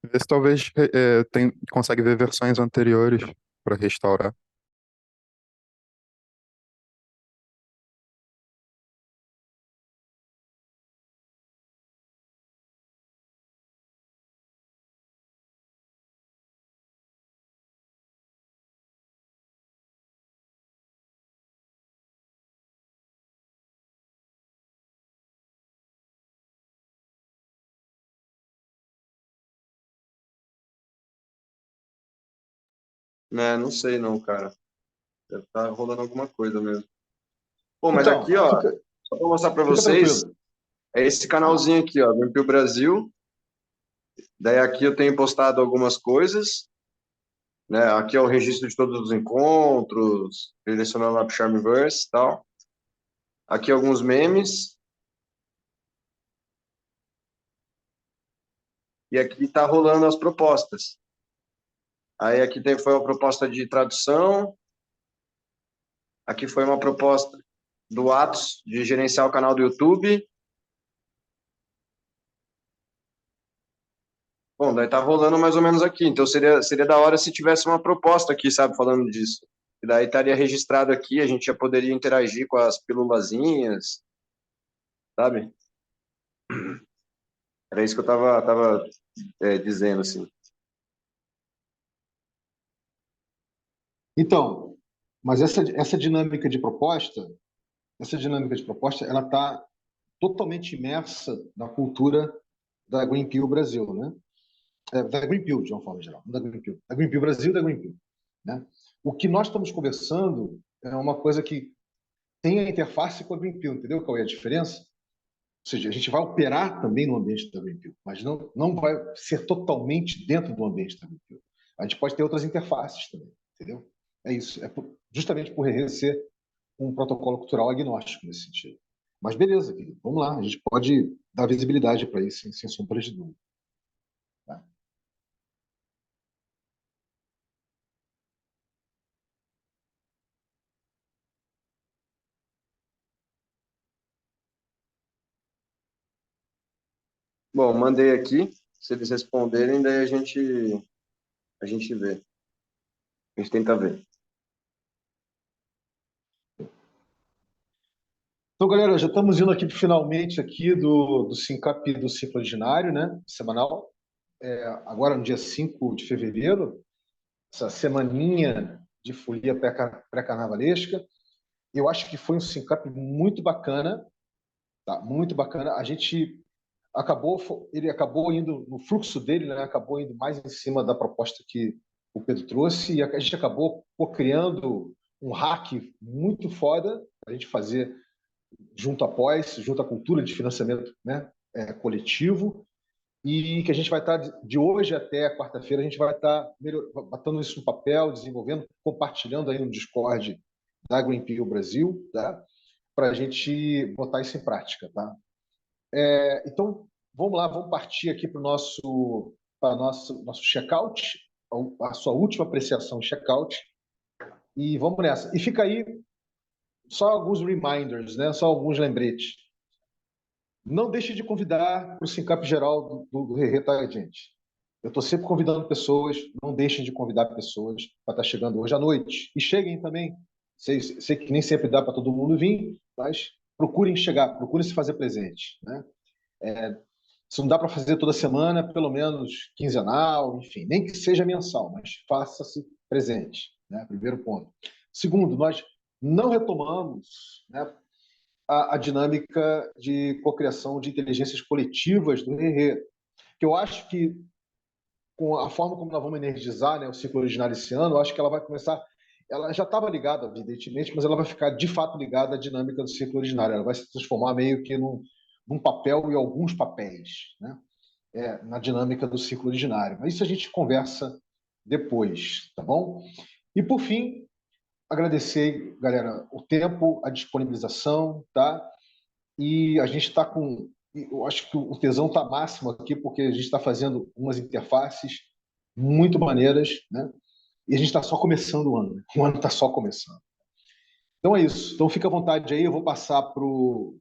Vê se talvez consegue ver versões anteriores para restaurar. Né, não sei não, cara. Deve estar rolando alguma coisa mesmo. Pô, mas aqui, Então, ó, fica, só pra mostrar pra fica vocês, tranquilo. é esse canalzinho aqui, ó, Vampiro Brasil. Daí aqui eu tenho postado algumas coisas, né? Aqui é o registro de todos os encontros, direcionando lá pro Charmverse e tal. Aqui alguns memes. E aqui tá rolando as propostas. Aí aqui foi uma proposta de tradução. Aqui foi uma proposta do Atos de gerenciar o canal do YouTube. Bom, daí tá rolando mais ou menos aqui. Então seria da hora se tivesse uma proposta aqui, sabe, falando disso. E daí estaria registrado aqui, a gente já poderia interagir com as pílulazinhas, sabe? Era isso que eu tava dizendo, assim. Então, mas essa dinâmica de proposta, ela está totalmente imersa na cultura da Green Pill Brasil, né? Da Green Pill, de uma forma geral, não da Green Pill. Da Green Pill Brasil e da Green Pill, né? O que nós estamos conversando é uma coisa que tem a interface com a Green Pill, entendeu qual é a diferença? Ou seja, a gente vai operar também no ambiente da Green Pill, mas não vai ser totalmente dentro do ambiente da Green Pill. A gente pode ter outras interfaces também, entendeu? É isso. Justamente por ser um protocolo cultural agnóstico nesse sentido. Mas beleza, querido, vamos lá, a gente pode dar visibilidade para isso, sem sombra de dúvida. Tá? Bom, mandei aqui. Se eles responderem, daí a gente vê. A gente tenta ver. Então, galera, já estamos indo aqui finalmente aqui do Syncap do ciclo ordinário, né? Semanal. agora no dia 5 de fevereiro, essa semaninha de folia pré-carnavalesca. Eu acho que foi um sync-up muito bacana, tá? Muito bacana. Ele acabou indo no fluxo dele, né? Acabou indo mais em cima da proposta que o Pedro trouxe e a gente acabou criando um hack muito foda para a gente fazer junto à cultura de financiamento, né? Coletivo, e que a gente vai estar, de hoje até quarta-feira, a gente vai estar botando isso no papel, desenvolvendo, compartilhando aí no Discord da Green Peel Brasil, tá? Para a gente botar isso em prática. Tá? Então, vamos lá, vamos partir aqui para o nosso check-out, a sua última apreciação check-out, e vamos nessa. E fica aí só alguns reminders, né? Só alguns lembretes. Não deixe de convidar para o Sincap geral do Rerê, tá, gente? Eu estou sempre convidando pessoas, não deixem de convidar pessoas para estar chegando hoje à noite. E cheguem também. Sei que nem sempre dá para todo mundo vir, mas procurem chegar, procurem se fazer presente. Né? Se não dá para fazer toda semana, pelo menos quinzenal, enfim, nem que seja mensal, mas faça-se presente. Né? Primeiro ponto. Segundo, nós não retomamos, né, a dinâmica de cocriação de inteligências coletivas do Rerê, que eu acho que com a forma como nós vamos energizar, né, o ciclo originário esse ano, eu acho que ela vai começar. Ela já estava ligada, evidentemente, mas ela vai ficar de fato ligada à dinâmica do ciclo originário. Ela vai se transformar meio que num papel e alguns papéis, né, na dinâmica do ciclo originário. Mas isso a gente conversa depois, tá bom? E por fim, agradecer, galera, o tempo, a disponibilização, tá? E a gente está com. Eu acho que o tesão está máximo aqui, porque a gente está fazendo umas interfaces muito maneiras, né? E a gente está só começando o ano. Né? O ano está só começando. Então é isso. Então fica à vontade aí. Eu vou passar pro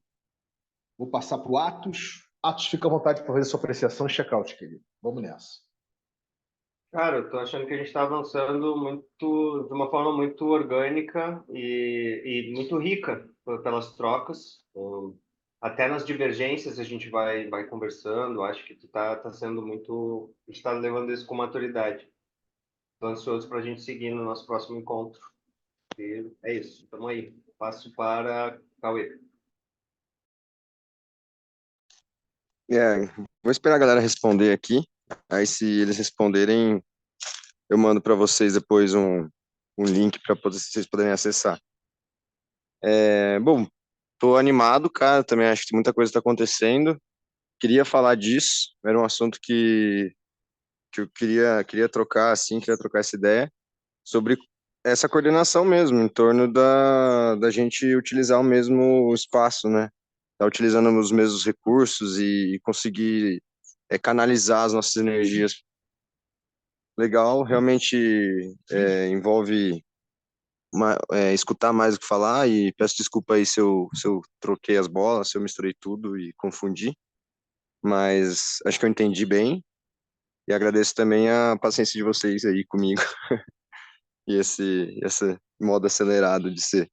Atos. Atos, fica à vontade para fazer sua apreciação e check-out, querido. Vamos nessa. Cara, eu tô achando que a gente está avançando muito, de uma forma muito orgânica e muito rica pelas trocas. Até nas divergências a gente vai conversando. Acho que tu tá sendo muito. A gente está levando isso com maturidade. Estou ansioso para a gente seguir no nosso próximo encontro. E é isso. Tamo aí. Passo para Cauê. Vou esperar a galera responder aqui. Aí, se eles responderem, eu mando para vocês depois um link para vocês poderem acessar. Bom, tô animado, cara. Também acho que muita coisa está acontecendo. Queria falar disso. Era um assunto que eu queria trocar, assim, queria trocar essa ideia sobre essa coordenação mesmo, em torno da gente utilizar o mesmo espaço, né? Tá utilizando os mesmos recursos e conseguir canalizar as nossas energias. Legal, realmente envolve escutar mais do que falar, e peço desculpa aí se eu troquei as bolas, se eu misturei tudo e confundi, mas acho que eu entendi bem, e agradeço também a paciência de vocês aí comigo e esse modo acelerado de ser.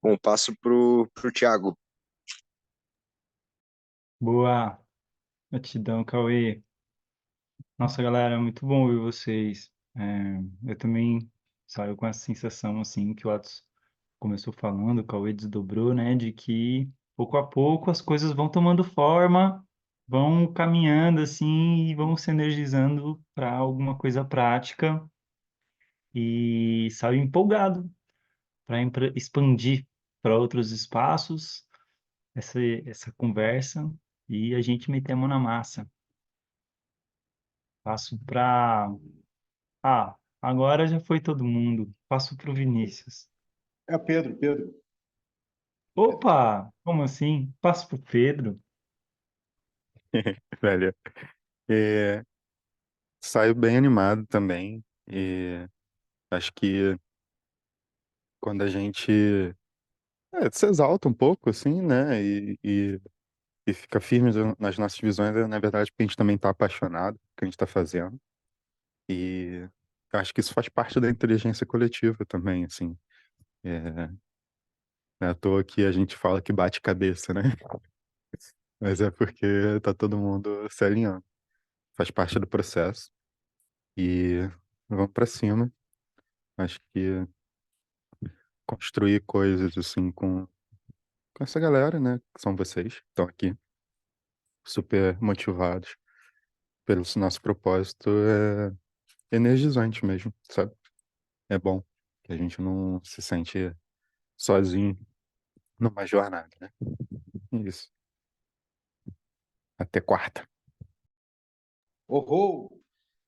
Bom, passo pro Thiago. Boa, gratidão, Cauê. Nossa, galera, muito bom ouvir vocês. Eu também saio com essa sensação, assim, que o Atos começou falando, o Cauê desdobrou, né, de que pouco a pouco as coisas vão tomando forma, vão caminhando, assim, e vão se energizando para alguma coisa prática. E saio empolgado para expandir para outros espaços essa conversa e a gente meter a mão na massa. Passo para. Ah, agora já foi todo mundo. Passo para o Vinícius. É Pedro, Pedro. Opa! Como assim? Passo para o Pedro. Velho, é, saio bem animado também. E acho que quando a gente se exalta um pouco, assim, né? E fica firme nas nossas visões, na verdade, porque a gente também está apaixonado pelo que a gente está fazendo. E eu acho que isso faz parte da inteligência coletiva também, assim. É, não é à toa que a gente fala que bate cabeça, né? Mas é porque tá todo mundo se alinhando. faz parte do processo. E vamos para cima. Acho que construir coisas assim com essa galera, né? Que são vocês, que estão aqui, super motivados pelo nosso propósito, é energizante mesmo, sabe? É bom que a gente não se sente sozinho numa jornada, né? Isso. Até quarta. Oh,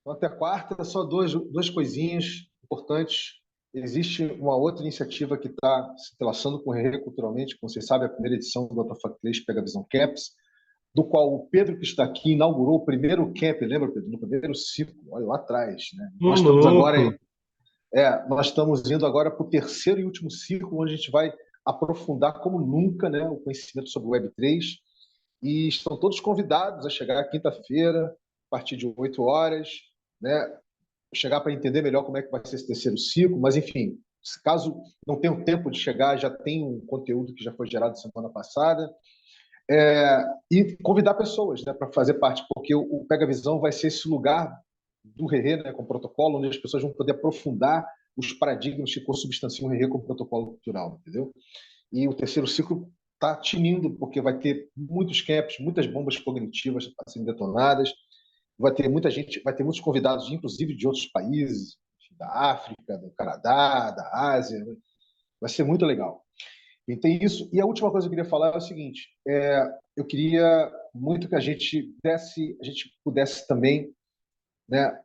então, até quarta, só duas coisinhas importantes. Existe uma outra iniciativa que está se relacionando com o Rerê culturalmente, como vocês sabem, a primeira edição do Botafogo Pega Visão Caps, do qual o Pedro, que está aqui, inaugurou o primeiro camp, lembra, Pedro? No primeiro ciclo, olha lá atrás. Né? Ô, louco! Nós estamos indo agora para o terceiro e último ciclo, onde a gente vai aprofundar como nunca, né, o conhecimento sobre o Web3. E estão todos convidados a chegar quinta-feira, a partir de 8 horas, né, chegar para entender melhor como é que vai ser esse terceiro ciclo. Mas, enfim, caso não tenham tempo de chegar, já tem um conteúdo que já foi gerado semana passada. E convidar pessoas, né, para fazer parte, porque o Pega Visão vai ser esse lugar do Rerê, né, com protocolo, onde as pessoas vão poder aprofundar os paradigmas que consubstanciam o Rerê com o protocolo cultural, entendeu? E o terceiro ciclo está tinindo, porque vai ter muitos camps, muitas bombas cognitivas a serem detonadas, vai ter muita gente, vai ter muitos convidados, inclusive de outros países, da África, do Canadá, da Ásia, vai ser muito legal. E tem isso. E a última coisa que eu queria falar é o seguinte: eu queria muito que a gente pudesse também, né,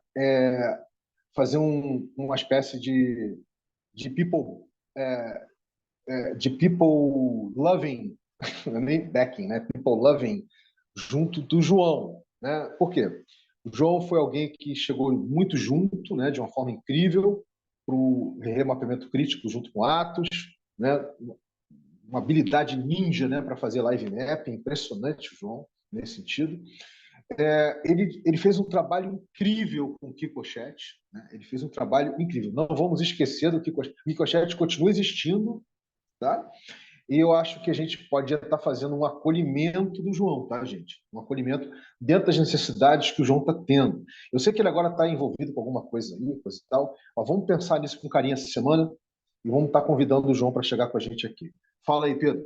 fazer uma espécie de people de people loving, nem backing, né, people loving junto do João, né? Por quê? O João foi alguém que chegou muito junto, né, de uma forma incrível, para o remapeamento crítico junto com Atos, né? Uma habilidade ninja, né, para fazer live map, impressionante o João nesse sentido. Ele fez um trabalho incrível com o Kikochat, né? Ele fez um trabalho incrível. Não vamos esquecer do Kikochat. O Kikochat continua existindo, tá? E eu acho que a gente pode estar fazendo um acolhimento do João, tá, gente? Um acolhimento dentro das necessidades que o João está tendo. Eu sei que ele agora está envolvido com alguma coisa aí, coisa e tal, mas vamos pensar nisso com carinho essa semana e vamos estar convidando o João para chegar com a gente aqui. Fala aí, Pedro.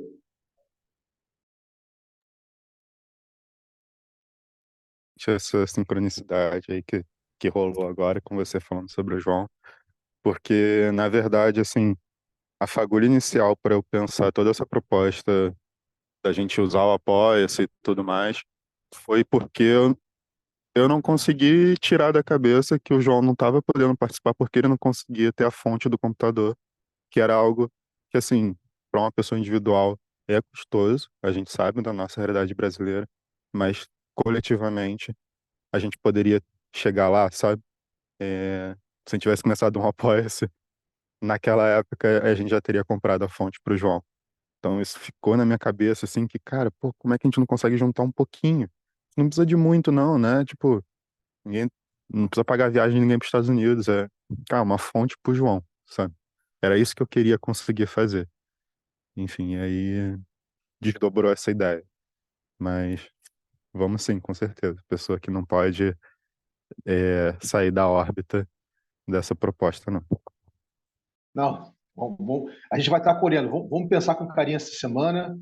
Essa sincronicidade aí que rolou agora com você falando sobre o João, porque, na verdade, assim, a fagulha inicial para eu pensar toda essa proposta da gente usar o Apoia-se e tudo mais foi porque eu não consegui tirar da cabeça que o João não estava podendo participar porque ele não conseguia ter a fonte do computador, que era algo que, assim, para uma pessoa individual é custoso, a gente sabe da nossa realidade brasileira, mas coletivamente a gente poderia chegar lá, sabe? Se a gente tivesse começado um Apoia-se, naquela época a gente já teria comprado a fonte para o João. Então isso ficou na minha cabeça, assim, que, cara, pô, como é que a gente não consegue juntar um pouquinho? Não precisa de muito, não, né? Tipo, ninguém, não precisa pagar viagem de ninguém para os Estados Unidos, cara, uma fonte pro João, sabe? Era isso que eu queria conseguir fazer. Enfim, aí desdobrou essa ideia. Mas vamos sim, com certeza. Pessoa que não pode sair da órbita dessa proposta, não. Não, a gente vai estar acolhendo. Vamos pensar com carinho essa semana,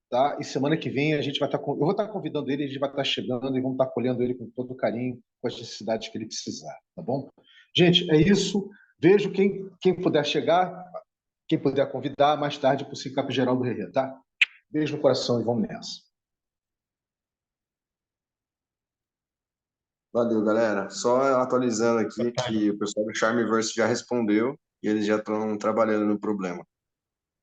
tá? E semana que vem a gente vai estar. Eu vou estar convidando ele, a gente vai estar chegando e vamos estar acolhendo ele com todo carinho, com as necessidades que ele precisar, tá bom? Gente, é isso. Vejo quem puder chegar, quem puder convidar mais tarde para o Cicap Geral do Rerê, tá? Beijo no coração e vamos nessa. Valeu, galera. Só atualizando aqui que o pessoal do Charmeverse já respondeu e eles já estão trabalhando no problema.